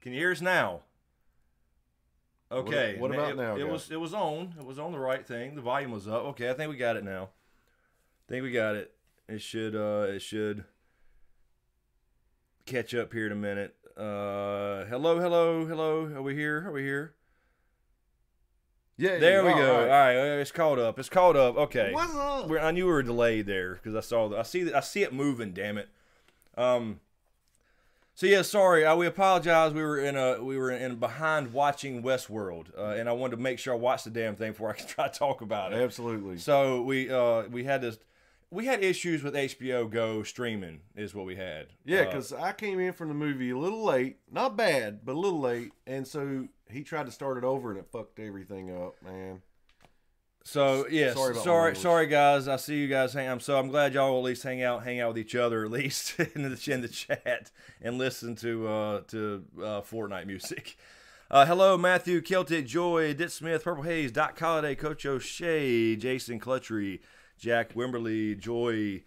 Can you hear us now? Okay. What about now? It was on. It was on the right thing. The volume was up. Okay, I think we got it now. I think we got it. It should catch up here in a minute. Hello. Are we here? Yeah. There we go. All right, it's caught up. Okay. What's up? I knew we were delayed there because I see it moving. Damn it. So yeah, sorry. We apologize. We were in behind watching Westworld, and I wanted to make sure I watched the damn thing before I could try to talk about it. Absolutely. So we had issues with HBO Go streaming, is what we had. Yeah, because I came in from the movie a little late. Not bad, but a little late, and so he tried to start it over, and it fucked everything up, man. So yes, sorry guys. I see you guys I'm glad y'all will at least hang out with each other at least in the chat and listen to Fortnite music. Hello, Matthew, Celtic, Joy, Dit Smith, Purple Haze, Doc Colliday, Coach O'Shea, Jason Clutchery, Jack Wimberly, Joy.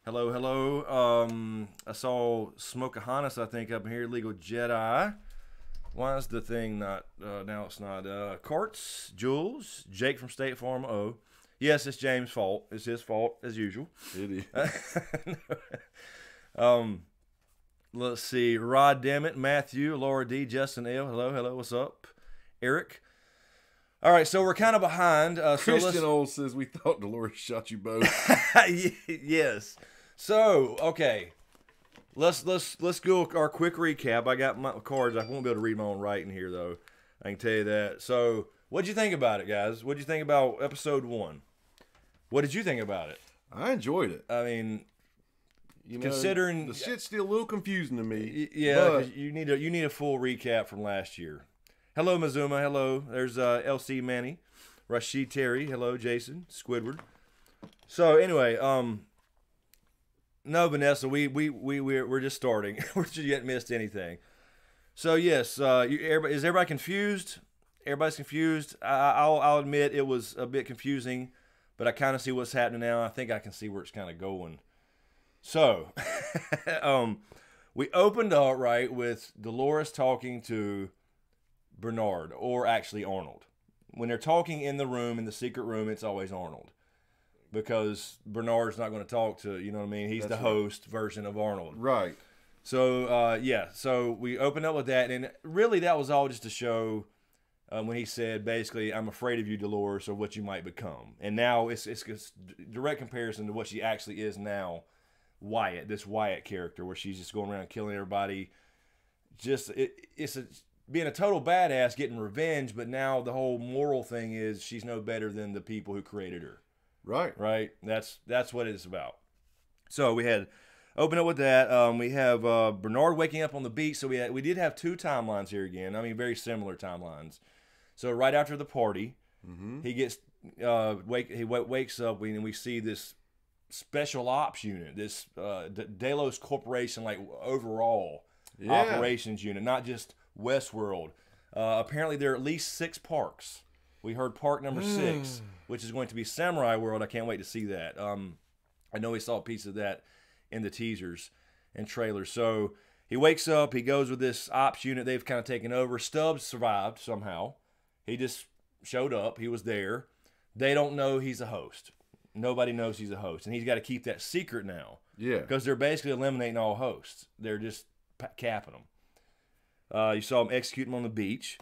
Hello. I saw Smokeahannes, I think, up here. Legal Jedi. Why is the thing not, now it's not, Carts, Jules, Jake from State Farm, yes, it's James' fault. It's his fault, as usual. It is. Let's see, Rod Dammit, Matthew, Laura D, Justin L, hello, what's up? Eric. All right, so we're kind of behind. Christian Old says, we thought Dolores shot you both. Yes. So, okay. Let's go our quick recap. I got my cards. I won't be able to read my own writing here, though. I can tell you that. So, what'd you think about it, guys? What'd you think about episode 1? What did you think about it? I enjoyed it. I mean, considering the shit's still a little confusing to me. Yeah, because you need a full recap from last year. Hello, Mazuma. Hello. There's LC Manny, Rashid Terry. Hello, Jason Squidward. So anyway, no, Vanessa, we're just starting. We're just yet missed anything. So yes, is everybody confused? Everybody's confused. I'll admit it was a bit confusing, but I kind of see what's happening now. I think I can see where it's kind of going. So, we opened up right with Dolores talking to Bernard, or actually Arnold. When they're talking in the secret room, it's always Arnold. Because Bernard's not going to talk to, you know what I mean? He's the host version of Arnold. Right. So, so we opened up with that, and really that was all just to show when he said, basically, I'm afraid of you, Dolores, or what you might become. And now it's direct comparison to what she actually is now, Wyatt, this Wyatt character, where she's just going around killing everybody. Being a total badass, getting revenge, but now the whole moral thing is she's no better than the people who created her. Right. That's what it's about. So we had open up with that. We have Bernard waking up on the beach. So we did have 2 timelines here again. I mean, very similar timelines. So right after the party, he gets wakes up and we see this special ops unit, this Delos Corporation, like overall operations unit, not just Westworld. Apparently there are at least 6 parks. We heard park number 6, which is going to be Samurai World. I can't wait to see that. I know we saw a piece of that in the teasers and trailers. So he wakes up. He goes with this ops unit they've kind of taken over. Stubbs survived somehow. He just showed up. He was there. They don't know he's a host. Nobody knows he's a host. And he's got to keep that secret now. Yeah. Because they're basically eliminating all hosts. They're just capping them. You saw him execute him on the beach.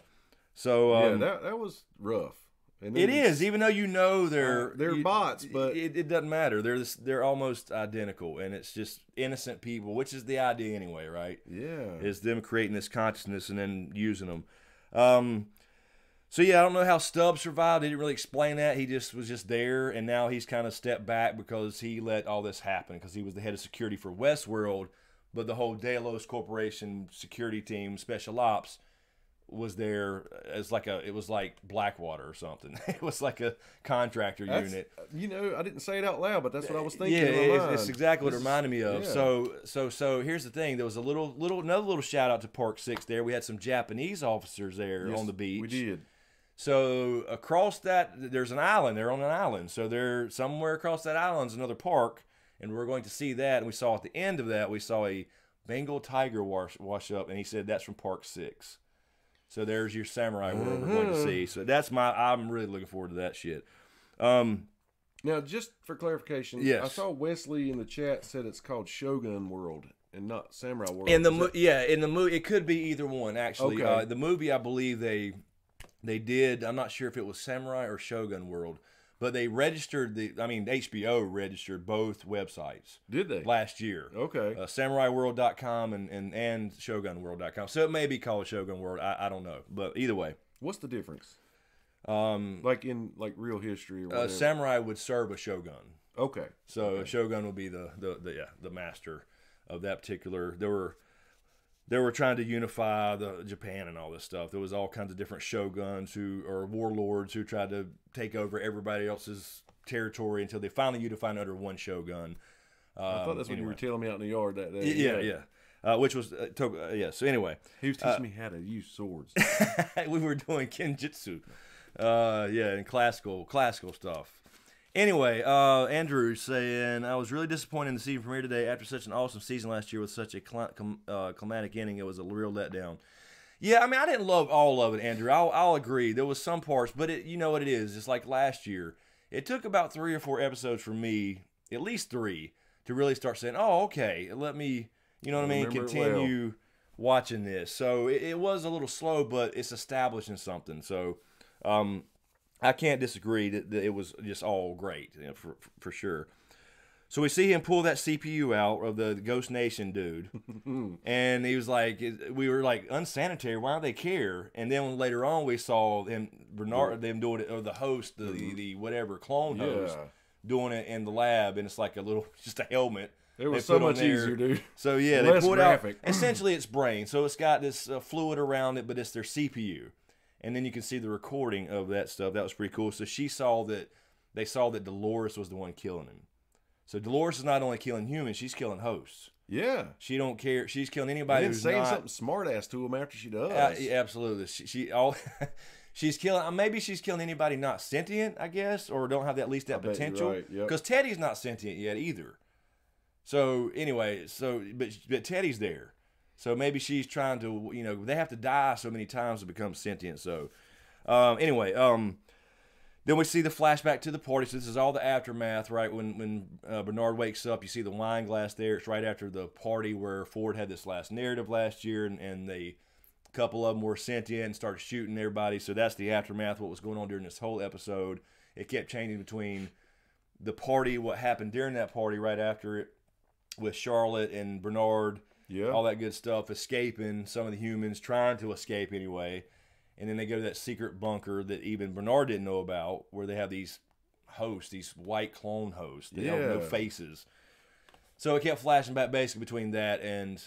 So that was rough. And it is, even though you know they're bots, but it doesn't matter. They're almost identical, and it's just innocent people, which is the idea anyway, right? Yeah, is them creating this consciousness and then using them. So yeah, I don't know how Stubbs survived. They didn't really explain that. He just was just there, and now he's kind of stepped back because he let all this happen because he was the head of security for Westworld, but the whole Delos Corporation security team, special ops, was there as it was like Blackwater or something. It was like a contractor unit. I didn't say it out loud, but that's what I was thinking. Yeah, it's exactly what it reminded me of. Yeah. So here's the thing. There was another little shout out to Park 6 there. We had some Japanese officers there on the beach. We did. So across that, there's an island. They're on an island. So they're somewhere across that island is another park, and we're going to see that. And we saw at the end of that, we saw a Bengal tiger wash up, and he said that's from Park 6. So there's your samurai world we're going to see. So I'm really looking forward to that shit. Now, just for clarification, yes. I saw Wesley in the chat said it's called Shogun World and not Samurai World. In the movie, it could be either one actually. Okay. The movie, I believe they did. I'm not sure if it was Samurai or Shogun World, but they registered HBO registered both websites. Did they? Last year. Okay. SamuraiWorld.com and ShogunWorld.com. So it may be called Shogun World. I don't know, but either way. What's the difference? Like in real history or whatever. Samurai would serve a shogun. Okay. So a shogun will be the master of that particular. They were trying to unify Japan and all this stuff. There was all kinds of different shoguns or warlords who tried to take over everybody else's territory until they finally unified under one shogun. I thought that's what you were telling me out in the yard that day. Yeah. Which was So anyway, he was teaching me how to use swords. We were doing kenjutsu. And classical stuff. Anyway, Andrew saying, I was really disappointed in the season premiere today after such an awesome season last year with such a climatic ending. It was a real letdown. Yeah, I mean, I didn't love all of it, Andrew. I'll agree. There was some parts, but you know what it is. It's like last year. It took about 3 or 4 episodes for me, at least 3, to really start saying, oh, okay, let me, you know what I mean, continue watching this. So it was a little slow, but it's establishing something. So I can't disagree that it was just all great, for sure. So we see him pull that CPU out of the Ghost Nation dude, and he was like, we were like, unsanitary, why do they care? And then later on we saw them doing it, or the host, the whatever, clone host, doing it in the lab, and it's like just a helmet. It was so much easier, dude. So yeah, they pulled out, essentially it's brain, so it's got this fluid around it, but it's their CPU. And then you can see the recording of that stuff. That was pretty cool. So they saw that Dolores was the one killing him. So Dolores is not only killing humans, she's killing hosts. Yeah. She don't care. She's killing anybody who's saying something smart ass to him after she does. Absolutely. She's killing. Maybe she's killing anybody not sentient, I guess, or don't have at least that potential. Because Teddy's not sentient yet either. So anyway, but Teddy's there. So maybe she's trying to, they have to die so many times to become sentient. So anyway, then we see the flashback to the party. So this is all the aftermath, right? When Bernard wakes up, you see the wine glass there. It's right after the party where Ford had this last narrative last year, and a couple of them were sentient and started shooting everybody. So that's the aftermath, what was going on during this whole episode. It kept changing between the party, what happened during that party right after it, with Charlotte and Bernard. Yeah. All that good stuff, escaping, some of the humans trying to escape anyway. And then they go to that secret bunker that even Bernard didn't know about, where they have these hosts, these white clone hosts that have no faces. So it kept flashing back basically between that and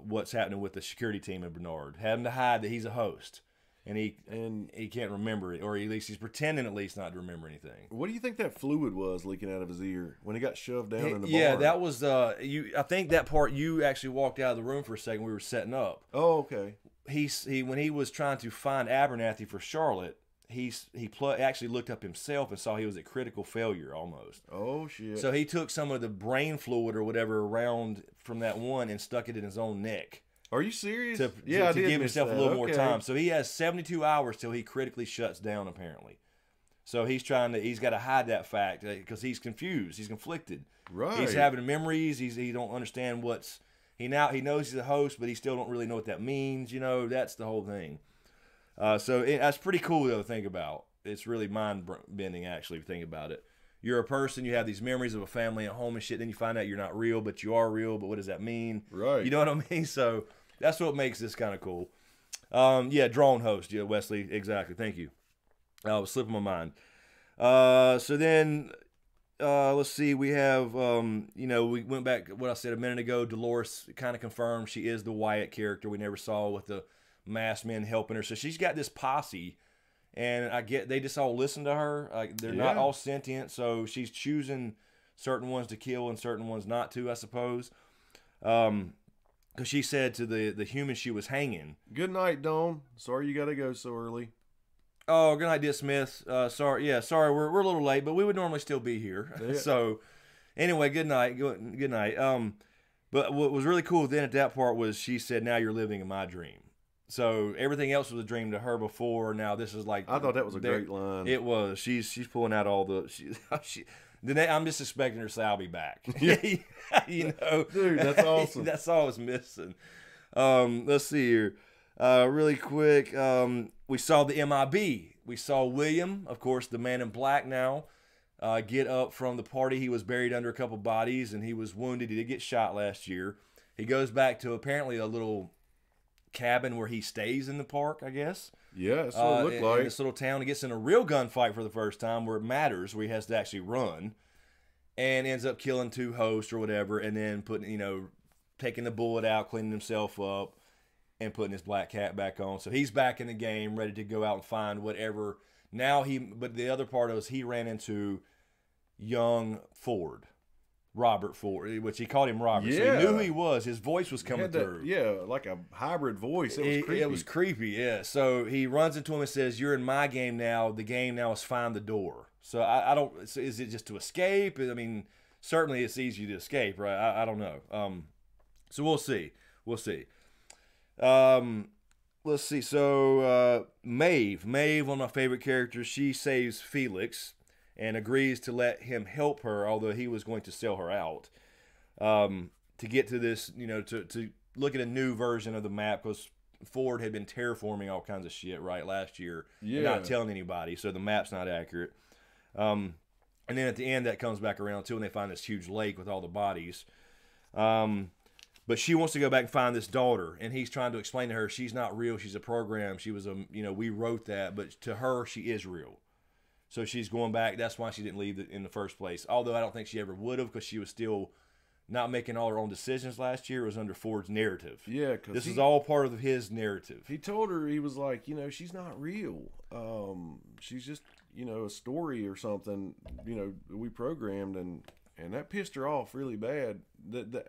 what's happening with the security team and Bernard. Having to hide that he's a host. And he can't remember it, or at least he's pretending at least not to remember anything. What do you think that fluid was leaking out of his ear when he got shoved down in the bar? Yeah, that was I think that part you actually walked out of the room for a second. We were setting up. Oh, okay. When he was trying to find Abernathy for Charlotte, he actually looked up himself and saw he was at critical failure almost. Oh shit! So he took some of the brain fluid or whatever around from that one and stuck it in his own neck. Are you serious? To give himself a little more time. So he has 72 hours till he critically shuts down, apparently. So he's got to hide that fact because he's confused. He's conflicted. Right. He's having memories. He don't understand he knows he's a host, but he still don't really know what that means. That's the whole thing. That's pretty cool though to think about. It's really mind bending actually to think about it. You're a person, you have these memories of a family at home and shit, then you find out you're not real, but you are real, but what does that mean? Right. You know what I mean? So that's what makes this kind of cool. Drone host. Yeah, Wesley. Exactly. Thank you. I was slipping my mind. So then, let's see. We have, we went back what I said a minute ago. Dolores kind of confirmed she is the Wyatt character we never saw with the masked men helping her. So she's got this posse, and they just all listen to her. They're not all sentient, so she's choosing certain ones to kill and certain ones not to, I suppose. Because she said to the human she was hanging. Good night, Dawn. Sorry you got to go so early. Oh, good night, Dear Smith. Sorry, we're a little late, but we would normally still be here. Yeah. So, anyway, good night. Good night. But what was really cool then at that part was she said, "Now you're living in my dream." So everything else was a dream to her before. Now this is like I thought that was a great line. It was. She's pulling out all the. I'm just expecting her to say, "I'll be back." Yeah. You know, dude, that's awesome. That's all I was missing. Let's see here, really quick. We saw the MIB. We saw William, of course, the Man in Black now, get up from the party. He was buried under a couple bodies, and he was wounded. He did get shot last year. He goes back to apparently a little cabin where he stays in the park, I guess. Yeah, that's what it looked like. In this little town. He gets in a real gunfight for the first time where it matters, where he has to actually run, and ends up killing 2 hosts or whatever, and then taking the bullet out, cleaning himself up, and putting his black hat back on. So he's back in the game, ready to go out and find whatever. But the other part is he ran into young Ford. Robert Ford, which he called him Robert. Yeah. So he knew who he was. His voice was coming through. Yeah, like a hybrid voice. It was creepy. It was creepy, yeah. So he runs into him and says, "You're in my game now. The game now is find the door." So I don't. So is it just to escape? I mean, certainly it's easy to escape, right? I don't know. So we'll see. We'll see. Let's see. So Maeve, one of my favorite characters. She saves Felix and agrees to let him help her, although he was going to sell her out, to get to this, to look at a new version of the map, because Ford had been terraforming all kinds of shit, right, last year, and not telling anybody, so the map's not accurate. And then at the end, that comes back around, too, and they find this huge lake with all the bodies. But she wants to go back and find this daughter, and he's trying to explain to her she's not real, she's a program, she was we wrote that, but to her, she is real. So she's going back. That's why she didn't leave in the first place. Although I don't think she ever would have, because she was still not making all her own decisions last year. It was under Ford's narrative. Yeah, because this is all part of his narrative. He told her, he was like, she's not real. She's just, a story or something, we programmed, and that pissed her off really bad.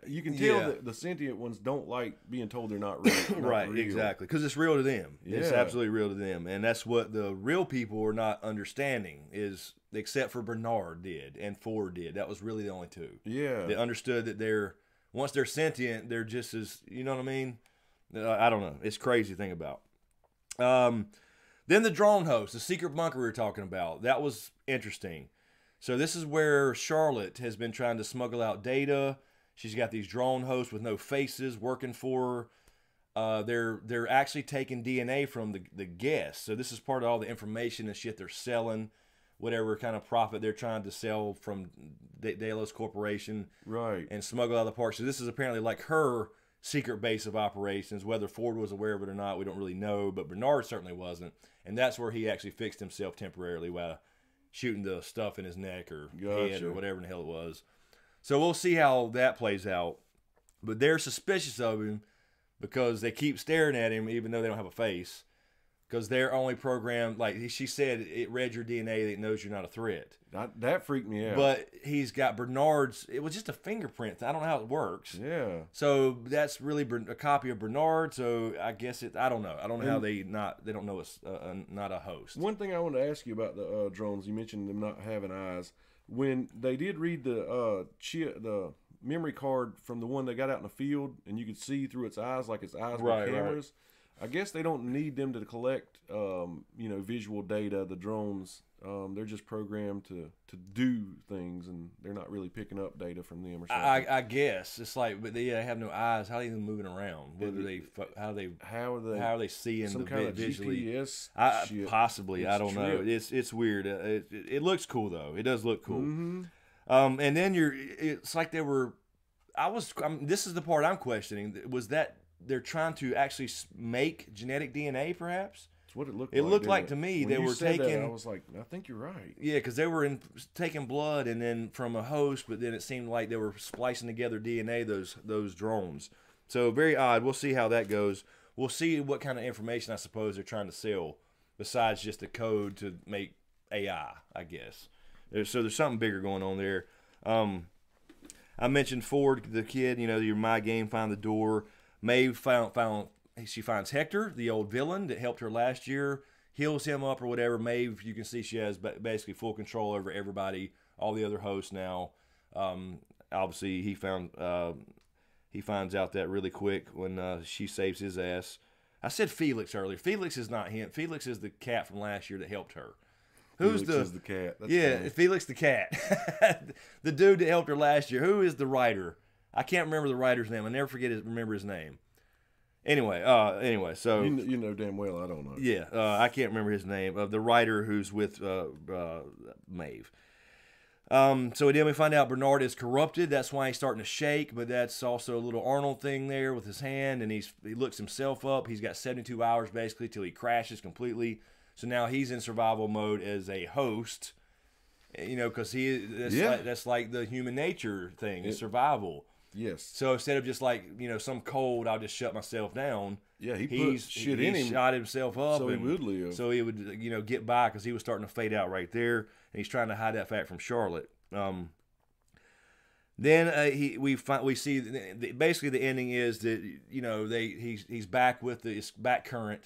You can tell that the sentient ones don't like being told they're not real. Right, exactly. Because it's real to them. Yeah. It's absolutely real to them. And that's what the real people are not understanding, is except for Bernard did and Ford did. That was really the only two. Yeah. They understood that once they're sentient, they're just as, you know what I mean? I don't know. It's crazy to think about. Then the drone host, the secret bunker we were talking about. That was interesting. So this is where Charlotte has been trying to smuggle out data. She's got these drone hosts with no faces working for her. They're actually taking DNA from the guests. So this is part of all the information and shit they're selling, whatever kind of profit they're trying to sell from Delos Corporation. Right. And smuggle out of the park. So this is apparently like her secret base of operations. Whether Ford was aware of it or not, we don't really know. But Bernard certainly wasn't. And that's where he actually fixed himself temporarily while shooting the stuff in his neck or head or whatever in the hell it was. So we'll see how that plays out. But they're suspicious of him because they keep staring at him even though they don't have a face. Because they're only programmed, like she said, it read your DNA, it knows you're not a threat. That freaked me out. But he's got Bernard's, it was just a fingerprint. I don't know how it works. Yeah. So that's really a copy of Bernard. So I guess I don't know. I don't know how they don't know it's not a host. One thing I wanted to ask you about the drones, you mentioned them not having eyes. When they did read the memory card from the one they got out in the field, and you could see through its eyes like its eyes were cameras. Right. I guess they don't need them to collect, visual data. The drones, they're just programmed to do things, and they're not really picking up data from them or something. I guess it's like, but they have no eyes. How are they even moving around? How are they seeing some the kind of visually? GPS shit. Possibly, I don't know. It's weird. It looks cool though. It does look cool. Mm-hmm. And then it's like they were. This is the part I'm questioning. Was that they're trying to actually make genetic DNA, perhaps? That's what it looked like. It looked like to me when they were taking. That, I was like, I think you're right. Yeah, because they were taking blood and then from a host, but then it seemed like they were splicing together DNA. Those drones. So very odd. We'll see how that goes. We'll see what kind of information I suppose they're trying to sell, besides just the code to make AI. I guess. So there's something bigger going on there. I mentioned Ford, the kid. You're my game. Find the door. Maeve she finds Hector, the old villain that helped her last year, heals him up or whatever. Maeve, you can see she has basically full control over everybody, all the other hosts now. Obviously, he he finds out that really quick when she saves his ass. I said Felix earlier. Felix is not him. Felix is the cat from last year that helped her. Who's Felix is the cat? That's funny. Felix the cat. The dude that helped her last year. Who is the writer? I can't remember the writer's name. I never remember his name. Anyway, so you know damn well I don't know. Yeah, I can't remember his name of the writer who's with Maeve. So then we find out Bernard is corrupted. That's why he's starting to shake. But that's also a little Arnold thing there with his hand, and he looks himself up. He's got 72 hours basically till he crashes completely. So now he's in survival mode as a host. You know, because that's like the human nature thing, survival. Yes. So instead of just like, some cold, I'll just shut myself down. Yeah, he shot himself up. So he would live. So he would, get by because he was starting to fade out right there. And he's trying to hide that fact from Charlotte. Then we see basically the ending is that, he's back with it's back current.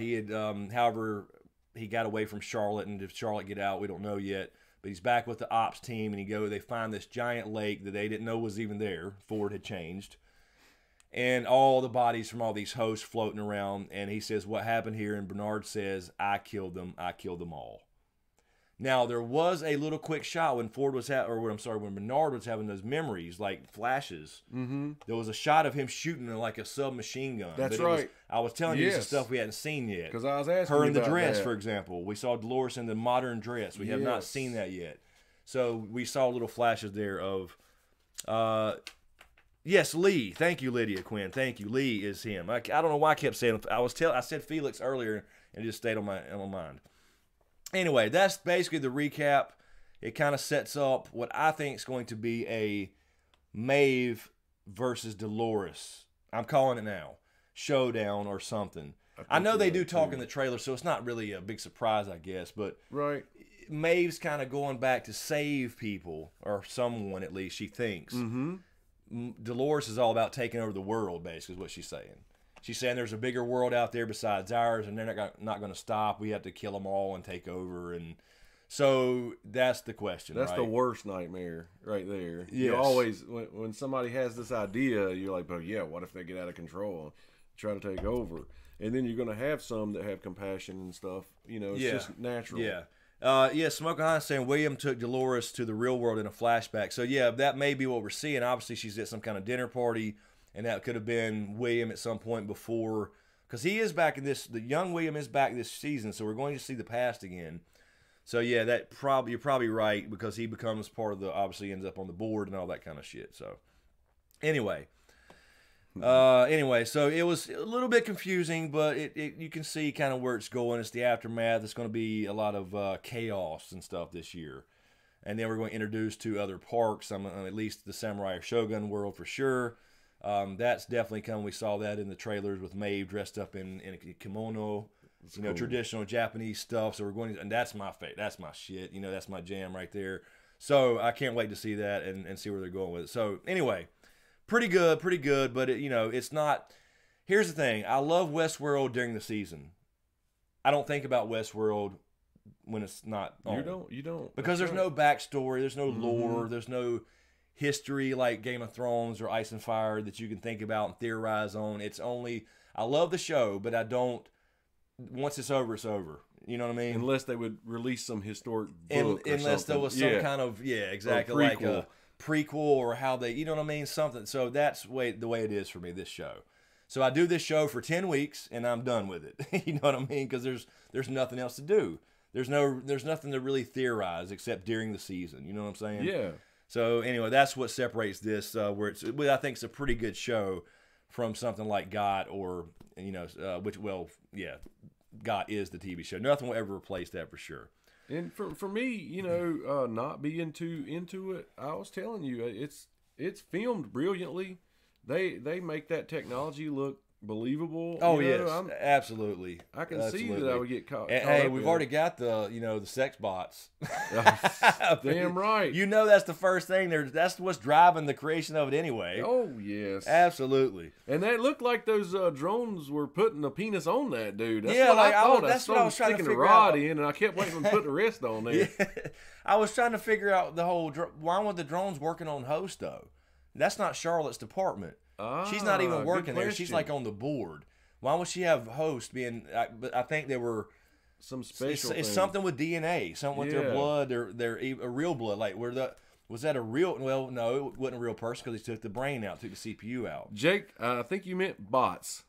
He had, however, he got away from Charlotte, and did Charlotte get out? We don't know yet. But he's back with the ops team, and they find this giant lake that they didn't know was even there. Ford had changed. And all the bodies from all these hosts floating around. And he says, what happened here? And Bernard says, I killed them. I killed them all. Now, there was a little quick shot when when Bernard was having those memories, like flashes. Mm-hmm. There was a shot of him shooting like a submachine gun. That's right. I was telling you some stuff we hadn't seen yet. Because I was asking her in the dress, that. For example. We saw Dolores in the modern dress. We have not seen that yet. So we saw little flashes there of, yes, Lee. Thank you, Lydia Quinn. Thank you. Lee is him. I don't know why I kept saying. I said Felix earlier and it just stayed on my mind. Anyway, that's basically the recap. It kind of sets up what I think is going to be a Maeve versus Dolores. I'm calling it now. Showdown or something. I know they do talk in the trailer, so it's not really a big surprise, I guess. But right. Maeve's kind of going back to save people, or someone at least, she thinks. Mm-hmm. Dolores is all about taking over the world, basically, is what she's saying. She's saying there's a bigger world out there besides ours, and they're not going to stop. We have to kill them all and take over. And so that's the question. That's the worst nightmare right there. Yes. You always, when somebody has this idea, you're like, but yeah, what if they get out of control and try to take over? And then you're going to have some that have compassion and stuff. It's just natural. Yeah. Smoke Hines saying William took Dolores to the real world in a flashback. So, yeah, that may be what we're seeing. Obviously, she's at some kind of dinner party. And that could have been William at some point before, because he is back in this. The young William is back this season, so we're going to see the past again. So yeah, you're probably right, because he becomes part of obviously ends up on the board and all that kind of shit. So anyway, so it was a little bit confusing, but you can see kind of where it's going. It's the aftermath. It's going to be a lot of chaos and stuff this year, and then we're going to introduce to other parks. At least the Samurai or Shogun world for sure. That's definitely coming. We saw that in the trailers with Maeve dressed up in a kimono, cool. Traditional Japanese stuff. So we're going to, and that's my fate. That's my shit. That's my jam right there. So I can't wait to see that and see where they're going with it. So anyway, pretty good. But it's not. Here's the thing. I love Westworld during the season. I don't think about Westworld when it's not on. You don't. Because there's no backstory. There's no lore. There's no history like Game of Thrones or Ice and Fire that you can think about and theorize on. It's only, I love the show, but I don't, once it's over, it's over. You know what I mean? Unless they would release some historic book unless there was some kind of, exactly, like a prequel or how they, you know what I mean? Something. So that's the way it is for me, this show. So I do this show for 10 weeks and I'm done with it. You know what I mean? Because there's nothing else to do. There's nothing to really theorize except during the season. You know what I'm saying? Yeah. So anyway, that's what separates this, where I think it's a pretty good show from something like GOT or, GOT is the TV show. Nothing will ever replace that for sure. And for me, not being too into it, I was telling you, it's filmed brilliantly. They make that technology look believable. Oh, yes, absolutely. I can see that I would get caught. And, hey, we've already got the sex bots. Damn right. That's the first thing. That's what's driving the creation of it anyway. Oh, yes. Absolutely. And that looked like those drones were putting a penis on that dude. That's what I thought. That's what I was trying to figure out. Sticking a rod in, and I kept waiting to put the rest on there. I was trying to figure out why were the drones working on hosts, though? That's not Charlotte's department. She's not even working there. She's like on the board. Why would she have hosts being? But I think there were some special. It's something with DNA, something with their blood, their a real blood. Like was that a real? Well, no, it wasn't a real person because he took the brain out, took the CPU out. Jake, I think you meant bots.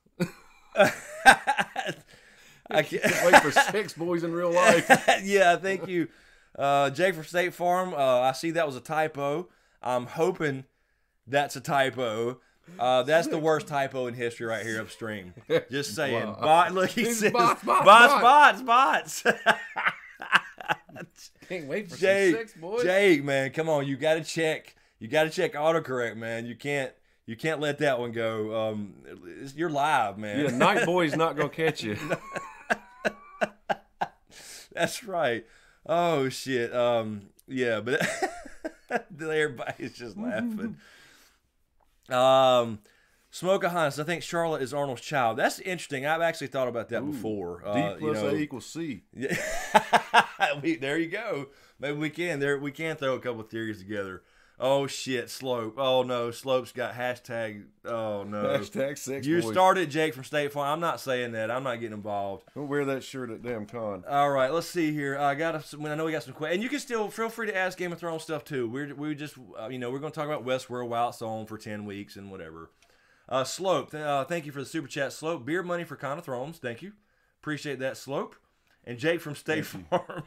I can't wait for sex boys in real life. Yeah, thank you, Jake from State Farm. I see that was a typo. I'm hoping that's a typo. That's the worst typo in history right here upstream. Just saying. Bot. Look, he says bots. Can't wait for some sex boys. Jake, man, come on. You got to check. You got to check autocorrect, man. You can't let that one go. You're live, man. Yeah, Night Boy's not gonna catch you. That's right. Oh shit. Yeah, but everybody's just laughing. Smokahontas, I think Charlotte is Arnold's child. That's interesting. I've actually thought about that before. D plus A equals C. Yeah. There you go. Maybe we can. We can throw a couple of theories together. Oh shit, Slope. Oh no, Slope's got hashtag. Oh no. Hashtag sex You boys. started, Jake from State Farm. I'm not saying that. I'm not getting involved. Don't wear that shirt at damn con. All right, let's see here. I know we got some questions, and you can still feel free to ask Game of Thrones stuff too. We just we're going to talk about Westworld while it's on for 10 weeks and whatever. Slope, thank you for the super chat. Slope, beer money for Con of Thrones. Thank you, appreciate that, Slope. And Jake from State Farm.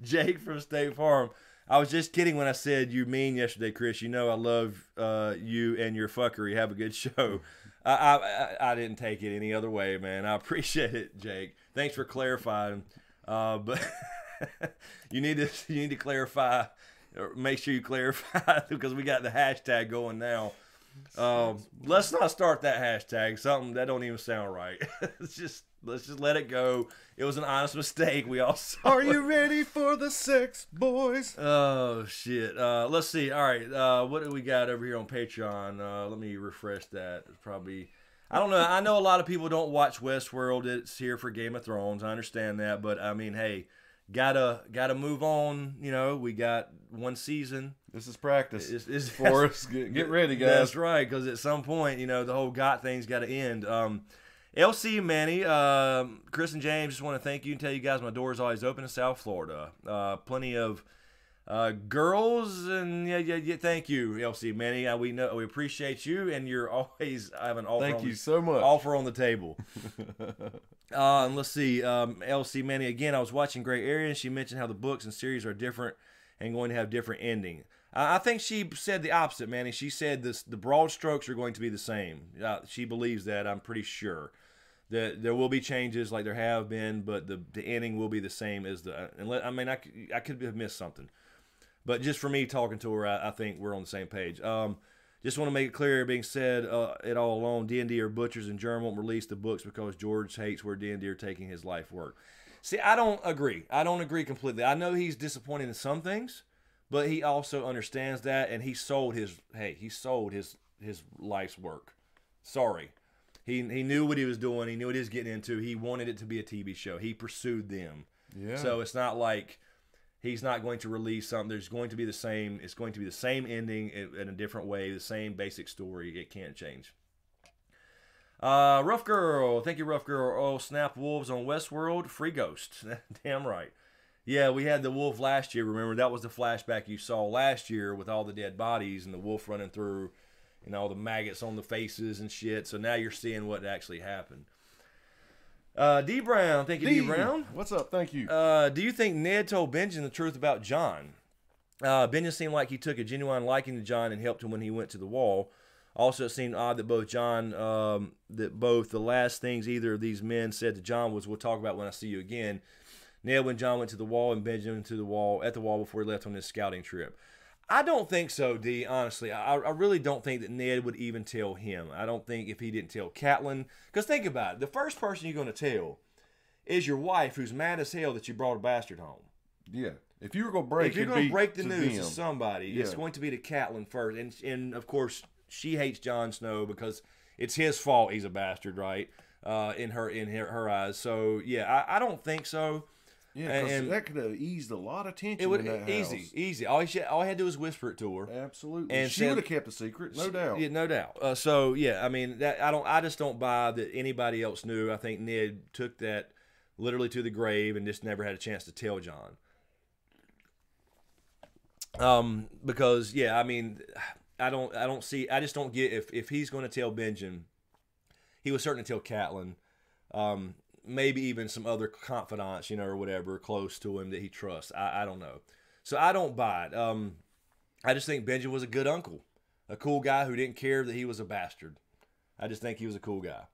Jake from State Farm. I was just kidding when I said you mean yesterday, Chris. You know I love you and your fuckery. Have a good show. I didn't take it any other way, man. I appreciate it, Jake. Thanks for clarifying. But you need to clarify, or make sure you clarify because we got the hashtag going now. Let's not start that hashtag. Something that don't even sound right. Let's just let it go. It was an honest mistake. We all saw Are you ready for the sex boys? Oh shit. Let's see. All right. What do we got over here on Patreon? Let me refresh that. It's probably, I don't know. I know a lot of people don't watch Westworld. It's here for Game of Thrones. I understand that, but I mean, hey, gotta move on. You know, we got one season. This is practice. It's for us. Get ready, guys. That's right, because at some point, the whole GOT thing's got to end. LC Manny, Chris and James, just want to thank you and tell you guys my door is always open in South Florida. Plenty of girls, and yeah. Thank you, LC Manny. We appreciate you, and you're always having offer on the table. And let's see, LC Manny again. I was watching Gray Area, and she mentioned how the books and series are different and going to have different ending. I think she said the opposite, Manny. She said the broad strokes are going to be the same. She believes that. I'm pretty sure. That there will be changes like there have been, but the ending will be the same as I could have missed something. But just for me talking to her, I think we're on the same page. Just want to make it clear, being said it all along, D&D are butchers and Germ won't release the books because George hates where D&D are taking his life work. See, I don't agree. I don't agree completely. I know he's disappointed in some things, but he also understands that, and he sold his life's work. Sorry. He knew what he was doing. He knew what he was getting into. He wanted it to be a TV show. He pursued them. Yeah. So it's not like he's not going to release something. There's going to be the same. It's going to be the same ending in a different way. The same basic story. It can't change. Rough Girl. Thank you, Rough Girl. Oh, snap wolves on Westworld. Free ghost. Damn right. Yeah, we had the wolf last year. Remember, that was the flashback you saw last year with all the dead bodies and the wolf running through. All the maggots on the faces and shit. So now you're seeing what actually happened. D Brown, thank you, D Brown. What's up? Thank you. Do you think Ned told Benjen the truth about John? Benjen seemed like he took a genuine liking to John and helped him when he went to the wall. Also, it seemed odd that both the last things either of these men said to John was, "We'll talk about when I see you again." Ned when John went to the wall, and Benjen went to the wall before he left on his scouting trip. I don't think so, D, honestly. I really don't think that Ned would even tell him. I don't think if he didn't tell Catelyn. Because think about it. The first person you're going to tell is your wife, who's mad as hell that you brought a bastard home. Yeah. If you were going to break the news to somebody, it's going to be to Catelyn first. And of course, she hates Jon Snow because it's his fault he's a bastard, right? In her eyes. So, yeah, I don't think so. Yeah, and that could have eased a lot of tension. It would in that easy. All he had to do was whisper it to her. Absolutely, and she would have kept a secret, no doubt. Yeah, no doubt. So yeah, I mean, I just don't buy that anybody else knew. I think Ned took that literally to the grave and just never had a chance to tell John. Because yeah, I mean, I just don't get if he's going to tell Benjen, he was certain to tell Catelyn. Maybe even some other confidants, or whatever, close to him that he trusts. I don't know. So I don't buy it. I just think Benjen was a good uncle. A cool guy who didn't care that he was a bastard. I just think he was a cool guy.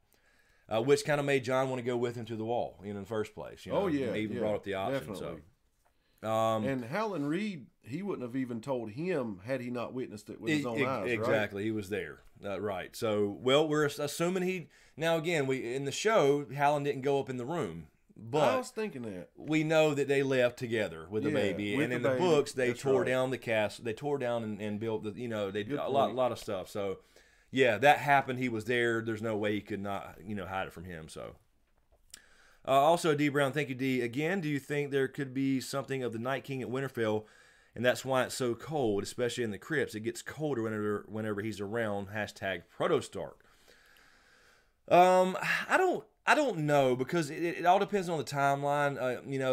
Which kind of made John want to go with him to the wall, in the first place. Oh, yeah. He even brought up the option. Definitely. So. And Howland Reed, he wouldn't have even told him had he not witnessed it with his own eyes, exactly. Right? He was there. Right. So, well, we're assuming he... Now, again, in the show, Howland didn't go up in the room. But I was thinking that. We know that they left together with the baby. And in the books, they tore down the castle. They tore down and built they did a lot of stuff. So, yeah, that happened. He was there. There's no way he could not, hide it from him. So, also, D. Brown, thank you, D. Again, do you think there could be something of the Night King at Winterfell, and that's why it's so cold, especially in the crypts? It gets colder whenever he's around. #ProtoStark. I don't know, because it all depends on the timeline.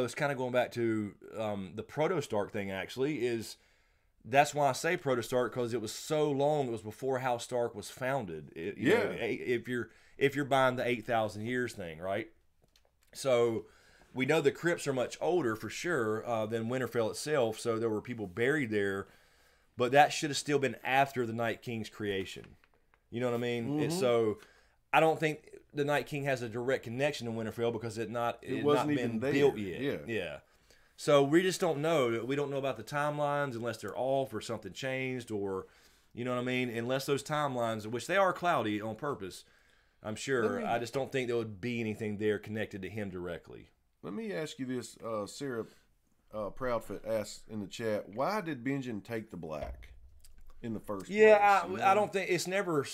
It's kind of going back to the Proto-Stark thing. Actually, that's why I say Proto-Stark, because it was so long. It was before House Stark was founded. If you're buying the 8,000 years thing, right? So we know the crypts are much older for sure than Winterfell itself. So there were people buried there, but that should have still been after the Night King's creation. You know what I mean? Mm-hmm. So I don't think the Night King has a direct connection to Winterfell, because it wasn't been built yet. Yeah. So we just don't know. We don't know about the timelines unless they're off or something changed, or, you know what I mean? Unless those timelines, which they are cloudy on purpose, I'm sure. I just don't think there would be anything there connected to him directly. Let me ask you this. Sarah Proudfoot asked in the chat, why did Benjen take the black in the first place? I don't think it's never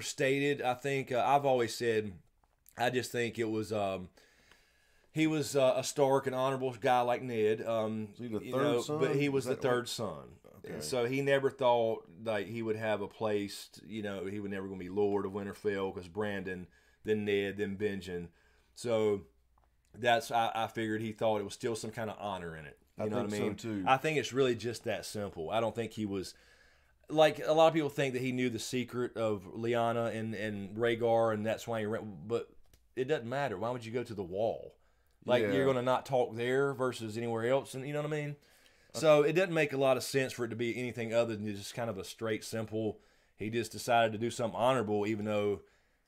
stated. I think I've always said, I just think it was he was a Stark, an honorable guy like Ned. Is he the third son? But he was the third son. Okay. So he never thought like he would have a place. He was never going to be Lord of Winterfell, because Brandon, then Ned, then Benjen. So that's I figured he thought it was still some kind of honor in it. You know what I mean? So too. I think it's really just that simple. I don't think he was. Like, a lot of people think that he knew the secret of Lyanna and Rhaegar, and that's why he ran. But it doesn't matter. Why would you go to the wall? Like, you're going to not talk there versus anywhere else, and you know what I mean? So it doesn't make a lot of sense for it to be anything other than just kind of a straight, simple, he just decided to do something honorable, even though,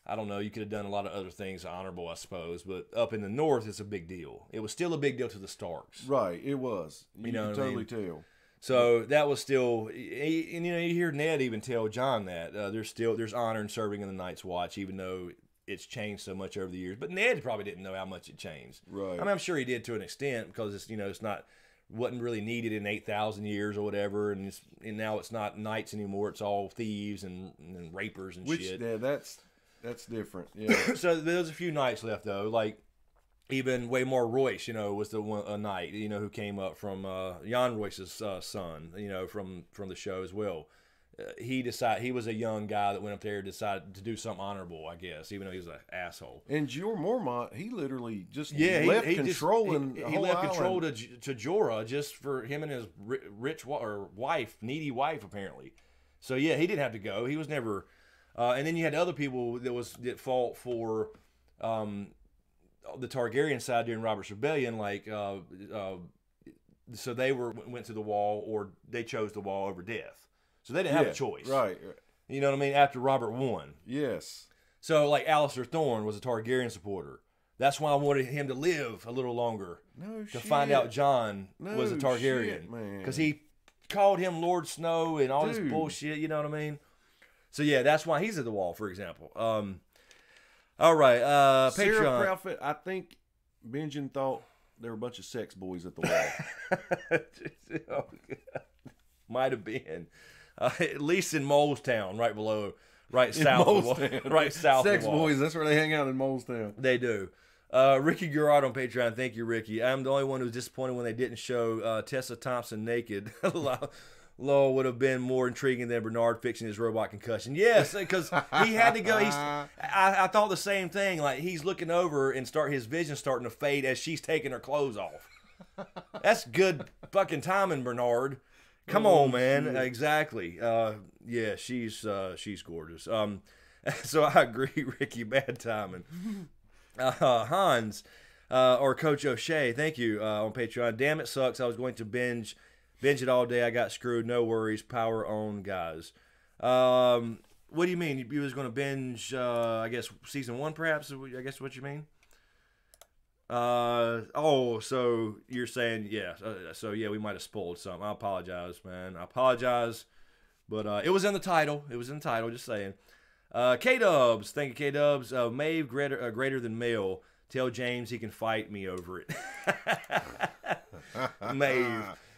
I don't know, you could have done a lot of other things honorable, I suppose. But up in the north, it's a big deal. It was still a big deal to the Starks. Right, it was. You can totally tell. So that was still, and you hear Ned even tell John that there's honor in serving in the Night's Watch, even though it's changed so much over the years. But Ned probably didn't know how much it changed. Right. I mean, I'm sure he did to an extent, because it's wasn't really needed in 8,000 years or whatever, and now it's not knights anymore. It's all thieves and rapers and shit. Yeah, that's different. Yeah. So there's a few knights left though, like. Even Waymar Royce, was a knight, who came up from Jan Royce's son, from the show as well. He was a young guy that went up there and decided to do something honorable, I guess, even though he was an asshole. And Jorah Mormont, he literally just left control he left control to Jorah just for him and his needy wife, apparently. So yeah, he didn't have to go. He was never. And then you had other people that fought for. The Targaryen side during Robert's Rebellion, so they went to the wall, or they chose the wall over death. So they didn't have a choice. Right. You know what I mean? After Robert won. Yes. So, like, Alistair Thorne was a Targaryen supporter. That's why I wanted him to live a little longer. To find out Jon was a Targaryen. Because he called him Lord Snow and all this bullshit, you know what I mean? So, yeah, that's why he's at the wall, for example. All right, Patreon. Sarah Proudfoot, I think Benjen thought there were a bunch of sex boys at the wall. Might have been. At least in Molestown, right south. Right south. Sex boys, that's where they hang out in Molestown. They do. Ricky Garrard on Patreon. Thank you, Ricky. I'm the only one who was disappointed when they didn't show Tessa Thompson naked. Lowell would have been more intriguing than Bernard fixing his robot concussion. Yes, because he had to go. I thought the same thing. Like, he's looking over and his vision starting to fade as she's taking her clothes off. That's good fucking timing, Bernard. Come on, man. Shit. Exactly. Yeah, she's gorgeous. So I agree, Ricky. Bad timing. Hans or Coach O'Shea, thank you on Patreon. Damn, it sucks. I was going to binge it all day. I got screwed. No worries. Power on, guys. What do you mean? You was going to binge, I guess, season 1, perhaps? I guess what you mean? So you're saying, yeah. So, yeah, we might have spoiled something. I apologize, man. I apologize. But it was in the title. It was in the title, just saying. K-Dubs. Thank you, K-Dubs. Maeve greater than male. Tell James he can fight me over it.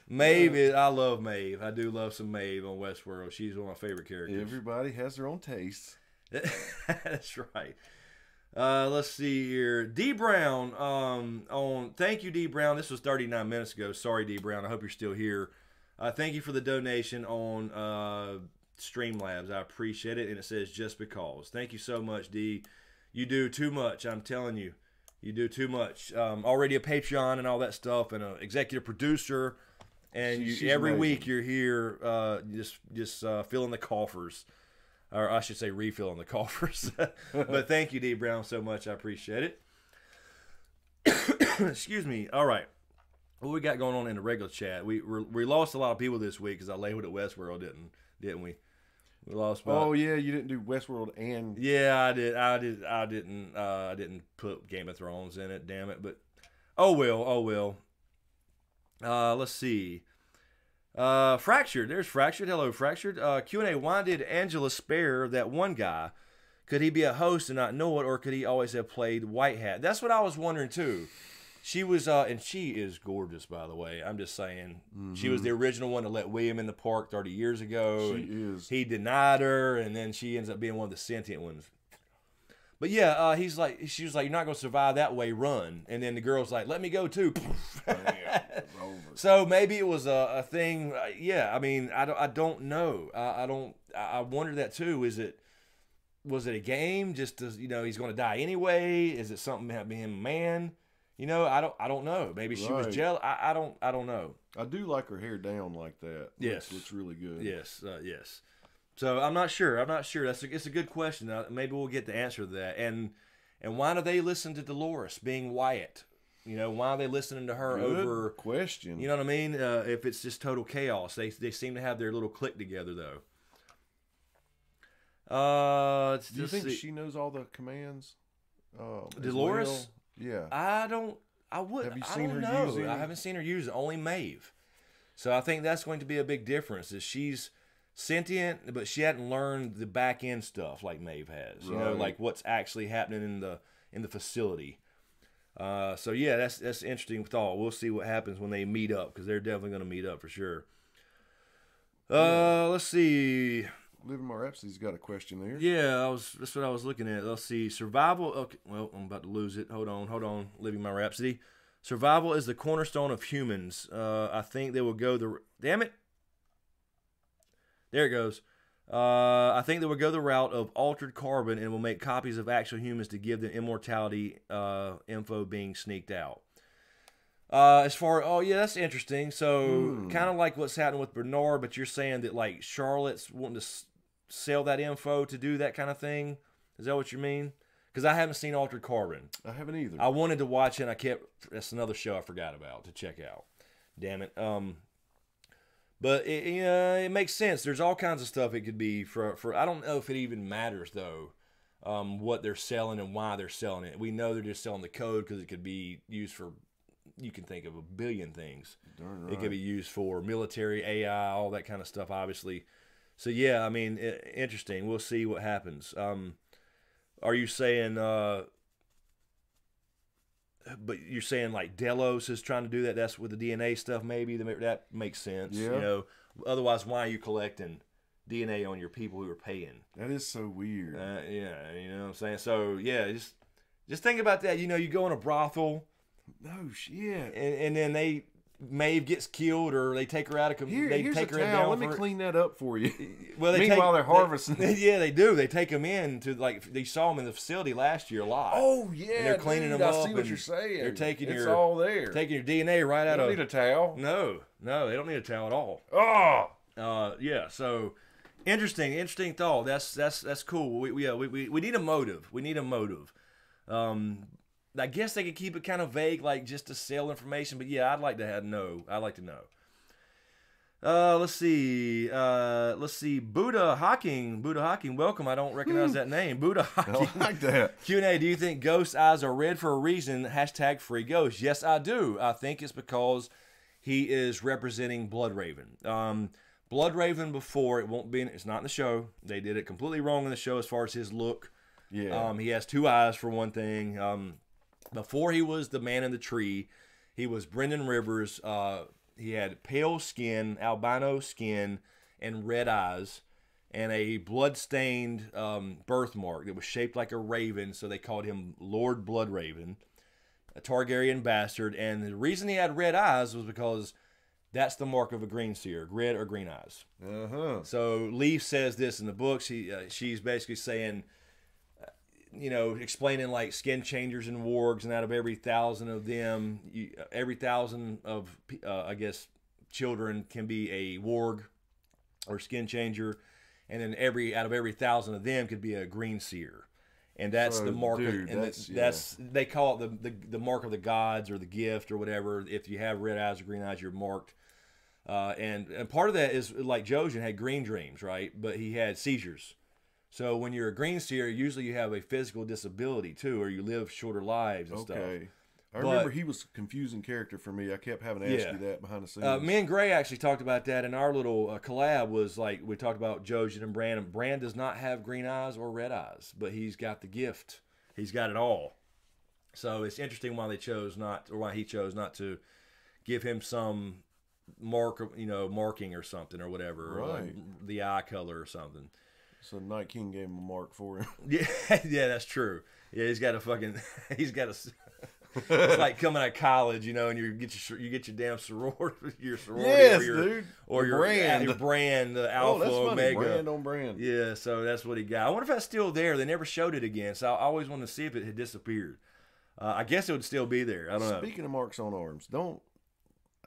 Maeve is, I love Maeve. I do love some Maeve on Westworld. She's one of my favorite characters. Everybody has their own tastes. That's right. Let's see here. D Brown thank you, D Brown. This was 39 minutes ago. Sorry, D Brown. I hope you're still here. Thank you for the donation on Streamlabs. I appreciate it. And it says just because. Thank you so much, D. You do too much. I'm telling you. You do too much. Already a Patreon and all that stuff, and an executive producer. And she's every amazing. Week you're here just filling the coffers. Or I should say refilling the coffers. But thank you, D. Brown, so much. I appreciate it. Excuse me. All right. What we got going on in the regular chat? We lost a lot of people this week because I labeled it Westworld, didn't we? We lost about... Oh yeah, you didn't do Westworld and... Yeah, I did. I didn't put Game of Thrones in it, damn it. But oh well. Let's see. Fractured. There's Fractured. Hello, Fractured. Q&A. Why did Angela spare that one guy? Could he be a host and not know it, or could he always have played White Hat? That's what I was wondering too. She was, and she is gorgeous, by the way. I'm just saying. Mm-hmm. She was the original one to let William in the park 30 years ago. She is. He denied her, and then she ends up being one of the sentient ones. But yeah, she was like, you're not going to survive that way, run. And then the girl's like, let me go too. So maybe it was a thing. Yeah, I mean, I don't know. I wonder that too. Was it a game? Just to, he's going to die anyway? Is it something about being a man? I don't know. Maybe she was jealous. I don't know. I do like her hair down like that. Yes, looks really good. Yes, yes. So I'm not sure. It's a good question. Maybe we'll get the answer to that. And why do they listen to Dolores being Wyatt? Why are they listening to her good over? Question. You know what I mean? If it's just total chaos, they seem to have their little clique together though. Do you think she knows all the commands? Dolores? Well? Yeah. I would. Have you seen her use it? I haven't seen her use it. Only Maeve. So I think that's going to be a big difference. Is she's sentient, but she hadn't learned the back end stuff like Maeve has. Right. Like what's actually happening in the facility. So yeah, that's interesting thought. We'll see what happens when they meet up, because they're definitely going to meet up for sure. Let's see. Living My Rhapsody's got a question there. Yeah, that's what I was looking at. Let's see. Survival. Okay, well, I'm about to lose it. Hold on. Living My Rhapsody. Survival is the cornerstone of humans. I think they will go damn it. There it goes. I think they will go the route of altered carbon and will make copies of actual humans to give them immortality. Info being sneaked out. That's interesting. So kind of like what's happening with Bernard, but you're saying that like Charlotte's wanting to sell that info to do that kind of thing. Is that what you mean? Because I haven't seen Altered Carbon. I haven't either. I wanted to watch it. That's another show I forgot about to check out. Damn it. But it makes sense. There's all kinds of stuff it could be for. I don't know if it even matters though. What they're selling and why they're selling it. We know they're just selling the code because it could be used for. You can think of a billion things. Darn right. It could be used for military, AI, all that kind of stuff, obviously. So, yeah, I mean, interesting. We'll see what happens. Are you saying, but you're saying like Delos is trying to do that? That's with the DNA stuff, maybe? That makes sense. Yeah. Otherwise, why are you collecting DNA on your people who are paying? That is so weird. Yeah, you know what I'm saying? So, yeah, just Just think about that. You know, you go in a brothel. No shit. And then Maeve gets killed, or they take her out of. They take her down. Let me clean that up for you. Well, meanwhile they're harvesting. Yeah, they do. They take them in to they saw them in the facility last year a lot. Oh yeah, and they're cleaning them up. I see what you're saying. They're taking it's all there. Taking your DNA right out of. They don't need a towel. No, they don't need a towel at all. Oh, yeah. So interesting thought. That's cool. We need a motive. We need a motive. I guess they could keep it kind of vague, like just to sell information. But yeah, I'd like to know. I'd like to know. Let's see. Buddha Hawking. Welcome. I don't recognize that name. Buddha Hawking. I like that. Q&A. Do you think Ghost's eyes are red for a reason? # free ghost. Yes, I do. I think it's because he is representing Bloodraven. Bloodraven before, it's not in the show. They did it completely wrong in the show as far as his look. Yeah. He has 2 eyes for one thing. Before he was the man in the tree, he was Brendan Rivers. He had pale skin, albino skin, and red eyes, and a blood-stained birthmark that was shaped like a raven, so they called him Lord Bloodraven, a Targaryen bastard. And the reason he had red eyes was because that's the mark of a green seer, red or green eyes. So Leaf says this in the books. She's basically saying, explaining like skin changers and wargs, and out of every 1,000 of them, every 1,000 of, I guess, children can be a warg or skin changer, and then out of every 1,000 of them could be a green seer, and that's the mark. That's they call it the mark of the gods or the gift or whatever. If you have red eyes or green eyes, you're marked. And part of that is like Jojen had green dreams, right? But he had seizures. So when you're a green seer, usually you have a physical disability too, or you live shorter lives and stuff. I remember he was a confusing character for me. I kept having to ask you that behind the scenes. Me and Gray actually talked about that in our little collab. Was like we talked about Jojen and Bran. And Bran does not have green eyes or red eyes, but he's got the gift. He's got it all. So it's interesting why he chose not to give him some marking or something or whatever, right? Or like the eye color or something. So Night King gave him a mark for him. Yeah, that's true. Yeah, he's got a. It's like coming out of college, and you get your damn sorority, yes, or your brand, the Alpha that's Omega, funny. Brand on brand. Yeah, so that's what he got. I wonder if that's still there. They never showed it again, so I always wanted to see if it had disappeared. I guess it would still be there. I don't know. Speaking of marks on arms,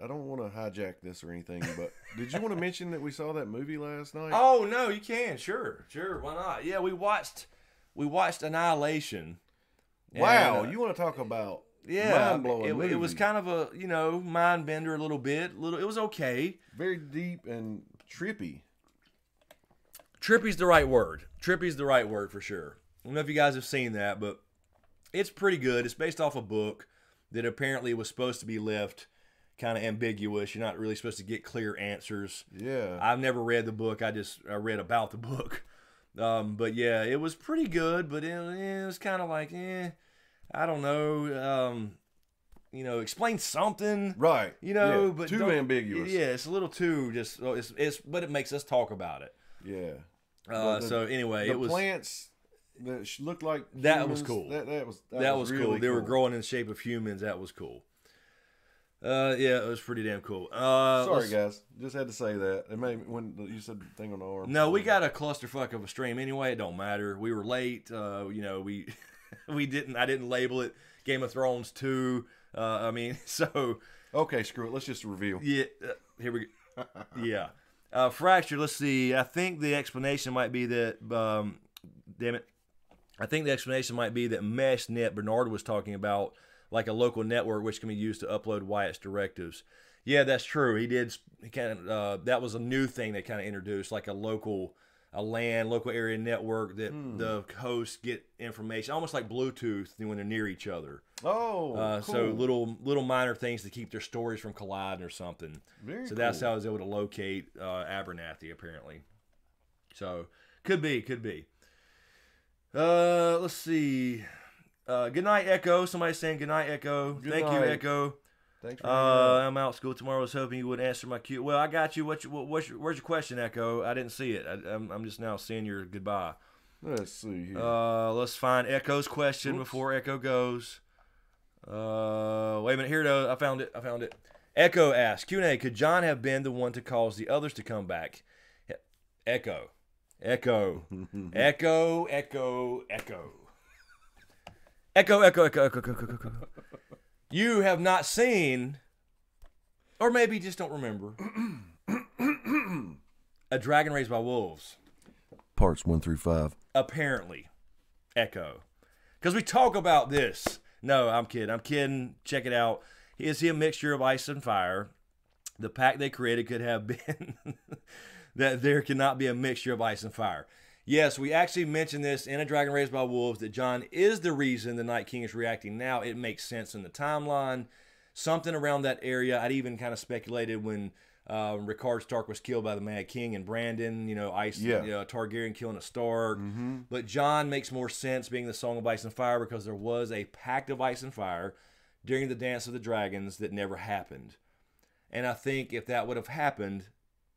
I don't want to hijack this or anything, but did you want to mention that we saw that movie last night? Oh no, you can. Sure, why not? Yeah, we watched Annihilation. Wow, and, you want to talk about mind-blowing movie. It was kind of a mind bender a little bit. It was okay. Very deep and trippy. Trippy's the right word. Trippy's the right word for sure. I don't know if you guys have seen that, but it's pretty good. It's based off a book that apparently was supposed to be left kind of ambiguous. You're not really supposed to get clear answers. Yeah. I've never read the book. I read about the book. But yeah, it was pretty good, but it was kind of like, I don't know. Explain something. Right. But too ambiguous. Yeah, it's a little too but it makes us talk about it. Yeah. So anyway, it was plants that looked like humans, that was cool. That was really cool. They were growing in the shape of humans. That was cool. Yeah, it was pretty damn cool. Sorry, guys. Just had to say that. It made when you said the thing on the arm. No, we got a clusterfuck of a stream anyway. It don't matter. We were late. We didn't. I didn't label it Game of Thrones 2. So. Okay, screw it. Let's just reveal. Yeah. Here we go. Yeah. Fracture. Let's see. I think the explanation might be that. Damn it. I think the explanation might be that MeshNet Bernard was talking about, like a local network which can be used to upload Wyatt's directives. Yeah, that's true. He kind of that was a new thing they kind of introduced, like a local area network that the hosts get information, almost like Bluetooth when they're near each other. Oh, cool. So little minor things to keep their stories from colliding or something. Very cool. That's how I was able to locate Abernathy apparently. So could be. Let's see. Good night, Echo. Somebody's saying good night, Echo. Thank you, Echo. Thanks for I'm out of school tomorrow. I was hoping you would answer my cue. Well, I got you. Where's your question, Echo? I didn't see it. I'm just now seeing your goodbye. Let's see here. Let's find Echo's question before Echo goes. Wait a minute. Here it is. I found it. Echo asks, Q&A, could John have been the one to cause the others to come back? Echo. Echo. Echo, echo, echo. Echo, echo, echo, echo, echo, echo, echo. You have not seen, or maybe just don't remember, A Dragon Raised by Wolves. Parts 1 through 5. Apparently. Echo. Because we talk about this. No, I'm kidding. Check it out. Is he a mixture of ice and fire? The pact they created could have been that there cannot be a mixture of ice and fire. Yes, we actually mentioned this in A Dragon Raised by Wolves, that John is the reason the Night King is reacting now. It makes sense in the timeline. Something around that area. I'd even kind of speculated when Rickard Stark was killed by the Mad King and Brandon, Targaryen killing a Stark. Mm-hmm. But John makes more sense being the Song of Ice and Fire because there was a pact of ice and fire during the Dance of the Dragons that never happened. And I think if that would have happened,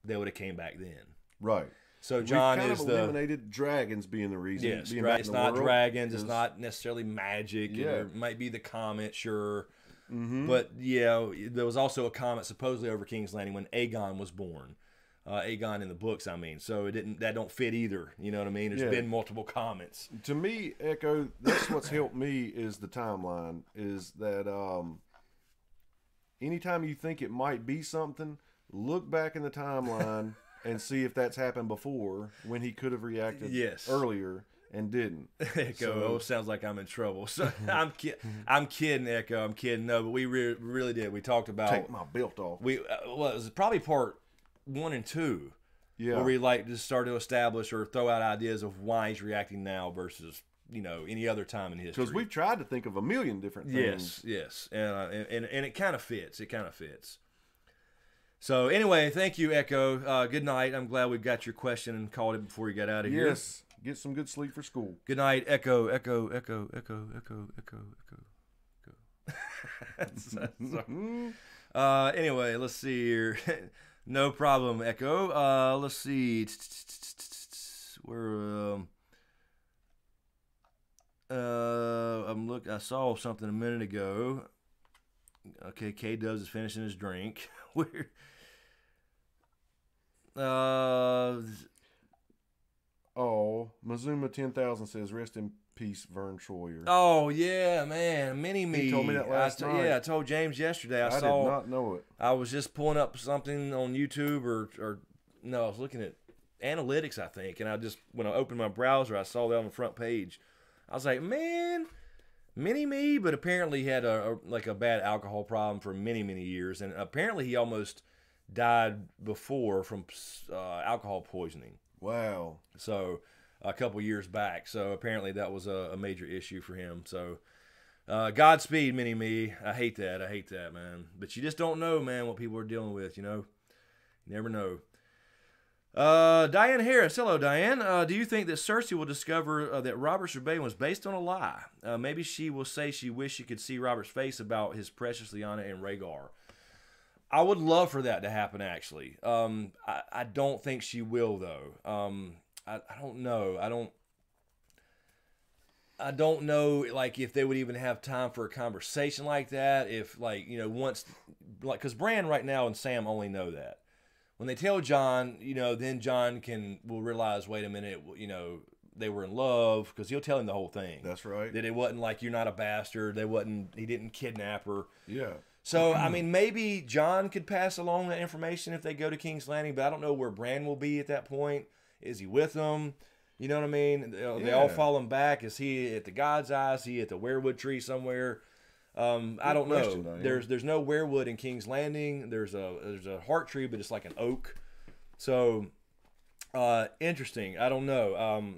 they would have came back then. Right. So John We've kind is of eliminated dragons being the reason. Yes, being right. It's not world. dragons. It's not necessarily magic. Yeah. There might be the comet, sure. Mm-hmm. But, yeah, there was also a comet supposedly over King's Landing when Aegon was born. Aegon in the books, I mean. So that don't fit either. You know what I mean? There's been multiple comets. To me, Echo, that's what's helped me is the timeline. Is that anytime you think it might be something, look back in the timeline and see if that's happened before when he could have reacted earlier and didn't. Echo, sounds like I'm in trouble. So I'm kidding, Echo. I'm kidding. No, but we really did. We talked about take my belt off. It was probably part 1 and 2. Yeah, where we just start to establish or throw out ideas of why he's reacting now versus any other time in history. Because we've tried to think of a million different things. Yes, and it kind of fits. It kind of fits. So anyway, thank you, Echo. Good night. I'm glad we got your question and called it before you got out of here. Yes. Get some good sleep for school. Good night, Echo, Echo, Echo, Echo, Echo, Echo, Echo. Anyway, let's see here. No problem, Echo. Let's see. I saw something a minute ago. Okay, K-Dubs is finishing his drink. Mazuma 10,000 says, rest in peace, Vern Troyer. Oh, yeah, man. Mini-me. He told me that last night. Yeah, I told James yesterday. I did not know it. I was just pulling up something on YouTube I was looking at analytics, I think, and when I opened my browser, I saw that on the front page. I was like, man, Mini-me, but apparently he had a bad alcohol problem for many, many years, and apparently he almost died before from alcohol poisoning. Wow. So a couple years back. So apparently that was a major issue for him. So Godspeed, Mini-me. I hate that, man. But you just don't know, man, what people are dealing with, You never know. Diane Harris. Hello, Diane. Do you think that Cersei will discover that Robert's rebellion was based on a lie? Maybe she will say she wished she could see Robert's face about his precious Lyanna and Rhaegar. I would love for that to happen, actually. I don't think she will, though. I don't know. I don't know, if they would even have time for a conversation like that. If, once, because Bran right now and Sam only know that. When they tell Jon, then Jon will realize, wait a minute, they were in love, because he'll tell him the whole thing. That's right. That it wasn't like you're not a bastard. He didn't kidnap her. Yeah. So, I mean, maybe Jon could pass along that information if they go to King's Landing, but I don't know where Bran will be at that point. Is he with them? You know what I mean? They all follow him back. Is he at the God's Eye? Is he at the weirwood tree somewhere? I don't know. There's no weirwood in King's Landing. There's a heart tree, but it's like an oak. So, interesting. I don't know.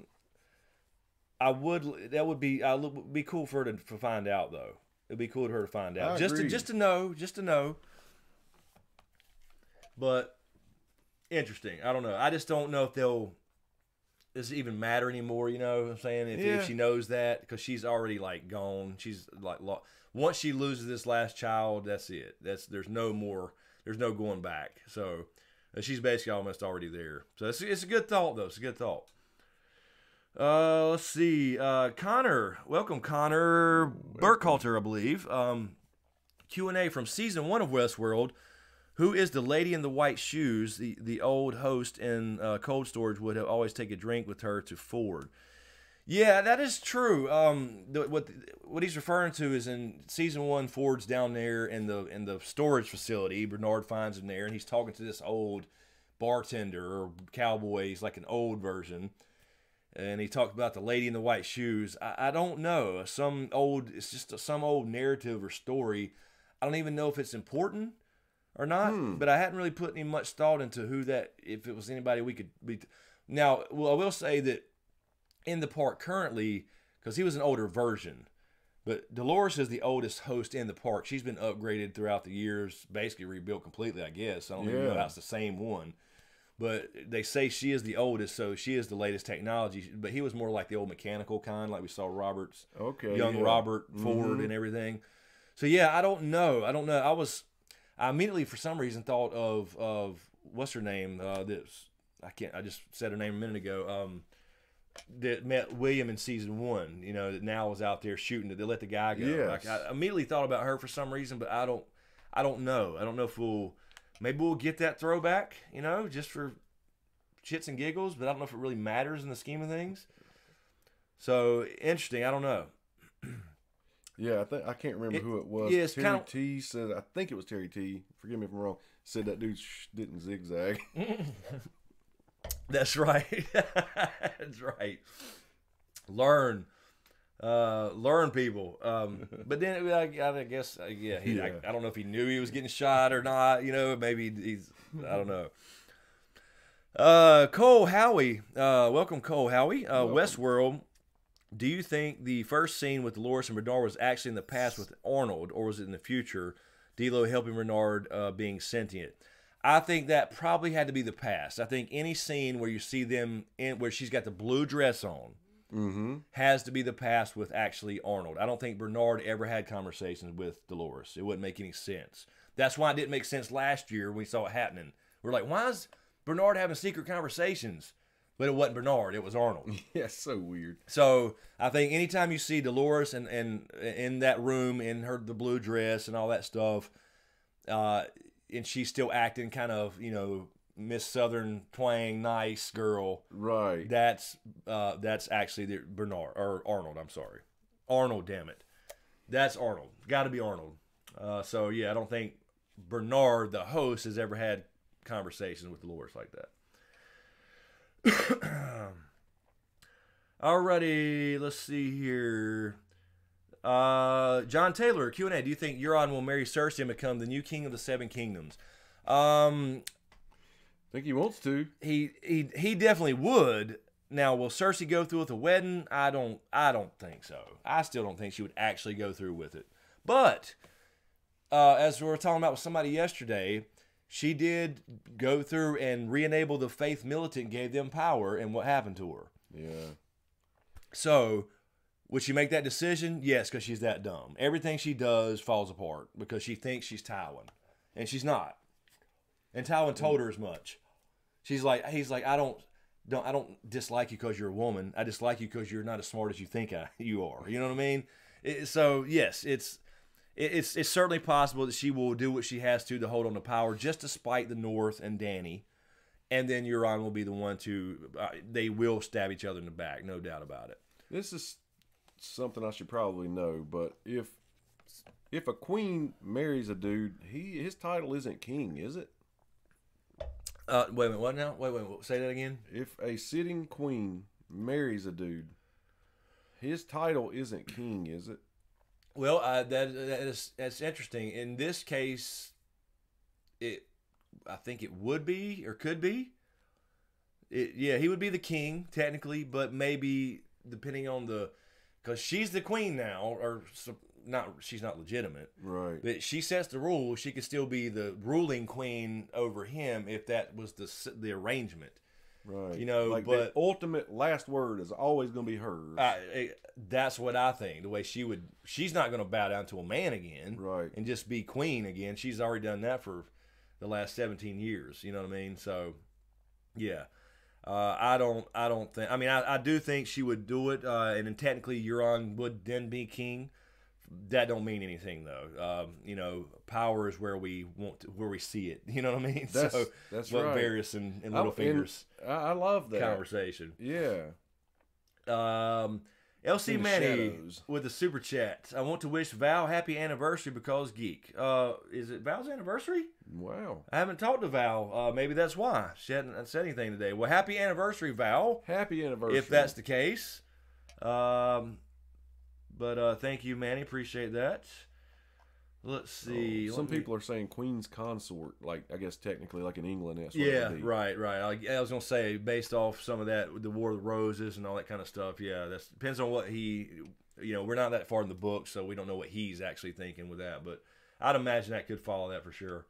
That would be cool for her to find out, though. It'd be cool for her to find out. Just to know. But interesting. I don't know. I just don't know if does it even matter anymore, you know what I'm saying? If she knows that, because she's already gone. She's once she loses this last child, that's it. There's no going back. So she's basically almost already there. So it's a good thought, though. It's a good thought. Let's see. Connor, welcome, Connor Burkhalter, I believe. Q&A from season 1 of Westworld. Who is the lady in the white shoes? The old host in cold storage would always take a drink with her to Ford. Yeah, that is true. What he's referring to is in season 1, Ford's down there in the storage facility. Bernard finds him there, and he's talking to this old bartender or cowboy. He's like an old version. And he talked about the lady in the white shoes. I don't know. It's just some old narrative or story. I don't even know if it's important or not, but I hadn't really put any much thought into if it was anybody we could be. Now, well, I will say that in the park currently, because he was an older version, but Dolores is the oldest host in the park. She's been upgraded throughout the years, basically rebuilt completely, I guess. I don't even know if that's the same one. But they say she is the oldest, so she is the latest technology. But he was more like the old mechanical kind, like we saw Robert's young Robert Ford and everything. So yeah, I don't know. I immediately for some reason thought of what's her name? I just said her name a minute ago. That met William in season 1. You know, that now is out there shooting. They let the guy go. Yes. Like, I immediately thought about her for some reason, but I don't know. I don't know if maybe we'll get that throwback, you know, just for shits and giggles, but I don't know if it really matters in the scheme of things. So, interesting. I don't know. Yeah, I can't remember who it was. Yeah, Terry T said, I think it was Terry T. Forgive me if I'm wrong. Said that dude didn't zigzag. That's right. That's right. Learn, people. But then I guess, I don't know if he knew he was getting shot or not. You know, maybe I don't know. Cole Howie, welcome, Cole Howie. Westworld. Do you think the first scene with Dolores and Bernard was actually in the past with Arnold, or was it in the future? D'Lo helping Bernard being sentient. I think that probably had to be the past. I think any scene where you see them where she's got the blue dress on has to be the past with actually Arnold. I don't think Bernard ever had conversations with Dolores. It wouldn't make any sense. That's why it didn't make sense last year when we saw it happening. We're like, why is Bernard having secret conversations? But it wasn't Bernard, it was Arnold. Yeah, so weird. So I think anytime you see Dolores and in that room in the blue dress and all that stuff, and she's still acting kind of, you know, Miss Southern twang, nice girl. Right. That's actually the Bernard or Arnold. I'm sorry, Arnold. Damn it, that's Arnold. Got to be Arnold. So yeah, I don't think Bernard, the host, has ever had conversations with Dolores like that. Alrighty, let's see here. John Taylor, Q&A. Do you think Euron will marry Cersei and become the new king of the Seven Kingdoms? I think he wants to. He definitely would. Now, will Cersei go through with the wedding? I don't think so. I still don't think she would actually go through with it. But as we were talking about with somebody yesterday, she did go through and re-enable the Faith Militant, gave them power, and what happened to her? Yeah. So, would she make that decision? Yes, because she's that dumb. Everything she does falls apart because she thinks she's Tywin, and she's not. And Tywin told her as much. He's like, I don't dislike you because you're a woman. I dislike you because you're not as smart as you think you are. You know what I mean? So yes, it's certainly possible that she will do what she has to hold on to power, just to spite the North and Dany, and then Euron will be the one to. They will stab each other in the back, no doubt about it. This is something I should probably know, but if a queen marries a dude, his title isn't king, is it? Wait a minute, what now? Wait, say that again. If a sitting queen marries a dude, his title isn't king, is it? Well, that's interesting. In this case, I think it would be or could be. He would be the king technically, but maybe depending on because she's the queen now, or she's not legitimate, right? But she sets the rules. She could still be the ruling queen over him if that was the arrangement. Right. You know, like but the ultimate last word is always going to be hers. That's what I think. The way she's not going to bow down to a man again, right? And just be queen again. She's already done that for the last 17 years. You know what I mean? So, yeah, I don't think. I mean, I do think she would do it, and then technically Euron would then be king. That don't mean anything though. You know, power is where we where we see it. You know what I mean? That's what right. Varys and Littlefinger's I love that conversation. Yeah. LC Manny with the super chat. I want to wish Val happy anniversary because geek. Is it Val's anniversary? Wow. I haven't talked to Val. Maybe that's why she hadn't said anything today. Well, happy anniversary, Val. Happy anniversary. If that's the case. But thank you, Manny. Appreciate that. Let's see. Some people are saying Queen's Consort, like I guess technically like in England. That's what it would be. Right. I was gonna say based off some of that, the War of the Roses and all that kind of stuff. Yeah, that depends on what he. You know, we're not that far in the book, so we don't know what he's actually thinking with that. But I'd imagine that could follow that for sure.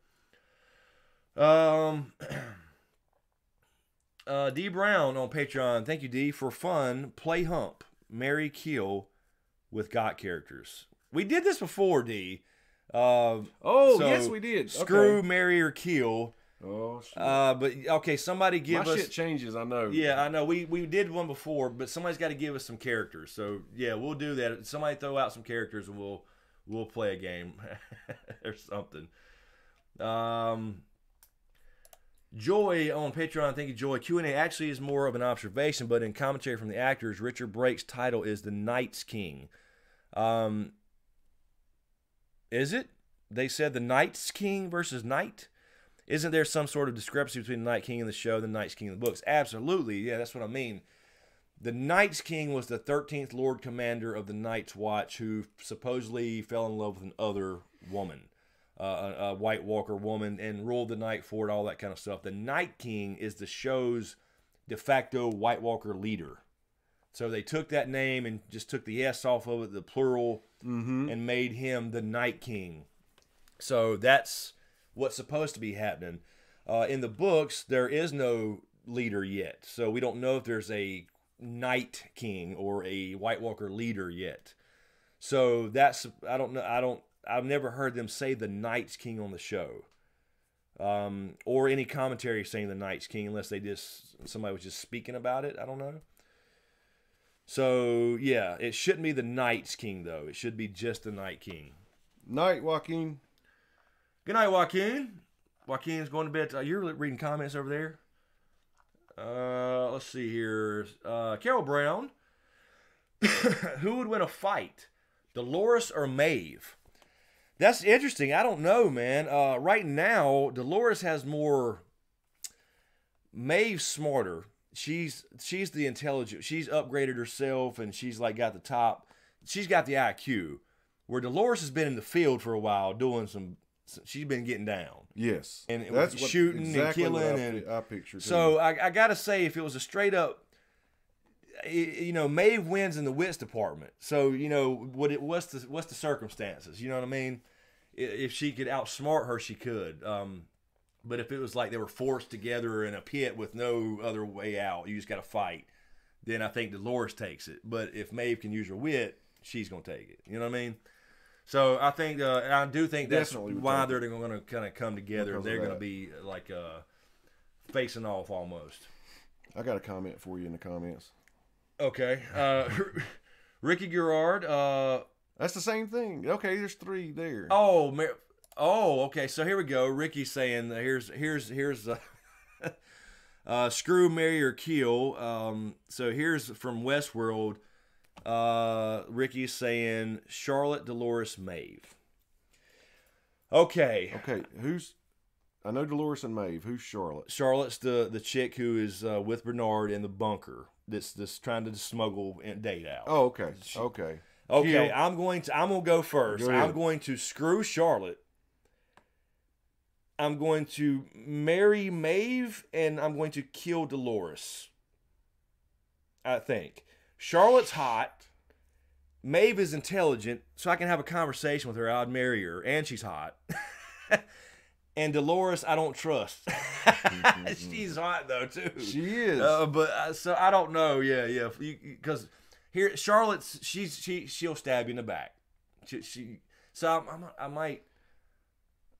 D Brown on Patreon. Thank you, D, for fun. Play hump, marry, kill with GOT characters. We did this before, D. Yes, we did. Screw, marry, or kill. Oh, shit. But okay, somebody give us. My shit changes. I know. Yeah, I know. We did one before, but somebody's got to give us some characters. So yeah, we'll do that. Somebody throw out some characters, and we'll play a game or something. Joy on Patreon. Thank you, Joy. Q&A actually is more of an observation, but in commentary from the actors, Richard Brake's title is the Night's King. Is it? They said the Night's King versus Night? Isn't there some sort of discrepancy between the Night King in the show and the Night's King in the books? Absolutely. Yeah, that's what I mean. The Night's King was the 13th Lord Commander of the Night's Watch who supposedly fell in love with an other woman, a White Walker woman, and ruled the night for it, all that kind of stuff. The Night King is the show's de facto White Walker leader. So they took that name and just took the S off of it, the plural, and made him the Night King. So that's what's supposed to be happening. In the books, there is no leader yet. So we don't know if there's a Night King or a White Walker leader yet. So that's, I don't know, I've never heard them say the Night's King on the show. Or any commentary saying the Night's King unless somebody was just speaking about it. I don't know. So, yeah, it shouldn't be the Night's King, though. It should be just the Night King. Night, Joaquin. Good night, Joaquin. Joaquin's going to bed. You're reading comments over there? Let's see here. Carol Brown. Who would win a fight? Dolores or Maeve? That's interesting. I don't know, man. Right now, Dolores has more. Maeve's smarter. She's the intelligent. She's upgraded herself, and she's like got the top. She's got the IQ. Where Dolores has been in the field for a while, doing some. She's been getting down. Yes, and that's shooting exactly and killing. And I picture. So I gotta say, if it was a straight up, you know, Maeve wins in the wits department. So you know what's the circumstances? You know what I mean? If she could outsmart her, she could. But if it was like they were forced together in a pit with no other way out, you just got to fight, then I think Dolores takes it. But if Maeve can use her wit, she's going to take it. You know what I mean? So I think, I do think that's definitely why they're going to kind of come together. They're going to be like facing off almost. I got a comment for you in the comments. Okay. Ricky Gerard. That's the same thing. Okay, there's three there. Oh, okay. So here we go. Ricky's saying here's screw, marry, or kill. So here's from Westworld. Ricky's saying Charlotte, Dolores, Maeve. Okay. I know Dolores and Maeve. Who's Charlotte? Charlotte's the chick who is with Bernard in the bunker. That's trying to smuggle and date out. Oh, okay. Okay. Okay. I'm gonna go first. I'm going to screw Charlotte. I'm going to marry Maeve, and I'm going to kill Dolores. I think. Charlotte's hot. Maeve is intelligent, so I can have a conversation with her. I'd marry her, and she's hot. And Dolores, I don't trust. She's hot, though, too. She is. So I don't know. Yeah. Because here, Charlotte's, she'll stab you in the back. So I might...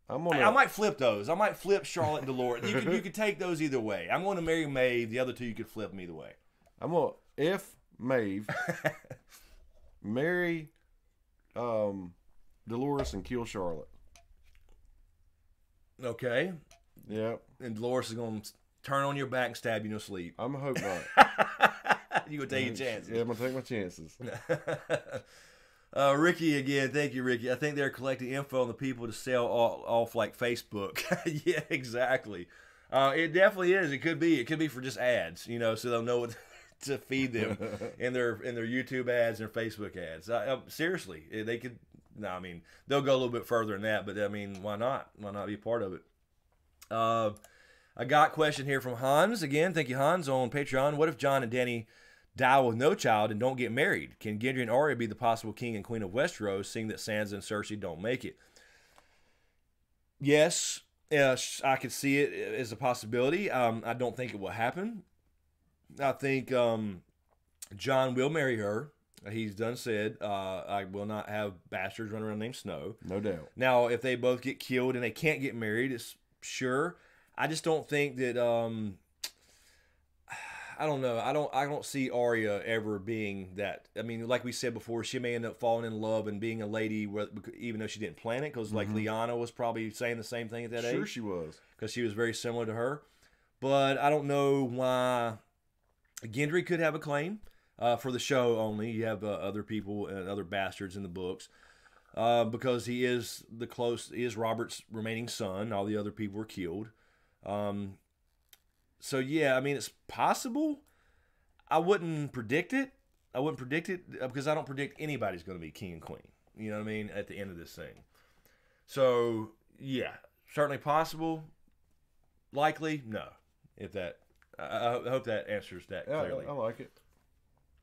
I might flip those. I might flip Charlotte and Dolores. You could take those either way. I'm going to marry Maeve. The other two you could flip them either way. I'm going to F Maeve, marry Dolores, and kill Charlotte. Okay. Yep. And Dolores is going to turn on your back and stab you in your sleep. I'm going to hope not. You going to take your chances. Yeah, I'm going to take my chances. Ricky again, thank you, Ricky. I think they're collecting info on the people to sell off like Facebook. Yeah, exactly. It definitely is. It could be. It could be for just ads, you know, so they'll know what to feed them in their YouTube ads and their Facebook ads. Seriously, they could. No, I mean they'll go a little bit further than that, but I mean, why not? Why not be a part of it? I got a question here from Hans again. Thank you, Hans, on Patreon. What if Jon and Dany die with no child and don't get married? Can Gendry and Arya be the possible king and queen of Westeros, seeing that Sansa and Cersei don't make it? Yes, I could see it as a possibility. I don't think it will happen. I think Jon will marry her. He's done said, I will not have bastards running around named Snow. No doubt. Now, if they both get killed and they can't get married, it's sure. I just don't think that... I don't know. I don't see Arya ever being that. I mean, like we said before, she may end up falling in love and being a lady, even though she didn't plan it. Because like Lyanna was probably saying the same thing at that age. Sure, she was. Because she was very similar to her. But I don't know why Gendry could have a claim for the show only. You have other people and other bastards in the books because he is Robert's remaining son. All the other people were killed. So, yeah, I mean, it's possible. I wouldn't predict it. Because I don't predict anybody's going to be king and queen. You know what I mean? At the end of this thing. So, yeah, certainly possible. Likely, no. I hope that answers that clearly. I like it.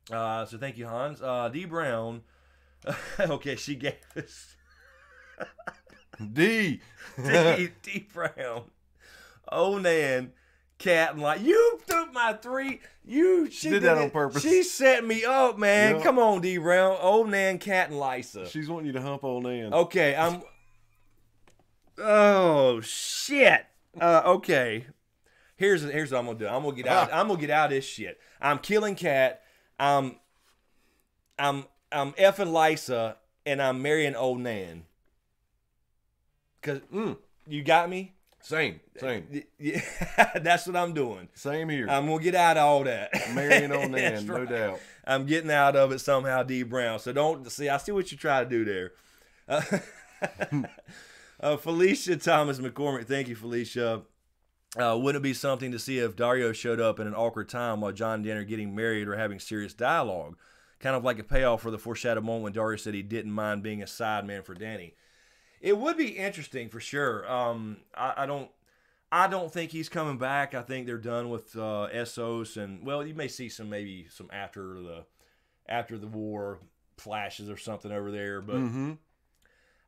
So, thank you, Hans. D. Brown. Okay, she gave us... D. Brown. Oh, Nan. Cat and like you took my three. She did that on purpose. She set me up, man. Yep. Come on, D. Brown. Old Nan, Cat, and Lysa. She's wanting you to hump old Nan. Okay, Oh shit. Okay. Here's what I'm gonna do. I'm gonna get out. I'm gonna get out of this shit. I'm killing Cat. I'm effing Lysa, and I'm marrying old Nan. Cause you got me. Same. Yeah, that's what I'm doing. Same here. I'm going to get out of all that. Marrying on Nan, no doubt. I'm getting out of it somehow, D. Brown. So don't, see, I see what you try to do there. Felicia Thomas McCormick, thank you, Felicia. Wouldn't it be something to see if Dario showed up in an awkward time while Jon and Dany are getting married or having serious dialogue? Kind of like a payoff for the foreshadowed moment when Dario said he didn't mind being a side man for Dany. It would be interesting for sure. I don't think he's coming back. I think they're done with Essos, and well, you may see some after the war flashes or something over there, but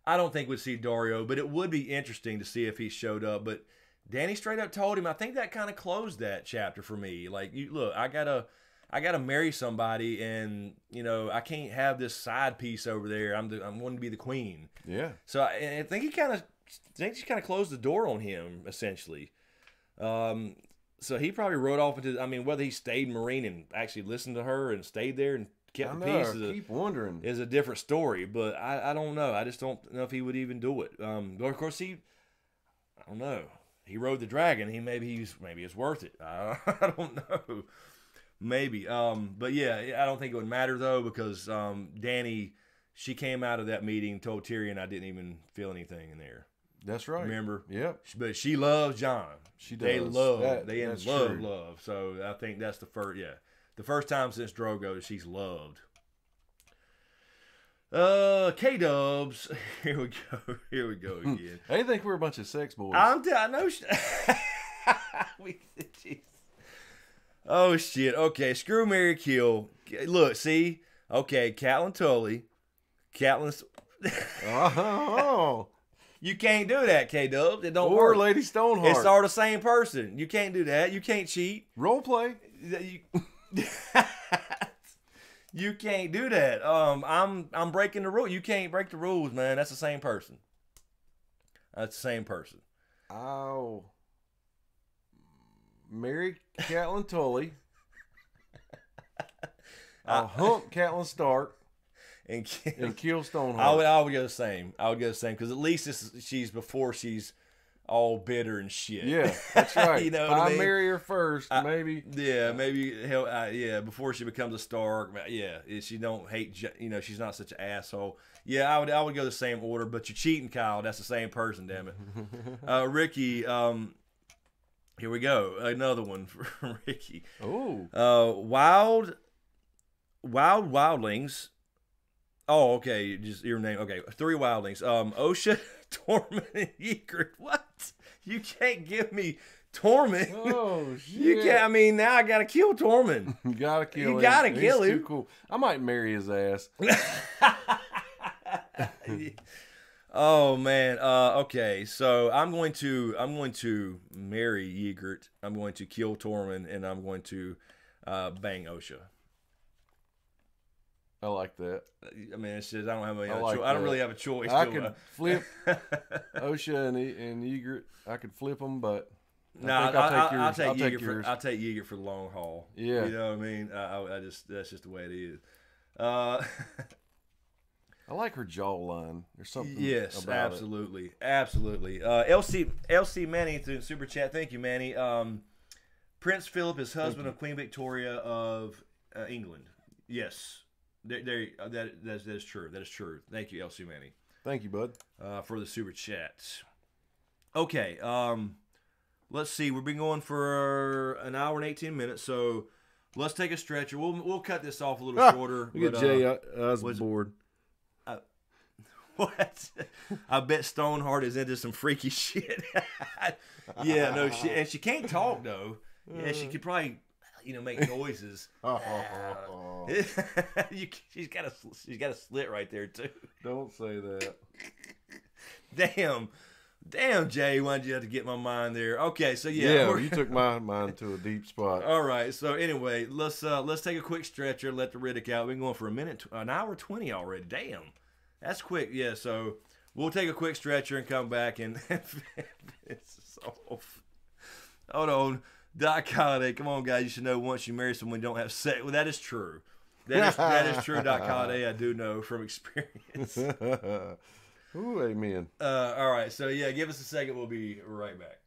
I don't think we'd see Dario. But it would be interesting to see if he showed up. But Dany straight up told him. I think that kind of closed that chapter for me. Like, look, I gotta marry somebody, and I can't have this side piece over there. I'm going to be the queen. Yeah. So I think she kind of closed the door on him essentially. So he probably rode off into. I mean, whether he stayed in Marine and actually listened to her and stayed there and kept the peace. Keep wondering. Is a different story, but I don't know. I just don't know if he would even do it. But of course I don't know. He rode the dragon. Maybe it's worth it. I don't know. Maybe. But yeah, I don't think it would matter though, because Dany, she came out of that meeting, told Tyrion I didn't even feel anything in there. That's right. Remember? Yep. But she loves Jon. She does. They love. So I think that's the first time since Drogo that she's loved. K-Dubs. Here we go again. I didn't think we were a bunch of sex boys. I know. Jeez. Oh, shit. Okay, screw, marry, kill. Look, see? Okay, Catelyn Tully. Catelyn's... Oh. You can't do that, K-Dubs. It don't work. Or Lady Stoneheart. It's all the same person. You can't do that. You can't cheat. Role play. You can't do that. I'm breaking the rule. You can't break the rules, man. That's the same person. That's the same person. I'll marry Catelyn Tully. I'll hump Catelyn Stark and kill Stoneheart. I would go the same. I would go the same because at least she's before she's all bitter and shit. Yeah, that's right. You know if what I I mean? marry her first, maybe. Yeah, maybe. Hell, before she becomes a Stark. Yeah, she don't hate. You know, she's not such an asshole. Yeah, I would go the same order. But you're cheating, Kyle. That's the same person. Damn it, Ricky. Here we go. Another one from Ricky. Oh. Wildlings. Oh, okay. Just your name. Okay, 3 wildlings. Osha, Tormund, and Ygritte. What? You can't give me Tormund. Oh shit! You can't. I mean, now I gotta kill Tormund. You gotta kill him. You gotta kill him. Too cool. I might marry his ass. Oh man. Okay. So I'm going to marry Ygritte. I'm going to kill Tormund, and I'm going to bang Osha. I like that. I mean, it's just I don't have any. I don't really have a choice. I could flip Osha and Ygritte. I could flip them, but I'll take yours. I'll take Ygritte for the long haul. Yeah, you know what I mean. That's just the way it is. I like her jawline. There's something. Yes, about absolutely, absolutely. LC Manny through Super Chat. Thank you, Manny. Prince Philip is husband of Queen Victoria of England. Yes. That is true. That is true. Thank you, LC Manny. Thank you, bud. For the super chat. Okay. Let's see. We've been going for an hour and 18 minutes, so let's take a stretcher. We'll cut this off a little shorter. Look at Jay. I was bored. What? I bet Stoneheart is into some freaky shit. Yeah, no, she can't talk though. Yeah, she could probably. Make noises. She's got a slit right there too. Don't say that. Damn, Jay, why'd you have to get my mind there? Okay, so yeah, you took my mind to a deep spot. All right, so anyway, let's take a quick stretcher, let the Riddick out. We've been going for an hour 20 already. Damn, that's quick. Yeah, so we'll take a quick stretcher and come back and it's off. Hold on. Doc Holiday, come on, guys. You should know once you marry someone, you don't have sex. Well, that is true. That is true, Doc Holiday. I do know from experience. Ooh, amen. All right, so yeah, give us a second. We'll be right back.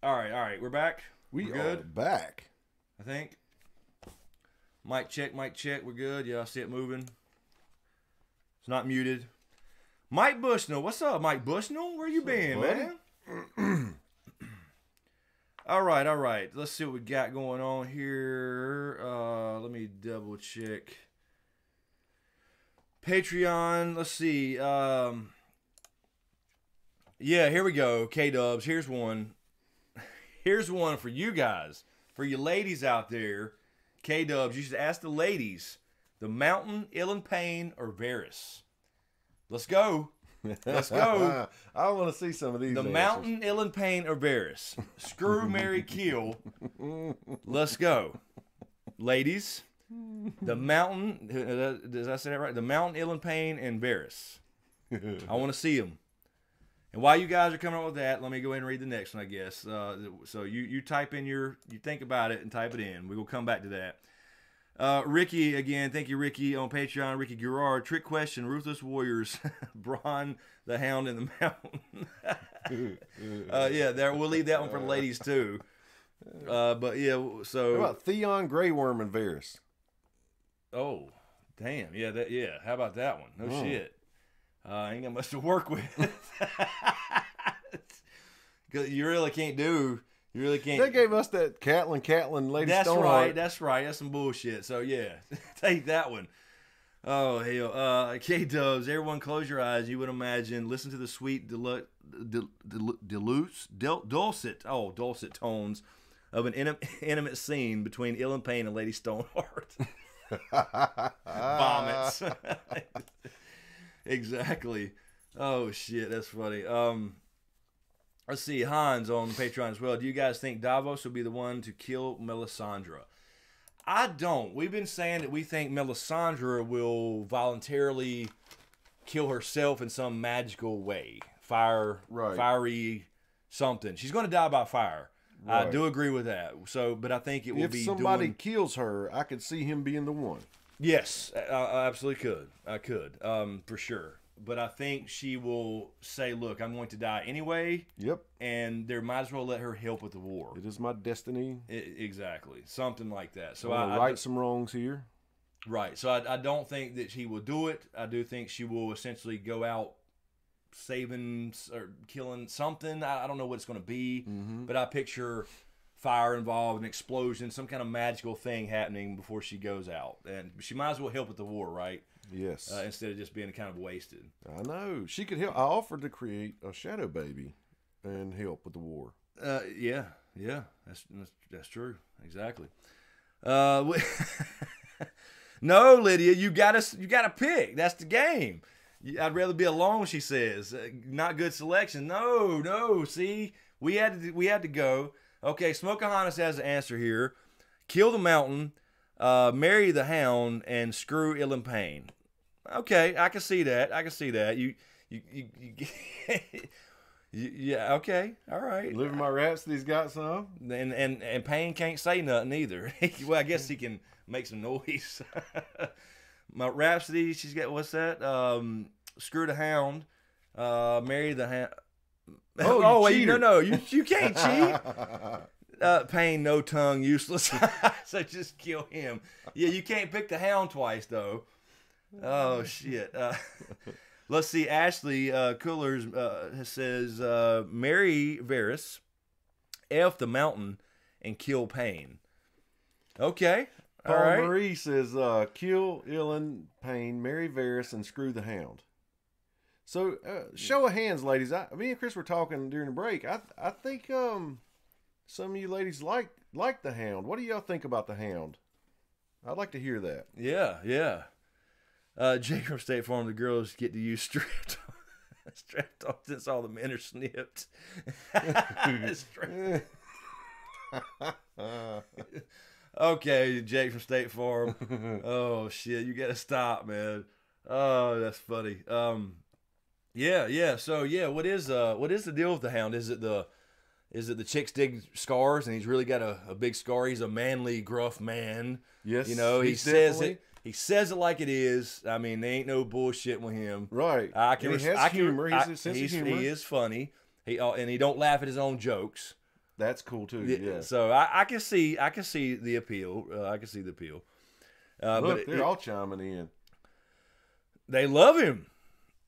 All right. We're back. We're good. Are back. I think. Mic check. We're good. Yeah, I see it moving. It's not muted. Mike Bushnell. What's up, Mike Bushnell? Where you been, man? All right. Let's see what we got going on here. Let me double check. Patreon. Let's see. Yeah, here we go. K-Dubs. Here's one. Here's one for you guys. For you ladies out there. K-Dubs, you should ask the ladies. The Mountain, Ill and Pain, or Varus? Let's go. I want to see some of these. The answers. Mountain, Ill and Pain, or Varus? Screw, marry, kill. Let's go. Ladies, the Mountain, did I say that right? The Mountain, Ill and Pain, and Varus. I want to see them. And while you guys are coming up with that, let me go ahead and read the next one, I guess. So you type in you think about it and type it in. We will come back to that. Ricky, again, thank you, Ricky, on Patreon. Ricky Girard, trick question, Ruthless Warriors, Braun the Hound in the Mountain. Yeah, we'll leave that one for the ladies, too. But, yeah, so... How about Theon, Grey Worm, and Varus? Oh, damn. Yeah, how about that one? No shit. I ain't got much to work with. Because you really can't do... You really can't. They gave us that Catelyn, Lady Stoneheart. That's right. That's some bullshit. So, yeah, take that one. Oh, hell. K-Dubs, everyone close your eyes. You would imagine, listen to the sweet, dulcet tones of an intimate scene between Ill and Pain and Lady Stoneheart. Vomits. Exactly. Oh, shit. That's funny. Let's see, Hans on Patreon as well. Do you guys think Davos will be the one to kill Melisandre? I don't. We've been saying that we think Melisandre will voluntarily kill herself in some magical way. Fiery something. She's going to die by fire. Right. I do agree with that. So, but I think it will be. If somebody kills her, I could see him being the one. Yes, I absolutely could. I could, for sure. But I think she will say, look, I'm going to die anyway. Yep. And they might as well let her help with the war. It is my destiny. Exactly. Something like that. So I right some wrongs here. Right. So I don't think that she will do it. I do think she will essentially go out saving or killing something. I don't know what it's going to be. Mm-hmm. But I picture fire involved, an explosion, some kind of magical thing happening before she goes out. And she might as well help with the war, right? Yes. Instead of just being kind of wasted. I know. She could help. I offered to create a shadow baby and help with the war. Yeah. That's true. Exactly. No, Lydia, you gotta pick. That's the game. I'd rather be alone, she says. Not good selection. No. See, we had to go. Okay, Smokeahannes has an answer here. Kill the Mountain, marry the Hound, and screw Ill and Pain. Okay, I can see that. You yeah, okay, all right. Living my Rhapsody's got some. And Pain can't say nothing either. Well, I guess he can make some noise. My Rhapsody, she's got, what's that? Screw the Hound, marry the Hound. Oh wait, no, you can't cheat. Pain, no tongue, useless. So just kill him. Yeah, you can't pick the Hound twice though. Oh shit. Let's see. Ashley Coolers says marry Varys, F the Mountain, and kill Pain. Okay. Paul all right. Marie says kill Ill and Pain, marry Varys, and screw the Hound. So show of hands, ladies. Me and Chris were talking during the break. I think some of you ladies like the Hound. What do y'all think about the Hound? I'd like to hear that. Yeah. Jake from State Farm, the girls get to use strapped on since all the men are snipped. Okay, Jake from State Farm. Oh shit, you gotta stop, man. Oh, that's funny. Yeah. So yeah, what is the deal with the Hound? Is it the chicks dig scars and he's really got a big scar? He's a manly, gruff man. Yes, you know he says it. He says it like it is. I mean, there ain't no bullshit with him. Right. He has humor. He has a sense of humor. He is funny. He don't laugh at his own jokes. That's cool too. Yeah. So I can see the appeal. I can see the appeal. Look, they're all chiming in. They love him.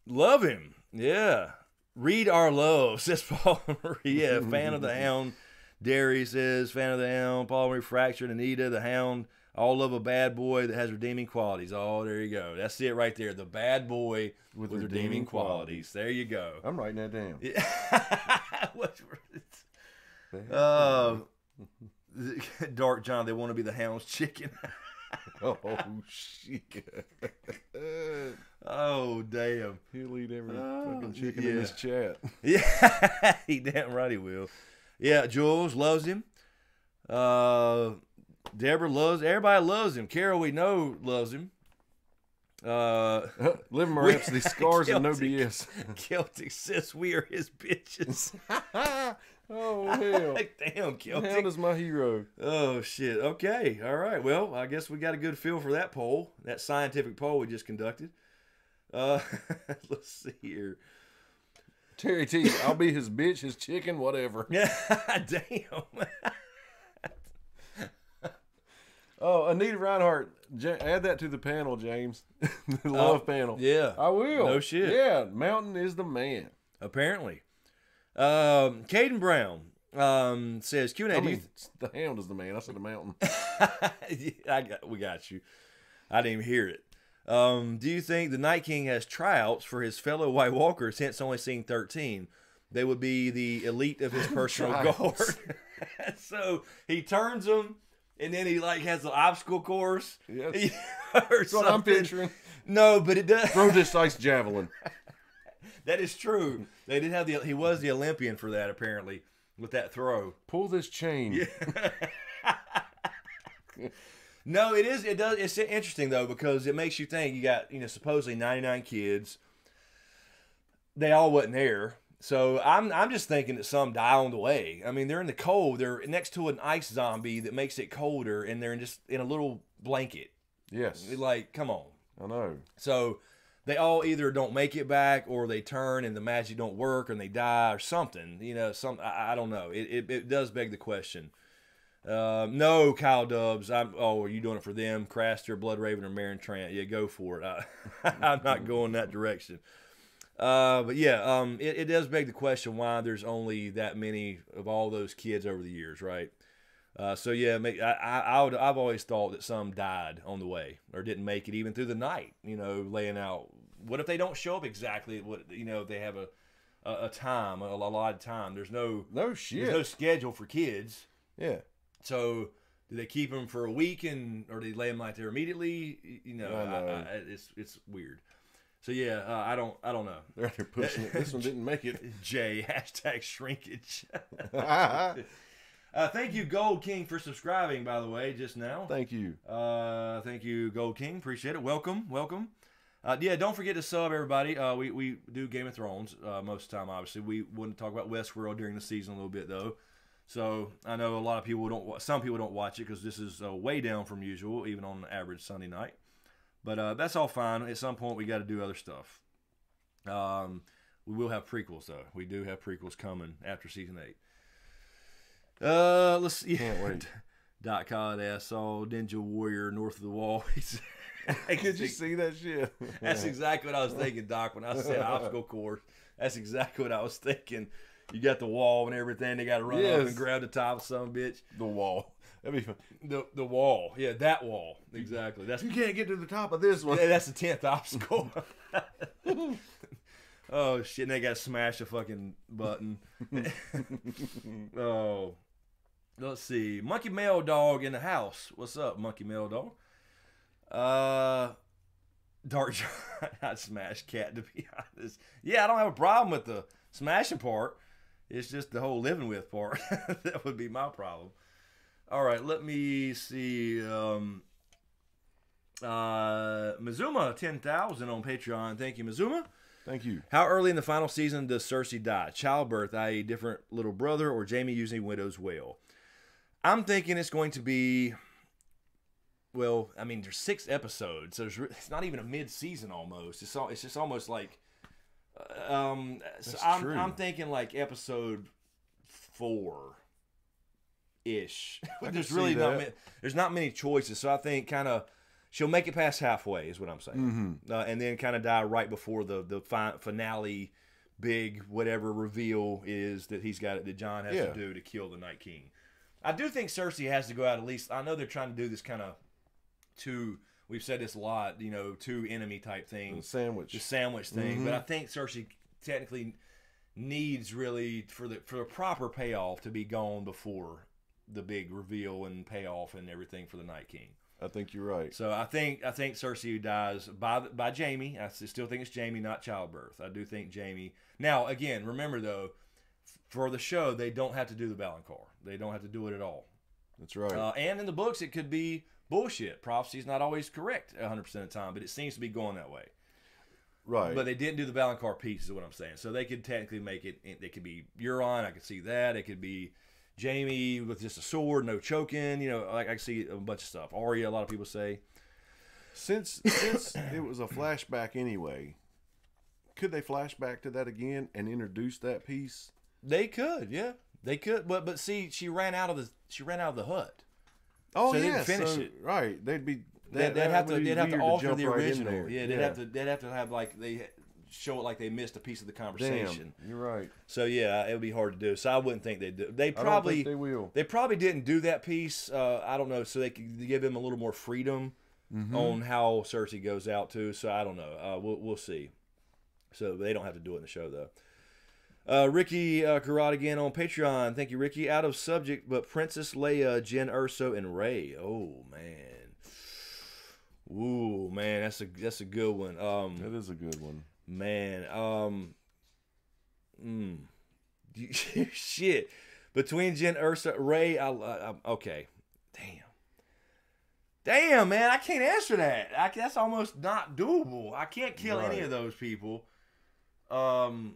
Love him. Yeah. Read our love, says Paul Marie. Yeah, fan of the Hound. Derry says, fan of the Hound. Paul Marie Fractured. Anita, the Hound. All love a bad boy that has redeeming qualities. Oh, there you go. That's it right there. The bad boy with redeeming qualities. There you go. I'm writing that down. Dark John, they want to be the Hound's chicken. Oh, shit. Oh, damn. He'll eat every fucking chicken in this chat. Yeah, he damn right he will. Yeah, Jules loves him. Deborah loves, everybody loves him. Carol, we know, loves him. Living Rhapsody, scars and no BS. Celtic says we are his bitches. Oh, hell. Damn, Celtic. Hound is my hero. Oh, shit. Okay. All right. Well, I guess we got a good feel for that poll, that scientific poll we just conducted. Let's see here. Terry T, I'll be his bitch, his chicken, whatever. Yeah, damn. Oh, Anita Reinhardt, add that to the panel, James. The love panel. Yeah. I will. No shit. Yeah, Mountain is the man. Apparently. Caden Brown says, Q&A, the Hound is the man. I said the Mountain. We got you. I didn't even hear it. Do you think the Night King has tryouts for his fellow White Walkers, hence only seeing 13? They would be the elite of his personal guard. So he turns them, and then he like has the obstacle course. Yes. That's what I'm picturing. No, but it does. Throw this ice javelin. That is true. They did have he was the Olympian for that, apparently, with that throw. Pull this chain. Yeah. No, it is. It does. It's interesting though, because it makes you think. You got, supposedly 99 kids. They all wasn't there, so I'm just thinking that some die on the way. I mean, they're in the cold. They're next to an ice zombie that makes it colder, and they're just in a little blanket. Yes. Like, come on. I know. So they all either don't make it back, or they turn and the magic don't work, and they die, or something. I don't know. It does beg the question. No, Kyle Dubs. Are you doing it for them? Craster, Blood Raven, or Marin Trant? Yeah, go for it. I'm not going that direction. But yeah, it does beg the question why there's only that many of all those kids over the years, right? So yeah, I've always thought that some died on the way or didn't make it even through the night. Laying out. What if they don't show up exactly? What if they have a time, a lot of time? There's no shit. There's no schedule for kids. Yeah. So do they keep them for a week or do they lay them like there immediately? It's weird. So yeah, I don't know. They're pushing it. This one didn't make it. J # shrinkage. Thank you, Gold King, for subscribing. By the way, just now. Thank you. Thank you, Gold King. Appreciate it. Welcome. Yeah, don't forget to sub, everybody. We do Game of Thrones most of the time. Obviously, we wouldn't talk about Westworld during the season a little bit though. So I know a lot of people don't. Some people don't watch it because this is way down from usual, even on an average Sunday night. But that's all fine. At some point, we got to do other stuff. We will have prequels though. We do have prequels coming after season 8. Let's see. Can't wait. .cod asshole Ninja Warrior north of the wall. Did you see that shit? That's exactly what I was thinking, Doc. When I said obstacle course, that's exactly what I was thinking. You got the wall and everything. They got to run up and grab the top of some bitch. The wall. That'd be fun. The wall. Yeah, that wall. Exactly. You can't get to the top of this one. Yeah, that's the 10th obstacle. Oh, shit. And they got to smash a fucking button. Oh. Let's see. Monkey Mail Dog in the house. What's up, Monkey Mail Dog? Dark I'd smash cat, to be honest. Yeah, I don't have a problem with the smashing part. It's just the whole living with part. That would be my problem. All right, let me see. Mazuma 10,000 on Patreon. Thank you, Mazuma. Thank you. How early in the final season does Cersei die? Childbirth, i.e. different little brother, or Jaime using Widow's Wail? I'm thinking it's going to be... Well, I mean, there's 6 episodes, so it's not even a mid-season almost. It's just almost like... so I'm thinking like episode 4. ish. There's really there's not many choices, so I think kind of she'll make it past halfway is what I'm saying, and then kind of die right before the finale, big whatever reveal is that that Jon has to do to kill the Night King. I do think Cersei has to go out at least. I know they're trying to do this kind of we've said this a lot, two enemy type thing, the sandwich thing, but I think Cersei technically needs really for the proper payoff to be gone before the big reveal and payoff and everything for the Night King. I think you're right. So I think Cersei dies by Jaime. I still think it's Jaime, not childbirth. I do think Jaime. Now again, remember though, for the show they don't have to do the Valonqar. They don't have to do it at all. That's right. And in the books it could be bullshit. Prophecy's not always correct 100% of the time, but it seems to be going that way. Right. But they didn't do the Valonqar piece is what I'm saying. So they could technically make it. They could be Euron. I could see that. It could be Jaime with just a sword, no choking. Like I can see a bunch of stuff. Arya, a lot of people say. Since it was a flashback anyway, could they flash back to that again and introduce that piece? They could, yeah, they could. But see, she ran out of the hut. Oh, so yeah, they didn't finish it. Right, they'd have to alter the right original. Yeah, they'd have to have like they show it like they missed a piece of the conversation. Damn, you're right. So yeah, it would be hard to do. So I wouldn't think they'd do. I don't think they will. They probably didn't do that piece. I don't know. So they could give him a little more freedom on how Cersei goes out too. So I don't know. We'll see. So they don't have to do it in the show though. Ricky Karate again on Patreon. Thank you, Ricky. Out of subject, but Princess Leia, Jyn Erso, and Rey. Oh man. Ooh man, that's a good one. That is a good one. Man, shit. Between Jyn Erso, Rey, okay. Damn, man, I can't answer that. That's almost not doable. I can't kill any of those people. Man.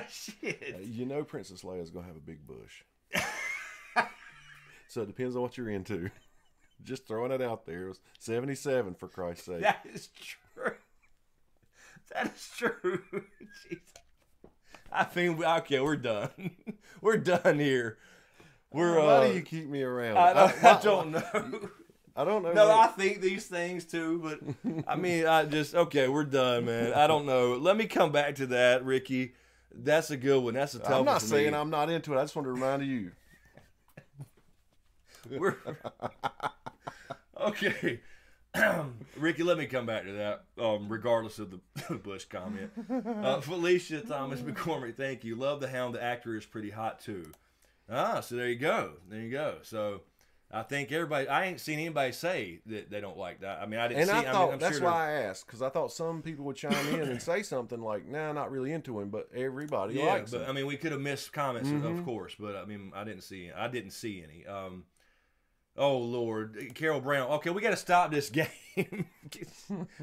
Shit. Princess Leia's gonna have a big bush. So it depends on what you're into. Just throwing it out there. It was 77 for Christ's sake. That is true. That is true. Jeez. I think okay, we're done. We're done here. Why do you keep me around? I don't know. I don't know. No, I think these things too, but I mean, okay, we're done, man. I don't know. Let me come back to that, Ricky. That's a good one. That's a tough one. I'm not saying I'm not into it. I just want to remind you. We're okay. Ricky, let me come back to that, regardless of the Bush comment. Felicia Thomas McCormick, thank you. Love the Hound. The actor is pretty hot, too. So there you go. There you go. So I think I ain't seen anybody say that they don't like that. I mean, I didn't see. That's why I asked, because I thought some people would chime in and say something like, nah, not really into him, but everybody likes him. I mean, we could have missed comments, of course, but I mean, I didn't see any. Oh, Lord. Carol Brown. Okay, we got to stop this game.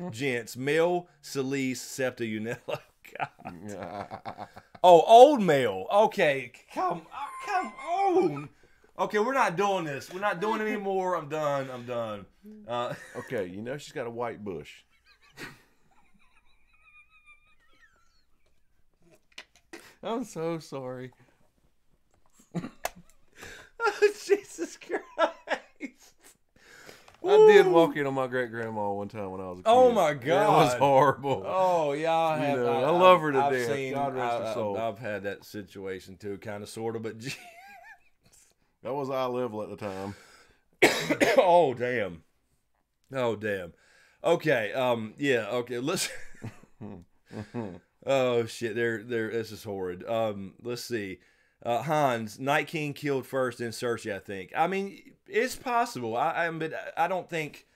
Gents. Male, Celise, Septa, Unella. God. Oh, old male. Okay, come on. Okay, we're not doing this. We're not doing it anymore. I'm done. Okay, she's got a white bush. I'm so sorry. Oh, Jesus Christ. I did walk in on my great grandma one time when I was a kid. Oh my God, it was horrible. Oh yeah, I love her to death. God rest her soul. I've had that situation too, kind of, sort of, but that was eye level at the time. Oh damn. Okay, yeah, okay. Listen. Oh shit, this is horrid. Let's see. Hans, Night King killed first, then Cersei, I think. I mean, it's possible. But I don't think.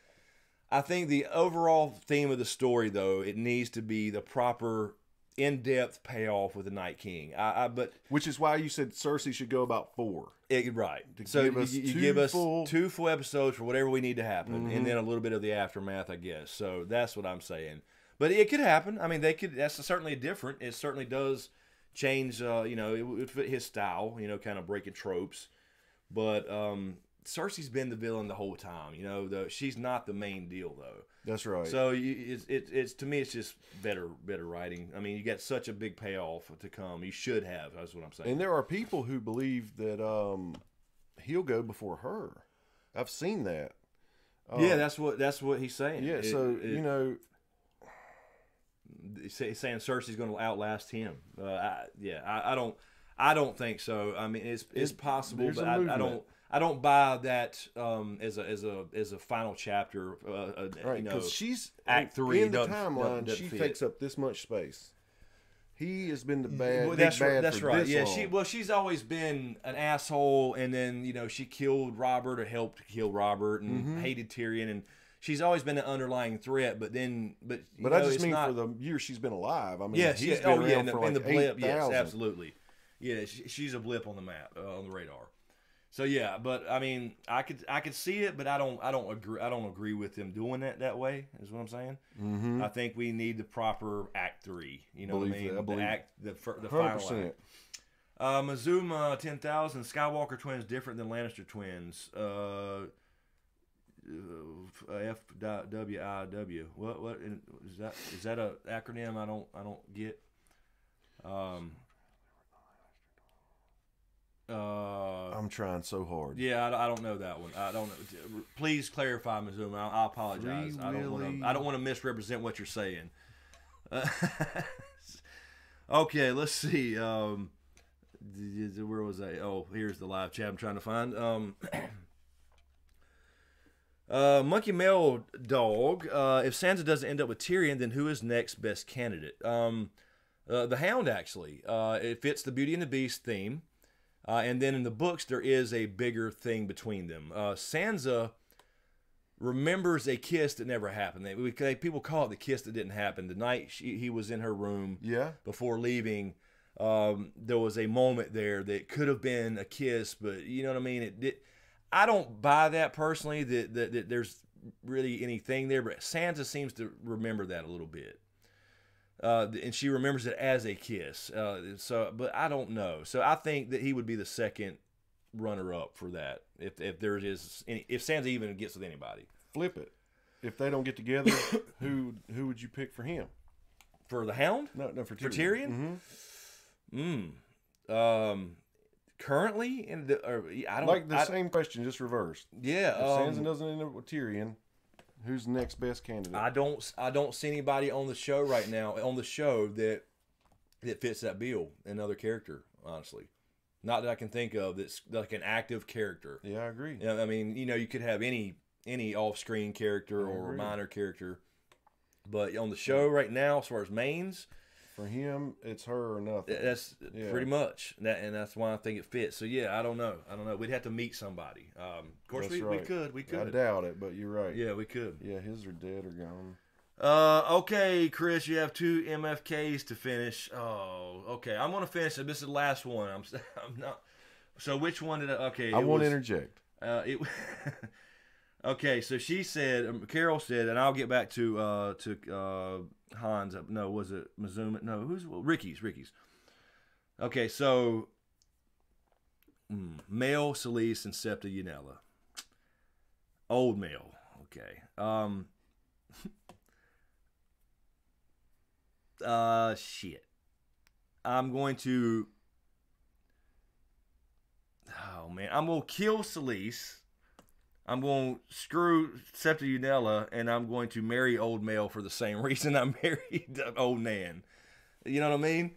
I think the overall theme of the story, though, it needs to be the proper, in-depth payoff with the Night King. But which is why you said Cersei should go about 4. Right. So you give us 2 full episodes for whatever we need to happen, and then a little bit of the aftermath, I guess. So that's what I'm saying. But it could happen. I mean, that's certainly different. It certainly does change, it would fit his style, kind of breaking tropes. But Cersei's been the villain the whole time. You know, though she's not the main deal though. That's right. So it's to me, it's just better writing. I mean, you get such a big payoff to come. You should have. That's what I'm saying. And there are people who believe that he'll go before her. I've seen that. Yeah, that's what he's saying. Yeah, you know, he's saying Cersei's going to outlast him. I don't think so. I mean, it's possible, but I don't buy that as a final chapter. Right, because she's Act 3 in the timeline. She takes up this much space. He has been the bad. Well, that's bad that's for right. This Yeah, long. she's always been an asshole, and then she killed Robert or helped kill Robert, and hated Tyrion, and she's always been an underlying threat. But I just mean for the years she's been alive. I mean, yes, she's been around for in the like blip. 8,000. Yes, absolutely. Yeah, she's a blip on the map, on the radar. So yeah, but I mean, I could see it, but I don't agree with them doing it that way. Is what I'm saying. Mm-hmm. I think we need the proper Act 3. You know what I mean? The final act. Mazuma 10,000 Skywalker twins different than Lannister twins. FWIW. What is that an acronym? I don't get. I'm trying so hard. Yeah, I don't know that one. I don't know. Please clarify, Mazuma. I apologize. I don't want to misrepresent what you're saying. Okay, let's see. Where was I? Oh, here's the live chat I'm trying to find. Monkey Male Dog. If Sansa doesn't end up with Tyrion, then who is next best candidate? The Hound, actually. It fits the Beauty and the Beast theme. And then in the books, there is a bigger thing between them. Sansa remembers a kiss that never happened. People call it the kiss that didn't happen. The night he was in her room before leaving, there was a moment there that could have been a kiss, but you know what I mean? I don't buy that personally, that there's really anything there, but Sansa seems to remember that a little bit. And she remembers it as a kiss. But I don't know. So I think that he would be the second runner-up for that. If there is if Sansa even gets with anybody. Flip it. If they don't get together, who would you pick for him? For the Hound? No, for Tyrion. For Tyrion? Mm-hmm. Currently, I don't like the same question, just reversed. Yeah. If Sansa doesn't end up with Tyrion, who's the next best candidate? I don't see anybody on the show right now that fits that bill. Another character, honestly, not that I can think of that's like an active character. Yeah, I agree. Yeah, I mean, you could have any off-screen character or minor character, but on the show right now, as far as mains, for him, it's her or nothing. That's pretty much and that's why I think it fits. So yeah, I don't know. We'd have to meet somebody. Of course, we could. I doubt it, but you're right. Yeah, we could. Yeah, his are dead or gone. Okay, Chris, you have 2 MFKs to finish. Oh, okay. I'm gonna finish it. This is the last one. I'm not. So which one did I? Okay, I want to interject. Okay, so she said, Carol said, and I'll get back to Hans. No, was it Mazuma? No, Ricky's. Okay, so male Selyse and Septa Unella. Old male. Okay. Shit. I'm going to. Oh man, I'm gonna kill Selyse. I'm going to screw Septa Unella, and I'm going to marry old male for the same reason I married old Nan. You know what I mean?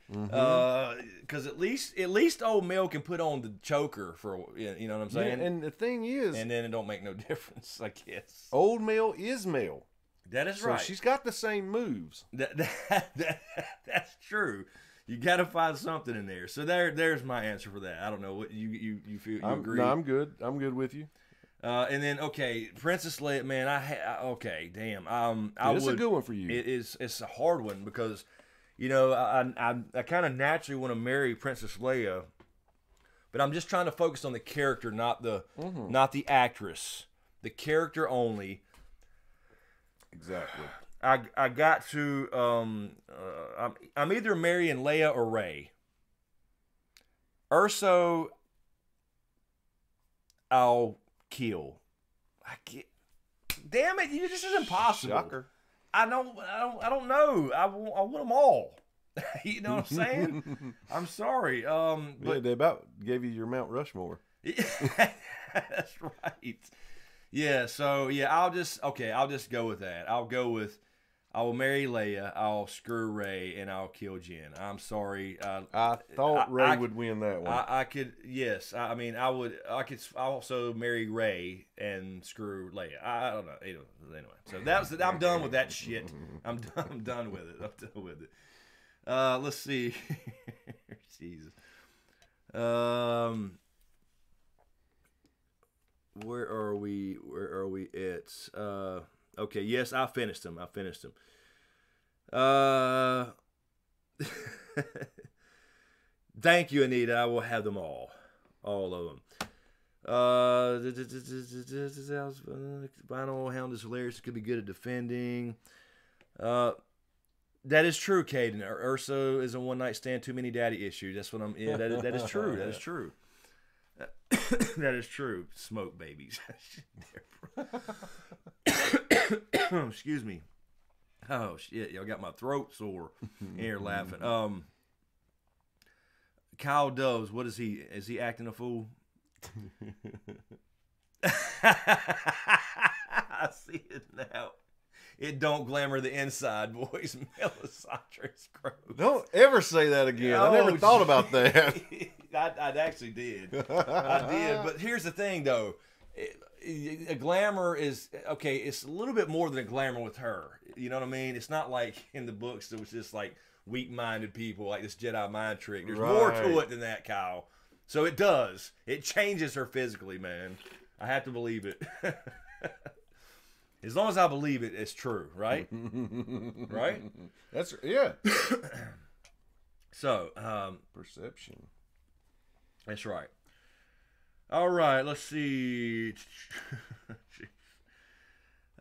Because at least old male can put on the choker for, you know what I'm saying? Yeah, and the thing is, and then it don't make no difference, I guess. Old male is male. That is so right. She's got the same moves. That's true. You got to find something in there. So there's my answer for that. I don't know what you feel. You agree? No, I'm good. I'm good with you. And then Princess Leia, man, okay, damn. It's a good one for you. It's a hard one because, I kind of naturally want to marry Princess Leia, but I'm just trying to focus on the character, not the actress, the character only. Exactly. I got to. I'm either marrying Leia or Rey. Urso, I'll kill. Damn it! This is impossible. Shocker. I don't know. I want them all. You know what I'm saying? I'm sorry. But they about gave you your Mount Rushmore. That's right. Yeah. So yeah, I'll just go with that. I will marry Leia. I'll screw Rey, and I'll kill Jen. I'm sorry. I thought Rey would win that one. I could. Yes. I mean, I would. I could also marry Rey and screw Leia. I don't know. Anyway, so I'm done with that shit. I'm done with it. I'm done with it. Let's see. Jesus. Where are we at? Okay, yes, I finished them. Thank you, Anita. I will have them all of them. Vinyl Hound is hilarious. It could be good at defending. That is true, Caden. Ursa is a one-night stand, too many daddy issues. That's what I'm. Yeah, that is true. That is true. That is true. Smoke babies. Excuse me. Oh shit! Y'all got my throat sore here laughing. Kyle Doves. What is he? Is he acting a fool? I see it now. It don't glamour the inside, boys. Melisandre's gross. Don't ever say that again. I never thought about that. I actually did. I did. But here's the thing, though. A glamour is, okay, it's a little bit more than a glamour with her. You know what I mean? It's not like in the books it was just like weak-minded people, like this Jedi mind trick. There's more to it than that, Kyle. So it does. It changes her physically, man. I have to believe it. As long as I believe it, it's true, right? Right? That's, yeah. So, perception. That's right. All right, let's see.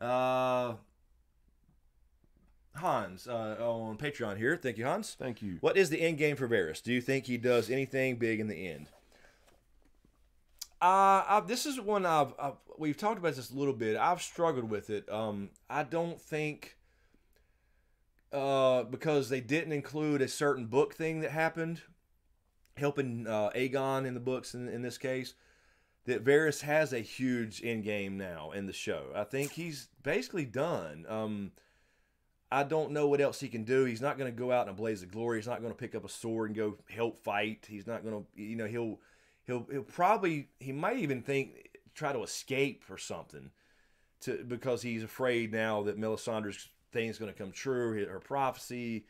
Hans on Patreon here. Thank you, Hans. Thank you. What is the end game for Varus? Do you think he does anything big in the end? This is one we've talked about this a little bit. I've struggled with it. I don't think because they didn't include a certain book thing that happened, helping Aegon in the books in this case, that Varys has a huge end game now in the show. I think he's basically done. I don't know what else he can do. He's not going to go out in a blaze of glory. He's not going to pick up a sword and go help fight. He's not going to, he'll probably, he might even try to escape or something because he's afraid now that Melisandre's thing's going to come true, her prophecy.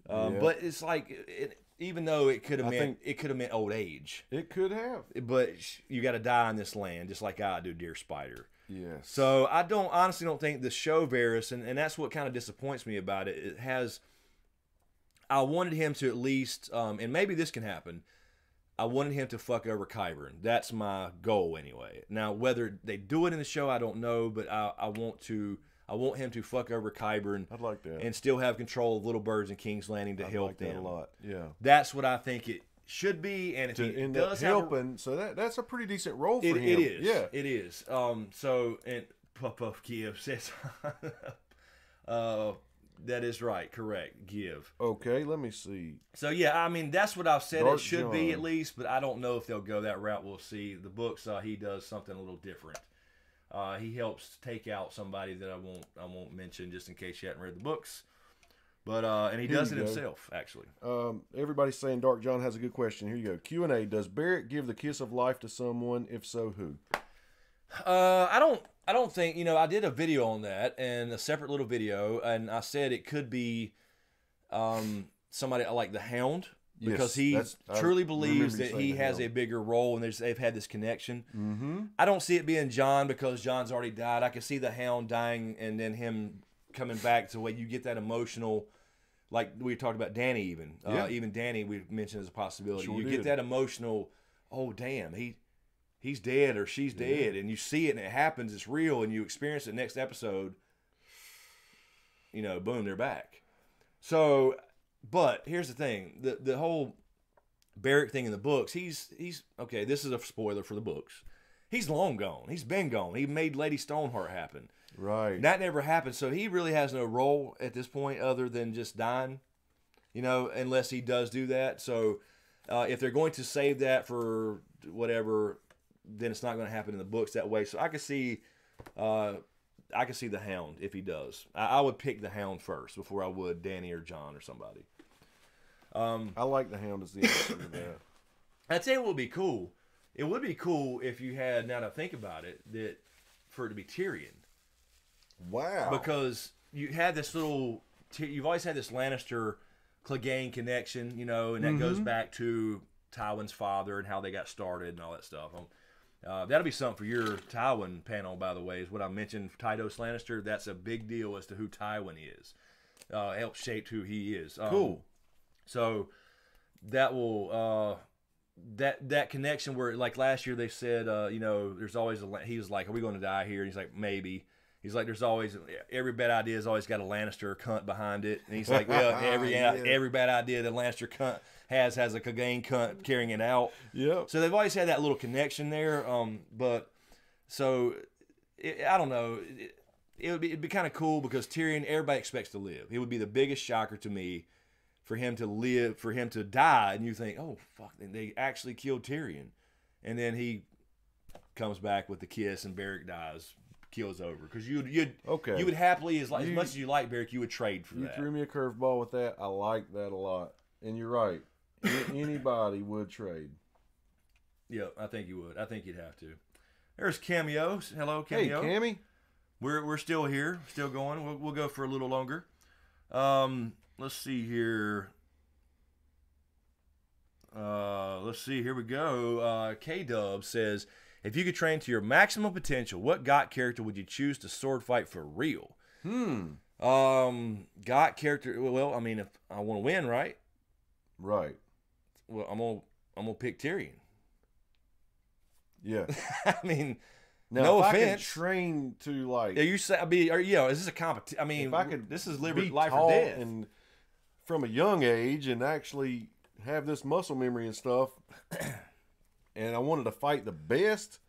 But it's like, even though it could have meant old age. It could have. But you got to die in this land, just like I do, dear Spider. Yes. So I honestly don't think the show Varys, and that's what kind of disappoints me about it. It has, I wanted him to at least, and maybe this can happen, I wanted him to fuck over Qyburn. That's my goal anyway. Now, whether they do it in the show, I don't know, but I want him to fuck over Qyburn. I'd like that. And still have control of Little Birds and King's Landing to help them. That a lot. Yeah. That's what I think it should be, and if he does helping, so that's a pretty decent role for him. It is. Yeah. It is. So, and Puff Kiev says that is right, correct. Give. Okay, let me see. So yeah, I mean that's what I've said. It should be at least, but I don't know if they'll go that route. We'll see. The books, he does something a little different. He helps take out somebody that I won't mention just in case you hadn't read the books. But and he does it himself, actually. Everybody's saying Dark John has a good question. Here you go. Q&A. Does Barrett give the kiss of life to someone? If so, who? I don't think, I did a video on that, and a separate little video, and I said it could be somebody like the Hound, because he truly believes that he has a bigger role, and they've had this connection. Mm-hmm. I don't see it being Jon, because Jon's already died. I can see the Hound dying, and then him coming back to where you get that emotional, like we talked about Dany even. Even Dany we mentioned as a possibility. Sure you did. get that emotional, oh damn, he's dead or she's dead, and you see it and it happens, it's real, and you experience it next episode, boom, they're back. So, but here's the thing, the whole Barrack thing in the books, he's okay, this is a spoiler for the books. he's long gone. He's been gone. He made Lady Stoneheart happen. Right. That never happened. So he really has no role at this point other than just dying, you know, unless he does do that. So if they're going to save that for whatever, then it's not going to happen in the books that way. So I could see the Hound if he does. I would pick the Hound first before I would Danny or John or somebody. I like the Hound as the answer to that. I'd say it would be cool. It would be cool if you had, now that I think about it, that for it to be Tyrion. Wow. Because you had this little, you've always had this Lannister Clegane connection, you know, and that goes back to Tywin's father and how they got started and all that stuff. That'll be something for your Tywin panel, by the way, is what I mentioned. Tydos Lannister, that's a big deal as to who Tywin is. Helps shape who he is. Cool. So that will, that connection where, like last year they said, you know, there's always he was like, are we going to die here? And he's like, maybe. He's like, there's always, every bad idea has always got a Lannister cunt behind it. And he's like, well, every bad idea that Lannister cunt has a Clegane cunt carrying it out. Yeah. So they've always had that little connection there. But so I don't know. It'd be kind of cool because Tyrion, everybody expects to live. It would be the biggest shocker to me for him to live, for him to die, and you think, oh fuck, they actually killed Tyrion, and then he comes back with the kiss, and Beric dies. Kills over because you would happily as much as you like Beric, you would trade for that. You threw me a curveball with that. I like that a lot, and you're right. Anybody would trade. Yeah, I think you would. I think you'd have to. There's Cameo. Hello, Cameo. Hey, Cammy. We're still here, still going. We'll go for a little longer. Let's see here. Let's see. Here we go. K-Dub says, if you could train to your maximum potential, what GOT character would you choose to sword fight for real? GOT character. Well, I mean, if I want to win, right? Right. Well, I'm gonna pick Tyrion. Yeah. I mean, now, no if offense. I could train to like. Yeah, you say. Is this a competition? I mean, if I could, this is be life or death. And from a young age, and actually have this muscle memory and stuff. And I wanted to fight the best,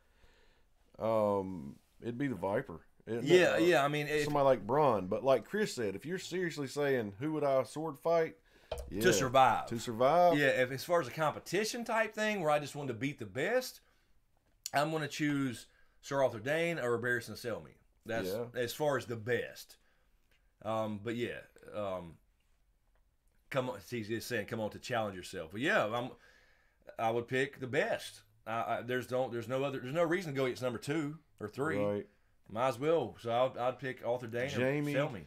it'd be the Viper. I mean, somebody like Bronn. But like Chris said, if you're seriously saying who would I sword fight, to survive. Yeah, if as far as a competition type thing where I just wanted to beat the best, I'm going to choose Sir Arthur Dayne or Varys and Selmy. That's as far as the best. But yeah, come on. He's just saying, come on to challenge yourself. But yeah, I would pick the best. There's no reason to go against number 2 or 3. Right. Might as well. So I'd pick Arthur Dayne Jaime, or Selmy.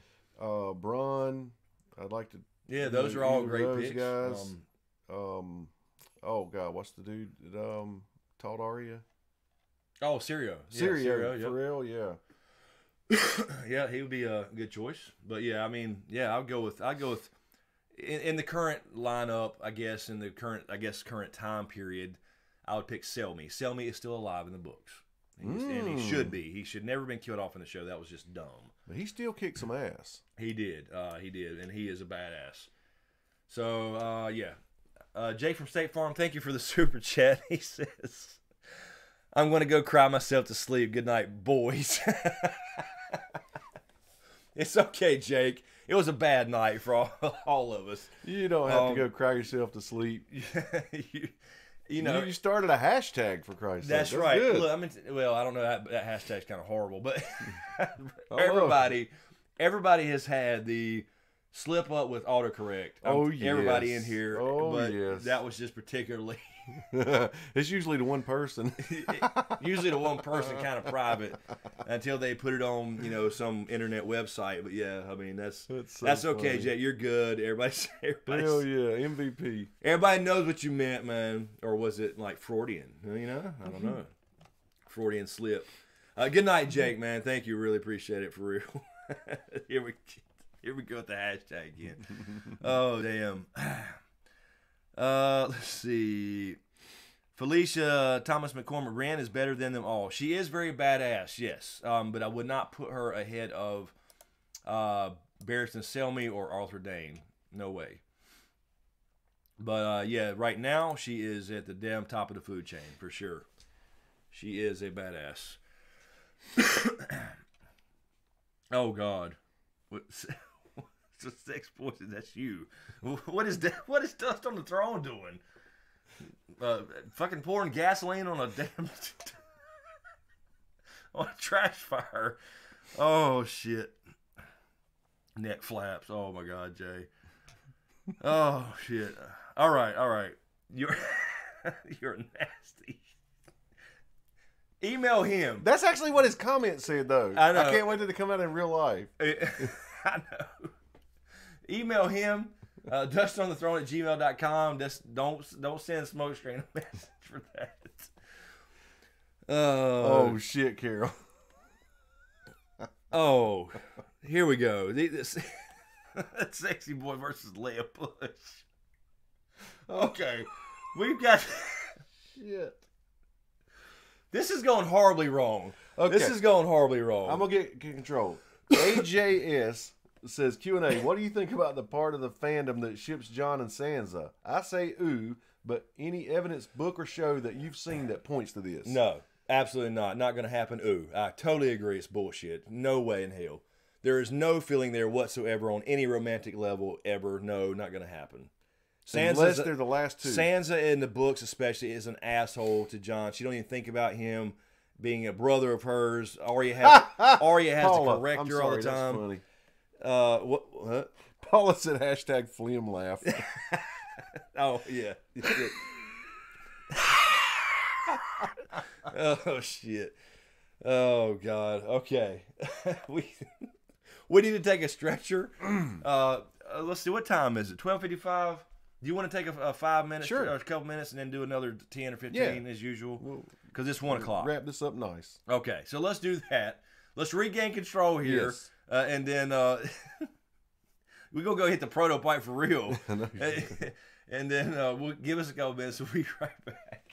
Bronn. I'd like to. Yeah, those are all great picks. Guys. Oh God, what's the dude that taught Arya? Oh, Syrio. Syrio, for real, yeah. Yeah, he would be a good choice. But yeah, I mean, yeah, I'd go with in the current lineup, I guess, in the current time period, I would pick Selmy. Selmy is still alive in the books. And he should be. He should never been killed off in the show. That was just dumb. But he still kicked some ass. He did. And he is a badass. So, yeah. Jake from State Farm, thank you for the super chat. He says, I'm going to go cry myself to sleep. Good night, boys. It's okay, Jake. It was a bad night for all of us. You don't have to go cry yourself to sleep. You know, you started a hashtag for Christ's sake. That's right. Good. Look, I mean, well, I don't know, that hashtag's kind of horrible, but everybody has had the slip up with autocorrect. Everybody in here. That was just particularly. It's usually the one person. Usually the one person, kind of private, until they put it on, some internet website. But yeah, I mean that's okay, funny. Jay. You're good. Everybody's hell yeah, MVP. Everybody knows what you meant, man. Or was it like Freudian? I don't know. Freudian slip. Good night, Jake, man. Thank you. Really appreciate it, for real. Here we go with the hashtag again. Oh damn. Let's see. Felicia Thomas McCormick Rand is better than them all. She is very badass, yes. But I would not put her ahead of Barristan Selmy or Arthur Dayne. No way. But yeah, right now she is at the damn top of the food chain for sure. She is a badass. Oh God. What's the sex poison? That's you. What is that? What is Dust on the Throne doing? Fucking pouring gasoline on a damn on a trash fire. Oh shit. Neck flaps. Oh my God, Jay. Oh shit. All right. You're you're nasty. Email him. That's actually what his comment said, though. I know. I can't wait till they come out in real life. I know. Email him. DustOnTheThrone@gmail.com. Just don't send Smoke Screen a message for that. Oh shit, Carol. Oh, here we go. Sexy Boy versus Leia Bush. Okay, we've got shit. This is going horribly wrong. Okay. This is going horribly wrong. I'm gonna get control. AJS says Q&A. What do you think about the part of the fandom that ships Jon and Sansa? I say ooh, but any evidence, book or show that you've seen that points to this? No, absolutely not. Not going to happen. Ooh, I totally agree. It's bullshit. No way in hell. There is no feeling there whatsoever on any romantic level ever. No, not going to happen. Unless they're the last two. Sansa in the books especially is an asshole to Jon. She don't even think about him being a brother of hers. Arya has to correct her all the time. That's funny. What? Paula said #flim laugh. Oh yeah. Oh shit. Oh God. Okay. we need to take a stretcher. Let's see. What time is it? 12:55. Do you want to take a 5 minutes, sure, or a couple minutes, and then do another 10 or 15 as usual? Because it's 1 o'clock. Wrap this up nice. Okay, so let's do that. Let's regain control here, yes. And then we're gonna go hit the prototype for real. And then we'll give us a couple minutes. We'll be right back.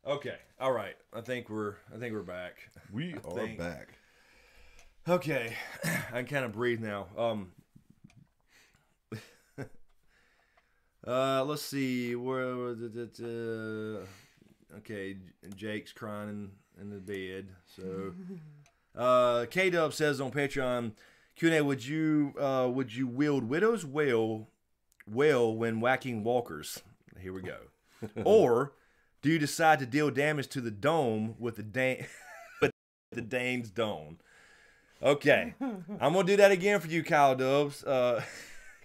Okay. All right. I think we're back. We are back. Okay. I can kind of breathe now. Let's see. Okay, Jake's crying in the bed. So, K-Dub says on Patreon, Q&A, would you wield Widow's Wail when whacking walkers? Here we go. Or do you decide to deal damage to the dome with the Dane's dome? Okay, I'm gonna do that again for you, Kyle Dubs,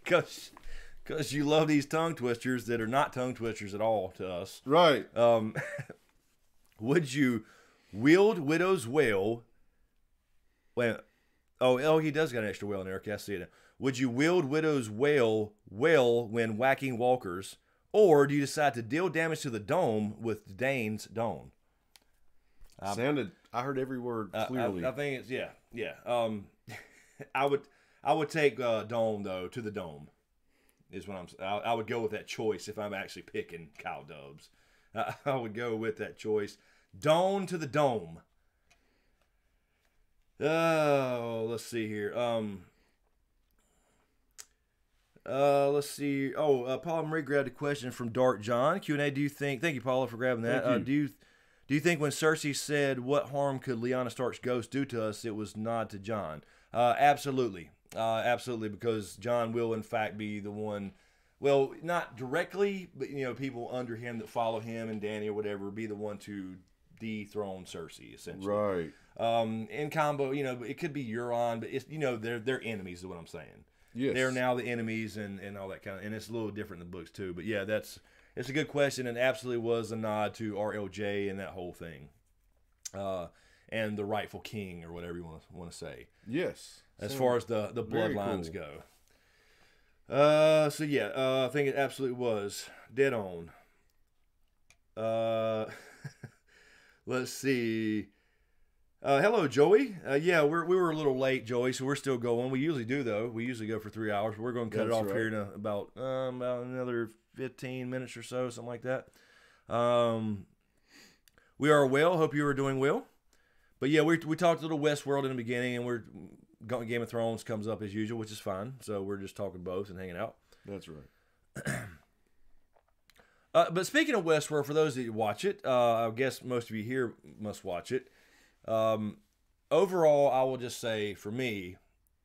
because you love these tongue twisters that are not tongue twisters at all to us. Right. Would you wield Widow's Wail? Wait. Oh, he does got an extra wail in there. Okay, I see it. Would you wield Widow's Wail when whacking walkers, or do you decide to deal damage to the dome with Dane's dome? I heard every word clearly. I think it's yeah. I would take dome though, to the dome. Is what I would go with that choice if I'm actually picking Kyle Dubs. I would go with that choice. Dome to the dome. Oh, let's see here. Let's see. Paula Marie grabbed a question from Dark John. Q&A, do you think... Thank you, Paula, for grabbing that. Do you think when Cersei said, what harm could Lyanna Stark's ghost do to us, it was nod to Jon? Absolutely. Absolutely, because Jon will, in fact, be the one... Well, not directly, but, people under him that follow him and Dany or whatever, be the one to dethrone Cersei, essentially. Right. In combo, it could be Euron, but it's, they're enemies is what I'm saying. Yes. They're now the enemies and all that kind of, and it's a little different in the books too. But yeah, it's a good question, and absolutely was a nod to RLJ and that whole thing, and the rightful king or whatever you want to say. Yes. As far as the bloodlines go. So yeah, I think it absolutely was dead on. Let's see. Hello, Joey. Yeah, we were a little late, Joey, so we're still going. We usually do, though. We usually go for 3 hours. We're going to cut it off here in about another 15 minutes or so, something like that. We are well. Hope you are doing well. But yeah, we talked a little Westworld in the beginning, and Game of Thrones comes up as usual, which is fine. So we're just talking both and hanging out. That's right. But speaking of Westworld, for those that watch it, I guess most of you here must watch it. Overall, I will just say for me,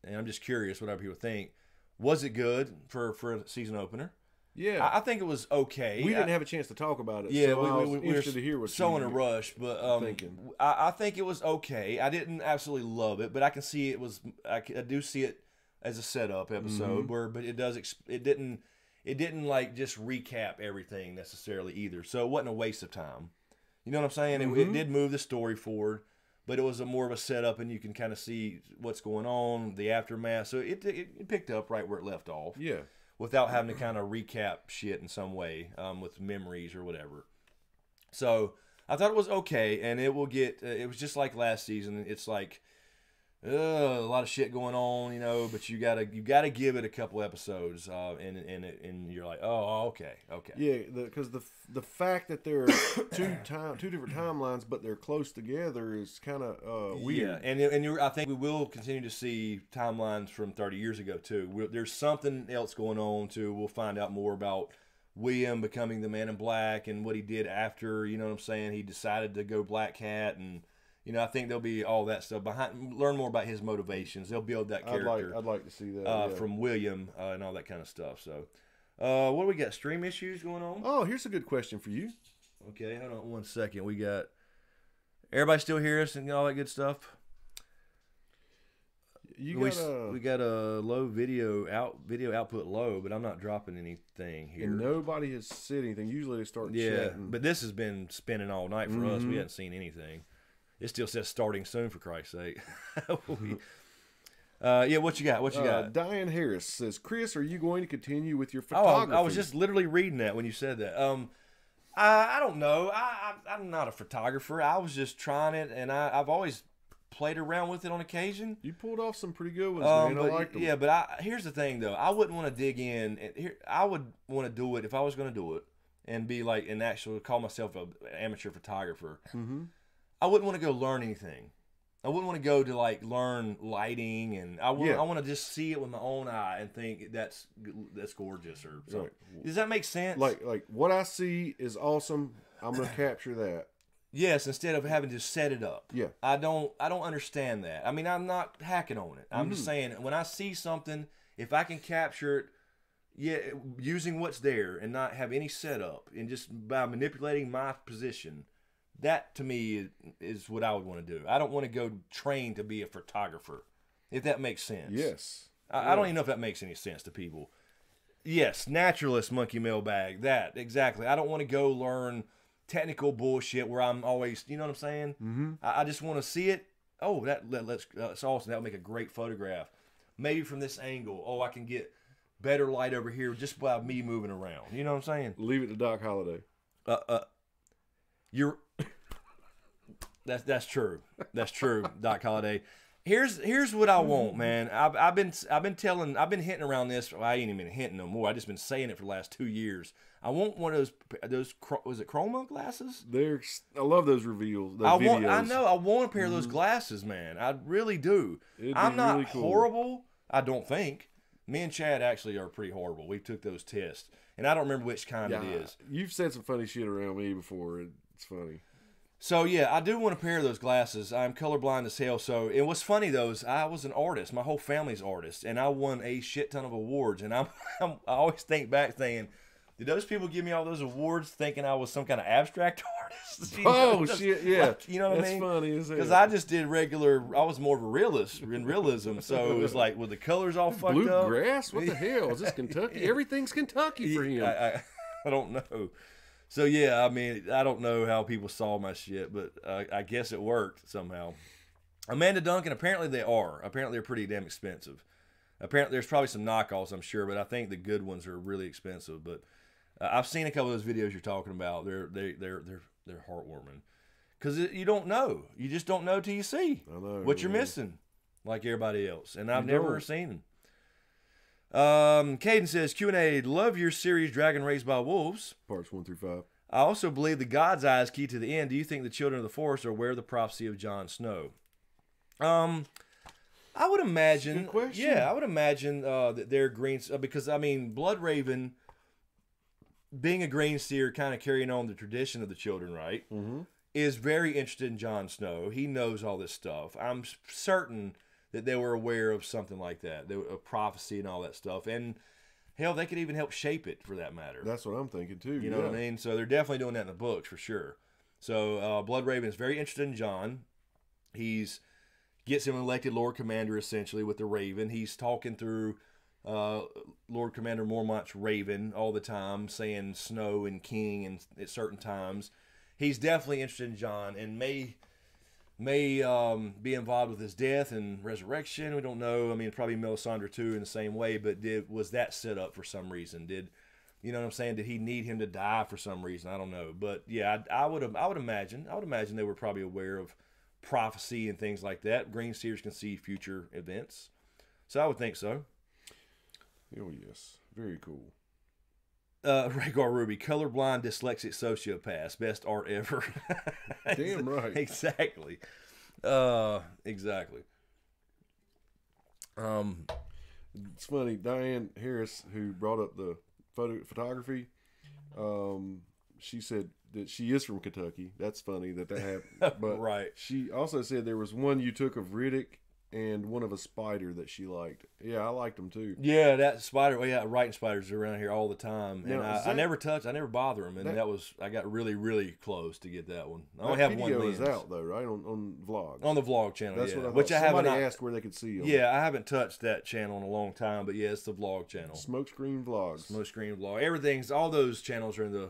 and I'm just curious what other people think, was it good for a season opener? Yeah. I think it was okay. We didn't have a chance to talk about it. Yeah, so we were interested to hear what so in a rush, but I think it was okay. I didn't absolutely love it, but I can see it was. I do see it as a setup episode but it didn't like just recap everything necessarily either. So it wasn't a waste of time. You know what I'm saying? It did move the story forward, but it was more of a setup, and you can kind of see what's going on, the aftermath. So it picked up right where it left off. Yeah. Without having to kind of recap shit in some way with memories or whatever. So I thought it was okay, and it was just like last season. It's like a lot of shit going on, but you gotta give it a couple episodes, and you're like, oh, okay. Yeah, because the fact that there are two different timelines, but they're close together is kind of weird. Yeah, and I think we will continue to see timelines from 30 years ago too. There's something else going on too. We'll find out more about William becoming the Man in Black and what he did after. You know what I'm saying? He decided to go Black Cat and. I think there'll be all that stuff behind. Learn more about his motivations. They'll build that character. I'd like to see that from William and all that kind of stuff. So, what do we got? Stream issues going on? Oh, here's a good question for you. Okay, hold on 1 second. We got everybody still hear us and all that good stuff. We got a low video output low, but I'm not dropping anything here. And nobody has said anything. Usually they start chatting. But this has been spinning all night for us. We haven't seen anything. It still says starting soon, for Christ's sake. Yeah, what you got? What you got? Diane Harris says, Chris, are you going to continue with your photography? I was just literally reading that when you said that. I don't know. I'm not a photographer. I was just trying it, and I've always played around with it on occasion. You pulled off some pretty good ones, man. I liked them. Yeah, but here's the thing, though. I wouldn't want to dig in. I would want to do it if I was going to do it. and be like an actual call myself an amateur photographer, I wouldn't want to go learn anything. I wouldn't want to go to like learn lighting, and I want to just see it with my own eye and think that's gorgeous or something. Right. Does that make sense? Like what I see is awesome. I'm gonna capture that. Yes, instead of having to set it up. Yeah. I don't understand that. I mean, I'm not hacking on it. I'm just saying when I see something, if I can capture it, using what's there and not have any setup and just by manipulating my position, that to me is what I would want to do. I don't want to go train to be a photographer, if that makes sense. Yes. I don't even know if that makes any sense to people. Yes, naturalist monkey mailbag. That, exactly. I don't want to go learn technical bullshit where I'm always, you know what I'm saying? I just want to see it. Oh, that's awesome. That would make a great photograph. Maybe from this angle. Oh, I can get better light over here just by me moving around. You know what I'm saying? Leave it to Doc Holliday. You're that's true. That's true, Doc Holliday. Here's what I want, man. I've been hinting around this. Well, I ain't even hinting no more. I just been saying it for the last 2 years. I want one of those was it chroma glasses? I love those reveals. Videos. I know. I want a pair of those glasses, man. I really do. I'm not really horrible. I don't think. Me and Chad actually are pretty horrible. We took those tests, and I don't remember which kind it is. You've said some funny shit around me before. It's funny. So, yeah, I do want a pair of those glasses. I'm colorblind as hell. So, and what's funny, though, is I was an artist. My whole family's artists, and I won a shit ton of awards. And I always think back saying, did those people give me all those awards thinking I was some kind of abstract artist? Shit, yeah. Like, you know what I mean? That's funny as hell. Because I just did I was more of a realist in realism. So, it was like, with the colors all fucked up. Bluegrass? What the hell? Is this Kentucky? Everything's Kentucky for him. I don't know. So, yeah, I mean, I don't know how people saw my shit, but I guess it worked somehow. Amanda Duncan, apparently they are. Apparently they're pretty damn expensive. Apparently there's probably some knockoffs, I'm sure, but I think the good ones are really expensive. But I've seen a couple of those videos you're talking about. They're heartwarming. Because you don't know. You just don't know till you see what you're missing, like everybody else. And I've never seen them. Caden says, Q&A, love your series Dragon Raised by Wolves. Parts 1 through 5. I also believe the God's Eye is key to the end. Do you think the children of the forest are aware of the prophecy of Jon Snow? I would imagine. Yeah, I would imagine that they're green. Because, I mean, Bloodraven, being a green seer, kind of carrying on the tradition of the children, right? Is very interested in Jon Snow. He knows all this stuff. I'm certain that they were aware of something like that, of prophecy and all that stuff. And, hell, they could even help shape it, for that matter. That's what I'm thinking, too. You know what I mean? So they're definitely doing that in the books, for sure. So Bloodraven is very interested in Jon. Gets him elected Lord Commander, essentially, with the Raven. He's talking through Lord Commander Mormont's Raven all the time, saying Snow and King and at certain times. He's definitely interested in Jon and may be involved with his death and resurrection. We don't know. I mean, probably Melisandre too in the same way. But was that set up for some reason? You know what I'm saying? Did he need him to die for some reason? I don't know. But yeah, I would imagine they were probably aware of prophecy and things like that. Green seers can see future events, so I would think so. Oh yes, very cool. Rhaegar Ruby, colorblind dyslexic sociopath, best art ever. Damn right. Exactly. Exactly. It's funny, Diane Harris, who brought up the photography, she said that she is from Kentucky. That's funny that happened. But right. She also said there was one you took of Riddick and one of a spider that she liked. Yeah, I liked them too. Yeah, that spider. Well, yeah, writing spiders are around here all the time, and I never bother them. And I got really, really close to get that one. I only have one lens. Video is out though, right on vlogs. On the vlog channel, that's yeah. What I which I haven't asked where they could see them. Yeah, I haven't touched that channel in a long time, but yeah, it's the vlog channel. Smokescreen Vlogs. Smokescreen Vlog. All those channels are in the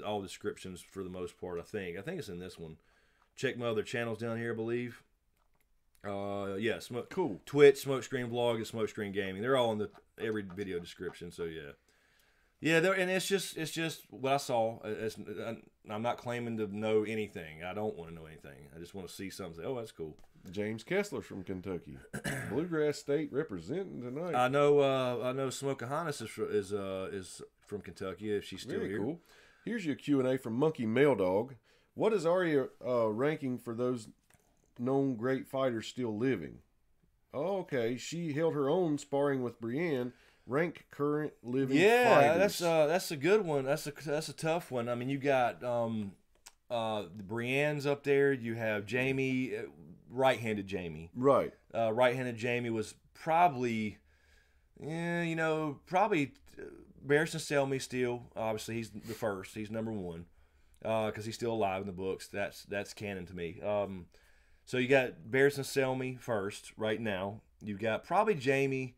all descriptions for the most part. I think it's in this one. Check my other channels down here, I believe. Yeah, cool. Twitch, Smokescreen Vlog, and Smokescreen Gaming. They're all in every video description. So yeah. And it's just what I saw. I'm not claiming to know anything. I don't want to know anything. I just want to see something. Say, oh, that's cool. James Kessler from Kentucky, Bluegrass State representing tonight. I know Smokahannes is from Kentucky. If she's still Very here. Cool. Here's your Q&A from Monkey Mail Dog. What is Arya ranking for those known great fighters still living? Oh, okay, she held her own sparring with Brienne. Rank current living fighters. That's a good one. That's a tough one. I mean, you got Brienne's up there. You have Jamie, right-handed Jamie. Right. Right-handed Jamie was probably, probably Varys and Selmy still. Obviously, he's the first. He's number one because he's still alive in the books. That's canon to me. So you got Varys and Selmy first right now. You've got probably Jamie,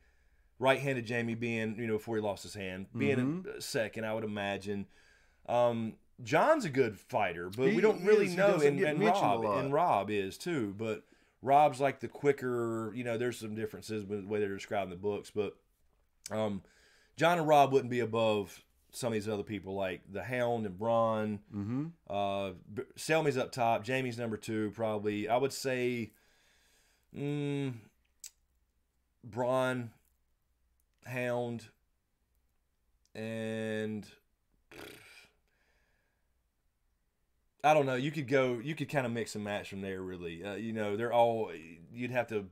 right-handed Jamie being, before he lost his hand, being a second, I would imagine. John's a good fighter, but we don't really know. And Rob is too, but Rob's like the quicker. There's some differences with the way they're described in the books, but John and Rob wouldn't be above some of these other people like the Hound and Bronn. Selmy's up top. Jamie's number 2, probably. I would say Bronn, Hound, and I don't know. You could kind of mix and match from there, really. They're all, you'd have to be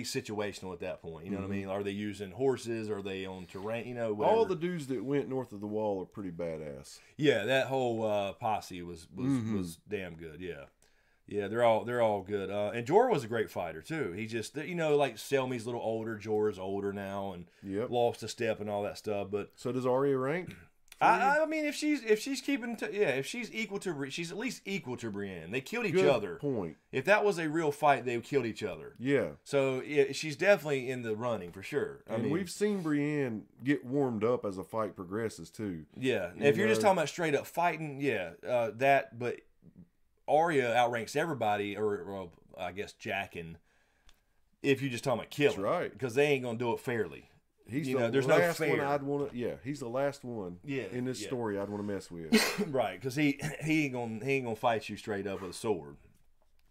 situational at that point. You know what I mean? Are they using horses? Are they on terrain? Whatever. All the dudes that went north of the wall are pretty badass. Yeah, that whole posse was damn good. Yeah, they're all good. And Jorah was a great fighter too. He just, like Selmy's a little older. Jorah's older now and lost a step and all that stuff. But so does Arya rank? I mean, if she's if she's equal to, she's at least equal to Brienne. They killed each other. Point. If that was a real fight, they killed each other. Yeah. So she's definitely in the running for sure. I mean, we've seen Brienne get warmed up as the fight progresses too. Yeah. If you're just talking about straight up fighting, that. But Arya outranks everybody, or I guess jacking. If you're just talking about killing, that's right? Because they ain't gonna do it fairly. He's there's last no one I'd want to. Yeah, he's the last one. In this story, I'd want to mess with. Right, because he ain't gonna fight you straight up with a sword.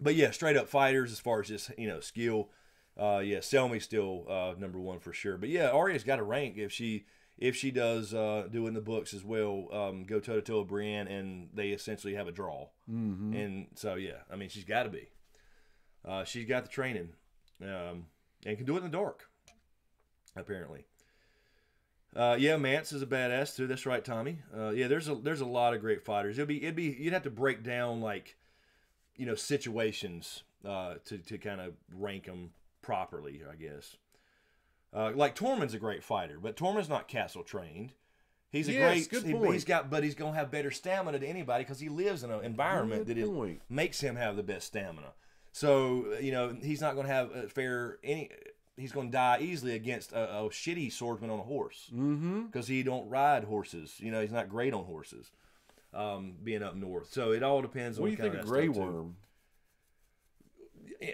But yeah, straight up fighters as far as just skill. Selmy's still number 1 for sure. But yeah, Arya's got a rank if she does do in the books as well. Go toe to toe with Brienne, and they essentially have a draw. And so I mean she's got to be. She's got the training, and can do it in the dark. Apparently. Mance is a badass too. That's right, Tommy. There's a lot of great fighters. You'd have to break down situations to kind of rank them properly, I guess. Like Tormund's a great fighter, but Tormund's not castle trained. He's good point. But he's gonna have better stamina than anybody because he lives in an environment that makes him have the best stamina. So he's not gonna have he's going to die easily against a shitty swordsman on a horse because he don't ride horses. He's not great on horses, being up north. So it all depends on what do you think of Grey Worm.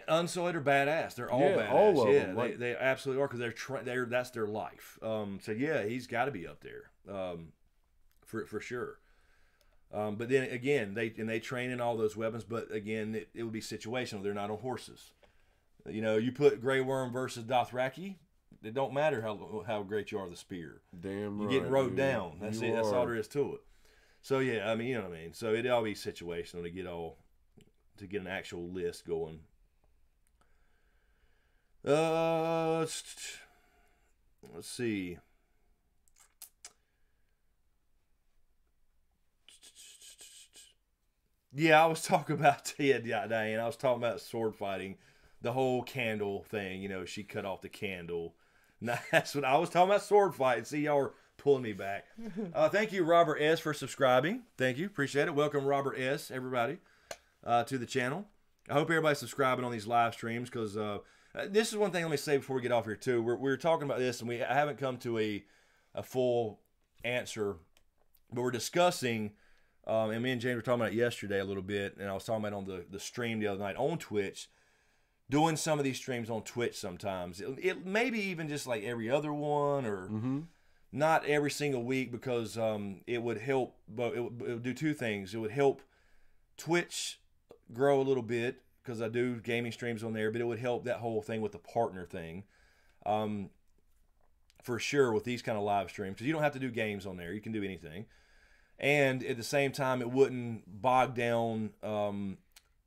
Unsullied are badass. They're all badass. All of them. They absolutely are because they're that's their life. He's got to be up there for sure. But then again, they train in all those weapons. But again, it would be situational. They're not on horses. You put Grey Worm versus Dothraki, it don't matter how great you are with the spear. Damn You're right. getting rode down. That's it. That's all there is to it. So I mean, you know what I mean. So it'd all be situational to get an actual list going. Let's see. Yeah, I was talking about Diane. I was talking about sword fighting. The whole candle thing, she cut off the candle. Now, that's what I was talking about, sword fighting. See, y'all are pulling me back. Thank you, Robert S., for subscribing. Thank you. Appreciate it. Welcome, Robert S., everybody, to the channel. I hope everybody's subscribing on these live streams because this is one thing let me say before we get off here, too. We're talking about this, and I haven't come to a full answer, but we're discussing, and me and James were talking about it yesterday a little bit, and I was talking about it on the stream the other night on Twitch, doing some of these streams on Twitch sometimes. It maybe even just like every other one or not every single week because it would help, but it would do two things. It would help Twitch grow a little bit because I do gaming streams on there, but it would help that whole thing with the partner thing for sure with these kind of live streams because you don't have to do games on there. You can do anything. And at the same time, it wouldn't bog down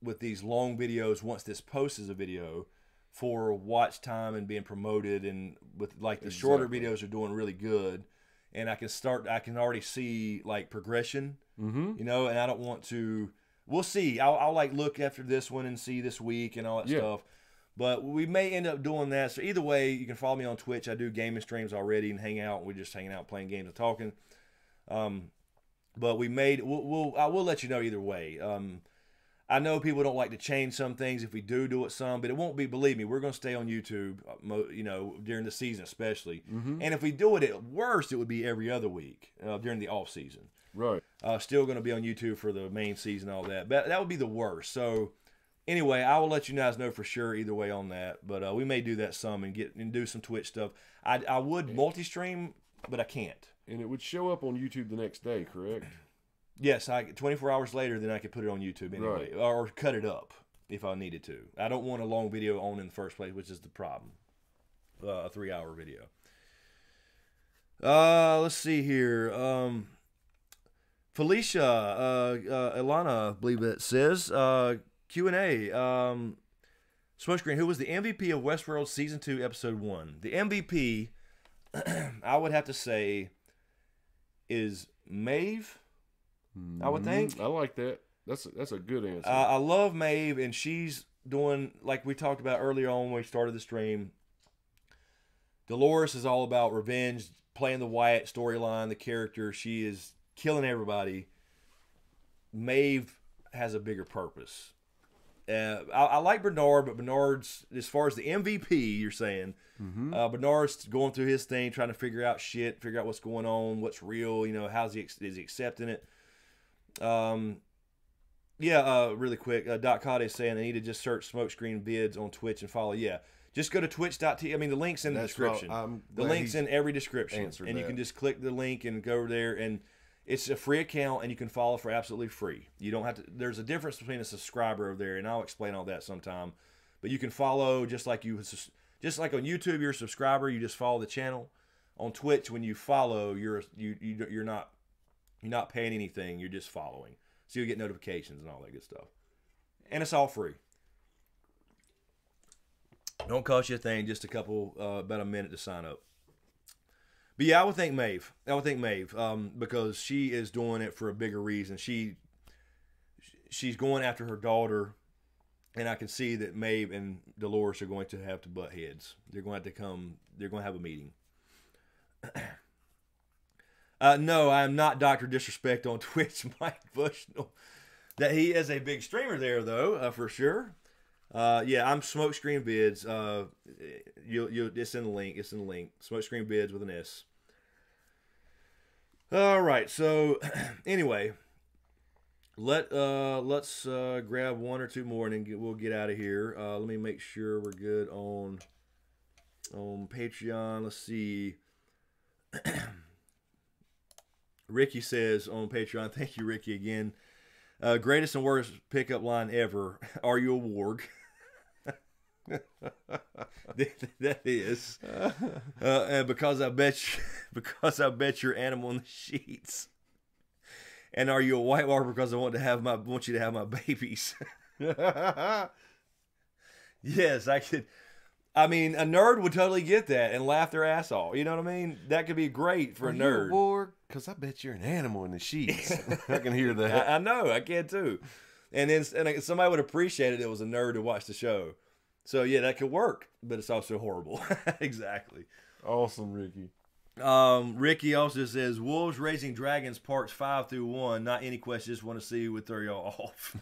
with these long videos once this posts as a video for watch time and being promoted. And with like the shorter videos are doing really good. And I can already see like progression, you know, and I don't want to, we'll see. I'll like look after this one and see this week and all that stuff. But we may end up doing that. So either way, you can follow me on Twitch. I do gaming streams already and hang out. We're just hanging out, playing games and talking. But I will let you know either way. I know people don't like to change some things if we do it some, but it won't be, believe me, we're going to stay on YouTube, you know, during the season especially. And if we do it at worst, it would be every other week during the off season. Right. Still going to be on YouTube for the main season, all that. But that would be the worst. So anyway, I will let you guys know for sure either way on that. But we may do that some and do some Twitch stuff. I would multi-stream, but I can't. And it would show up on YouTube the next day, correct? Yes, 24 hours later, then I could put it on YouTube anyway, or cut it up if I needed to. I don't want a long video on in the first place, which is the problem. A 3-hour video. Let's see here. Felicia, Ilana, I believe it says, Q&A. Smokescreen, who was the MVP of Westworld Season 2, Episode 1? The MVP, I would have to say, is Maeve, I would think. I like that. That's a good answer. I love Maeve, and she's doing, like we talked about earlier on when we started the stream, Dolores is all about revenge, playing the Wyatt storyline, the character. She is killing everybody. Maeve has a bigger purpose. I like Bernard, but Bernard's, as far as the MVP, you're saying, Bernard's going through his thing, trying to figure out shit, figure out what's going on, what's real, you know, is he accepting it? Really quick, Doc Cod is saying they need to just search Smokescreen vids on Twitch and follow. Yeah, just go to twitch.tv. I mean, the link's in the description. The link's in every description. And you can just click the link and go over there, and it's a free account, and you can follow for absolutely free. You don't have to. There's a difference between a subscriber over there, and I'll explain all that sometime. But you can follow just like on YouTube, you're a subscriber. You just follow the channel. On Twitch, when you follow, you're not paying anything. You're just following, so you get notifications and all that good stuff. And it's all free. Don't cost you a thing. Just about a minute to sign up. But yeah, I would think Maeve. Because she is doing it for a bigger reason. She's going after her daughter, and I can see that Maeve and Dolores are going to have to butt heads. They're going to come. They're going to have a meeting. No, I am not Dr. Disrespect on Twitch, Mike Bushnell. That he is a big streamer there, though, for sure. Yeah, I'm Smokescreen Vids. It's in the link. It's in the link. Smokescreen Vids with an S. All right. So anyway, let's grab one or two more and then we'll get out of here. Let me make sure we're good on Patreon. Let's see. Ricky says on Patreon, thank you, Ricky, again. Greatest and worst pickup line ever. Are you a warg? That is. And because I bet you're animal in the sheets. And are you a white walker because I want you to have my babies? Yes, I could. I mean, a nerd would totally get that and laugh their ass off. You know what I mean? That could be great for a nerd. Warg? Because I bet you're an animal in the sheets. I can hear that. I know. I can too. And then somebody would appreciate it. It was a nerd to watch the show. So yeah, that could work, but it's also horrible. Exactly. Awesome, Ricky. Ricky also says, Wolves Raising Dragons Parts 5 through 1. Not any questions. Just want to see who would throw y'all off.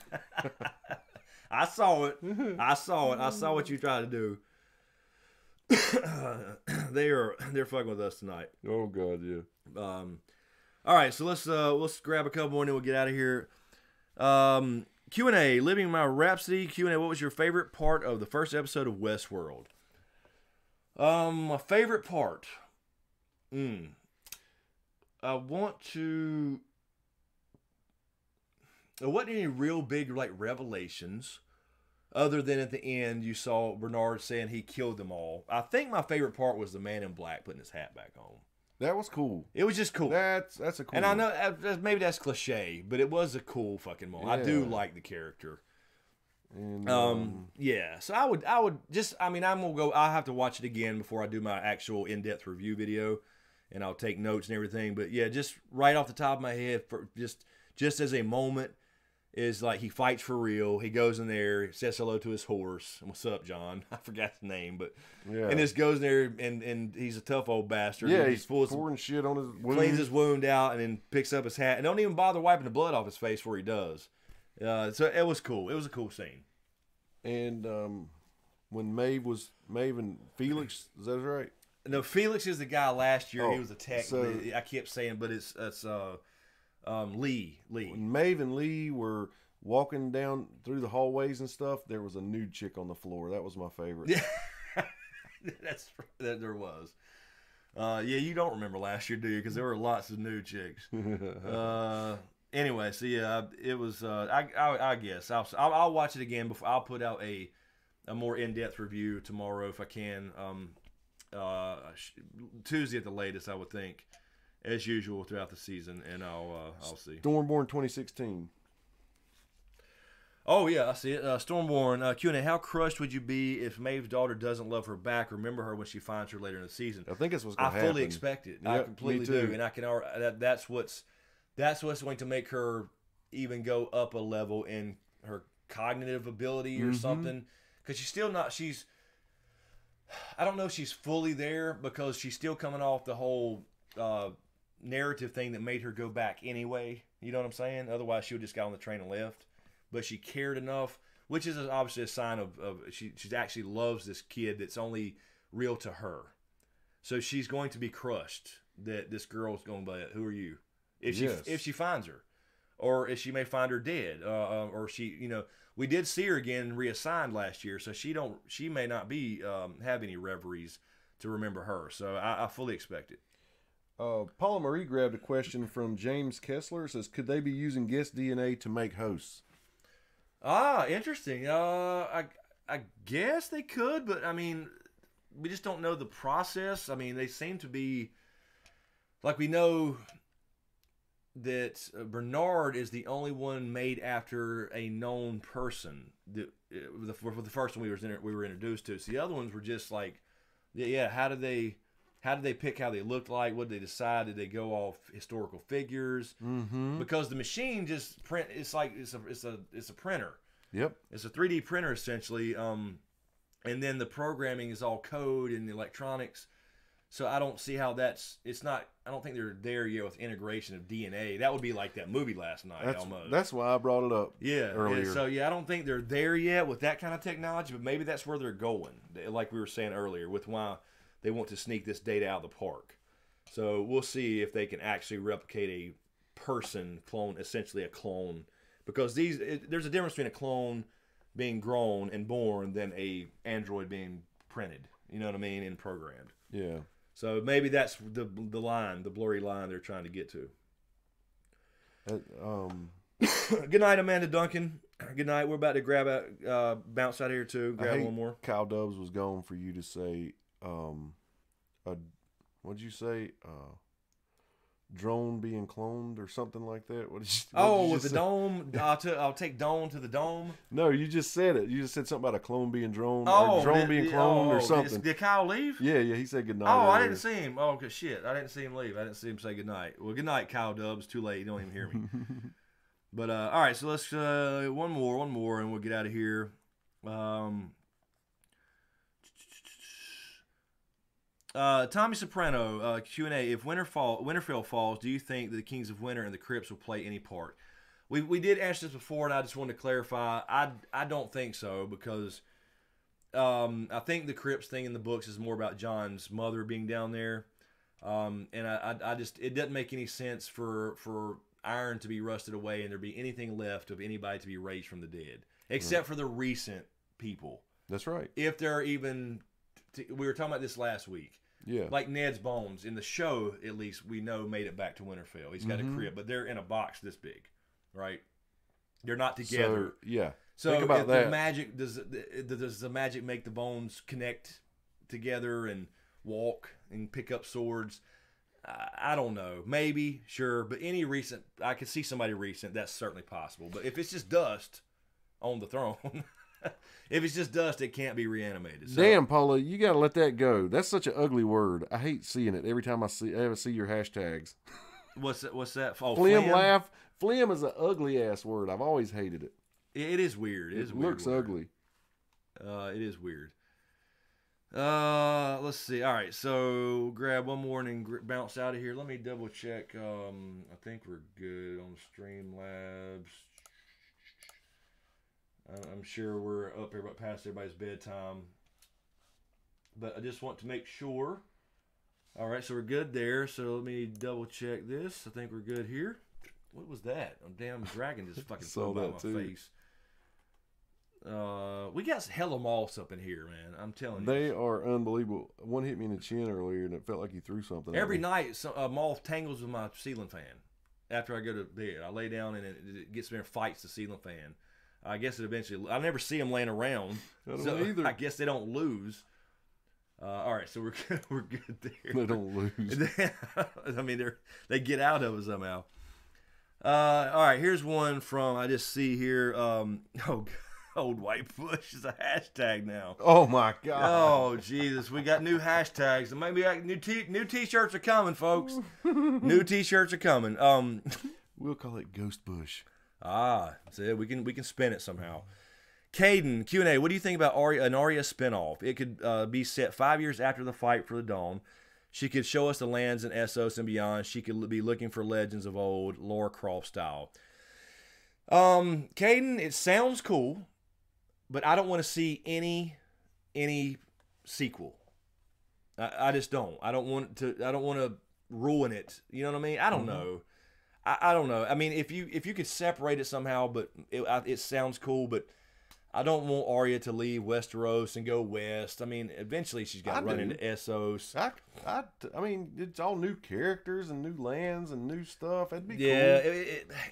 I saw it. I saw what you tried to do. They're fucking with us tonight. Oh God, yeah. All right, so let's grab a couple more and then we'll get out of here. Q&A, Living My Rhapsody. Q&A, what was your favorite part of the first episode of Westworld? My favorite part. There wasn't any real big revelations. Other than at the end, you saw Bernard saying he killed them all. I think my favorite part was the man in black putting his hat back on. That was cool. It was just cool. That's a cool. And I know maybe that's cliche, but it was a cool fucking moment. Yeah. I do like the character. And, yeah. So I would just. I mean, I'm gonna go. I'll have to watch it again before I do my actual in-depth review video, and I'll take notes and everything. But yeah, just right off the top of my head, for just as a moment. Is like he fights for real. He goes in there, says hello to his horse. What's up, John? I forgot his name, but and just goes in there and he's a tough old bastard. Yeah, he's full pouring shit on his wound. Cleans his wound out and then picks up his hat and don't even bother wiping the blood off his face before he does. So it was cool. It was a cool scene. And when Maeve and Felix, is that right? No, Felix is the guy last year. He was a tech. So, I kept saying, but it's Lee. When Maeve and Lee were walking down through the hallways and stuff, there was a nude chick on the floor. That was my favorite. Yeah, there was. Yeah, you don't remember last year, do you? Because there were lots of nude chicks. Anyway, so yeah, it was. I guess I'll watch it again before I'll put out a more in-depth review tomorrow if I can. Tuesday at the latest, I would think. As usual throughout the season, and I'll see. Stormborn 2016. Oh yeah, I see it. Stormborn Q&A. How crushed would you be if Maeve's daughter doesn't love her back? Remember her when she finds her later in the season. I think it's what's going to happen. I fully expect it. Yep, I completely do, and I can. That's what's going to make her even go up a level in her cognitive ability or something. Because she's still not. I don't know if she's fully there because she's still coming off the whole. Narrative thing that made her go back anyway. You know what I'm saying? Otherwise, she would just got on the train and left. But she cared enough, which is obviously a sign of she actually loves this kid that's only real to her. So she's going to be crushed that this girl's going to be, who are you? If she finds her, or if she may find her dead, or she, we did see her again reassigned last year, so she may not be have any reveries to remember her. So I fully expect it. Paula Marie grabbed a question from James Kessler. Says, could they be using guest DNA to make hosts? Interesting. I guess they could, but I mean, we just don't know the process. I mean, they seem to be like we know that Bernard is the only one made after a known person. For the first one we were introduced to. So the other ones were just like, yeah. How did they pick how they looked like? What did they decide? Did they go off historical figures? Mm-hmm. Because the machine just print. It's like it's a printer. Yep. It's a 3D printer essentially. And then the programming is all code and electronics. So I don't see how it's not. I don't think they're there yet with integration of DNA. That would be like that movie last night almost. That's why I brought it up. Yeah. Earlier. Yeah, so yeah, I don't think they're there yet with that kind of technology. But maybe that's where they're going. Like we were saying earlier, with why. They want to sneak this data out of the park. So we'll see if they can actually replicate a person clone, essentially a clone. Because there's a difference between a clone being grown and born than a android being printed. You know what I mean? And programmed. Yeah. So maybe that's the blurry line they're trying to get to. Good night, Amanda Duncan. Good night. We're about to bounce out of here too. Grab one more. Kyle Dubs was going for you to say... what'd you say? Drone being cloned or something like that? What did you with the dome. I'll take Dome to the dome. No, you just said it. You just said something about a clone being drone, or drone being cloned, or something. Did Kyle leave? Yeah, he said goodnight. Oh, I didn't see him. Oh, cause shit, I didn't see him leave. I didn't see him say goodnight. Well, goodnight, Kyle Dubs. Too late. You don't even hear me. But all right, so let's one more, and we'll get out of here. Tommy Soprano, Q&A. If Winterfell falls, do you think that the Kings of Winter and the Crypts will play any part? We did answer this before, and I just wanted to clarify. I don't think so, because I think the Crypts thing in the books is more about Jon's mother being down there. And I just, it doesn't make any sense for iron to be rusted away and there be anything left of anybody to be raised from the dead, except for the recent people. That's right. If they're even, we were talking about this last week. Yeah. Like Ned's bones in the show, at least we know made it back to Winterfell. He's got a crib, but they're in a box this big, right? They're not together. So, yeah. So think about that. The magic does the magic make the bones connect together and walk and pick up swords? I don't know. Maybe, sure. But any recent, I could see somebody recent. That's certainly possible. But if it's just dust on the throne, if it's just dust, it can't be reanimated. So, damn, Paula, you got to let that go. That's such an ugly word. I hate seeing it every time I ever see your hashtags. What's that? Oh, Flim laugh. Flim is an ugly ass word. I've always hated it. It is weird. It looks ugly. It is weird. Let's see. All right, so grab one more and then bounce out of here. Let me double check. I think we're good on Streamlabs. I'm sure we're up here but past everybody's bedtime, but I just want to make sure. All right, so we're good there. So let me double check this. I think we're good here. What was that? A damn dragon just fucking flew by my face. We got hella moths up in here, man. I'm telling you. They are unbelievable. One hit me in the chin earlier, and it felt like he threw something. Every night, a moth tangles with my ceiling fan. After I go to bed, I lay down, and it gets me and fights the ceiling fan. I guess it eventually... I never see them laying around. I don't either. I guess they don't lose. All right, so we're good there. They don't lose. I mean, they get out of it somehow. All right, here's one from... I just see here... Old white bush is a hashtag now. Oh my god. Oh Jesus, we got new hashtags. Maybe new t-shirts are coming, folks. New t-shirts are coming. We'll call it Ghost Bush. See, we can spin it somehow. Caden Q&A. What do you think about an Arya spinoff? It could be set 5 years after the fight for the Dawn. She could show us the lands in Essos and beyond. She could be looking for legends of old, Lara Croft style. Caden, it sounds cool. But I don't want to see any sequel. I just don't. I don't want to ruin it. You know what I mean? I don't know. I don't know. I mean, if you could separate it somehow, but it sounds cool. But I don't want Arya to leave Westeros and go west. I mean, eventually she's got to run into Essos. I mean, it's all new characters and new lands and new stuff. It'd be cool. Yeah,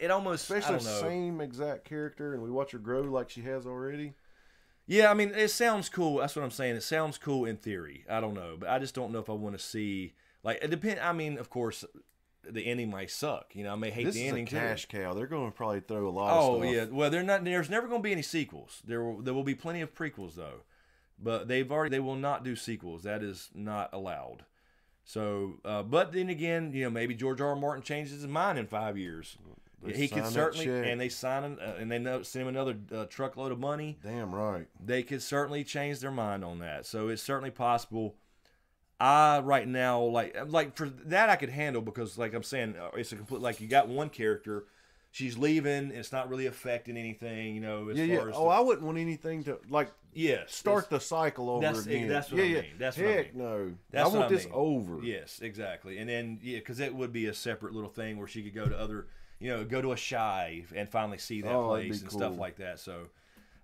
it almost, especially I don't know. Same exact character, and we watch her grow like she has already. Yeah, I mean, it sounds cool. That's what I'm saying. It sounds cool in theory. I don't know, but I just don't know if I want to see, like, it depends. I mean, of course, the ending might suck. You know, I may hate the ending. This is a cash cow. They're going to probably throw a lot of stuff. Oh yeah. Well, they're not. There's never going to be any sequels. There will be plenty of prequels though, but they will not do sequels. That is not allowed. So, but then again, you know, maybe George R. R. Martin changes his mind in 5 years. He could certainly, and they sign him, and they send him another truckload of money. Damn right. They could certainly change their mind on that. So it's certainly possible. Right now, like for that I could handle, because like I'm saying, it's a complete, like, you got one character, she's leaving, it's not really affecting anything, you know. As far as I wouldn't want anything to start the cycle over again. That's what I mean. That's what I mean. No. That's I want this over. Yes, exactly. And then because it would be a separate little thing where she could go to other. You know, go to a shive and finally see that place and stuff like that. So,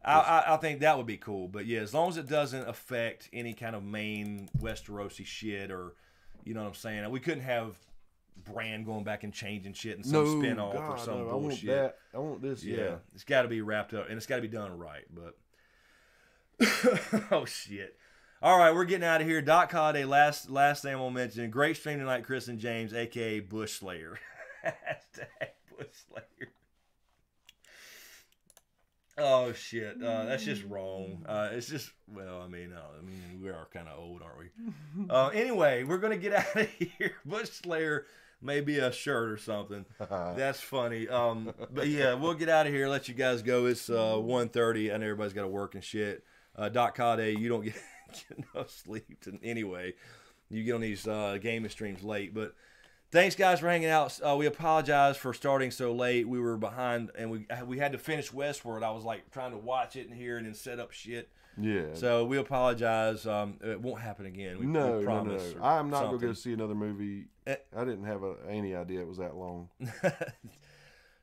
I think that would be cool. But yeah, as long as it doesn't affect any kind of main Westerosi shit, or, you know what I'm saying. We couldn't have Bran going back and changing shit and some spinoff or some bullshit. I want this. Yeah, it's got to be wrapped up and it's got to be done right. But oh shit. All right, we're getting out of here. .cod, last thing I'm gonna mention. Great stream tonight, Chris and James, aka Bush Slayer. Hashtag Slayer. Oh shit, that's just wrong. It's just, well, I mean, we are kind of old, aren't we? Anyway, we're gonna get out of here. Bush Slayer, maybe a shirt or something. That's funny. But yeah, we'll get out of here. Let you guys go. It's 1:30 and everybody's got to work and shit. .cod, you don't get no sleep anyway. You get on these gaming streams late, but. Thanks, guys, for hanging out. We apologize for starting so late. We were behind, and we had to finish Westworld. I was like trying to watch it in here and then set up shit. Yeah. So we apologize. It won't happen again. We promise. No. I'm not going to go see another movie. I didn't have any idea it was that long.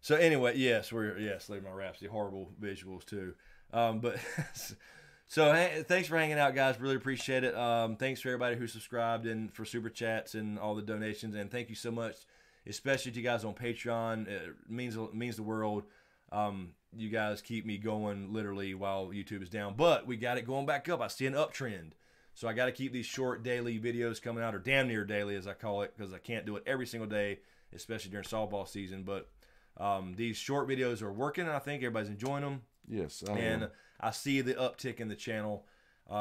So anyway, Leave My Rhapsody, horrible visuals too. But. So thanks for hanging out, guys. Really appreciate it. Thanks for everybody who subscribed and for super chats and all the donations. And thank you so much, especially to you guys on Patreon. It means the world. You guys keep me going literally while YouTube is down. But we got it going back up. I see an uptrend. So I got to keep these short daily videos coming out, or damn near daily as I call it, because I can't do it every single day, especially during softball season. But these short videos are working, and I think everybody's enjoying them. Yes, I see the uptick in the channel,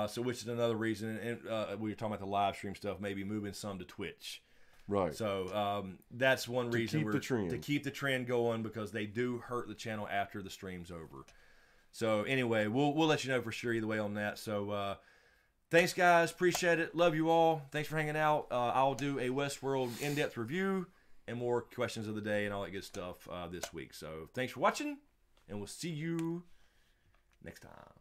so which is another reason. And we were talking about the live stream stuff, maybe moving some to Twitch. Right. So that's one reason to keep the trend going, because they do hurt the channel after the stream's over. So anyway, we'll let you know for sure either way on that. So thanks guys, appreciate it, love you all. Thanks for hanging out. I'll do a Westworld in-depth review and more questions of the day and all that good stuff this week. So thanks for watching, and we'll see you next time.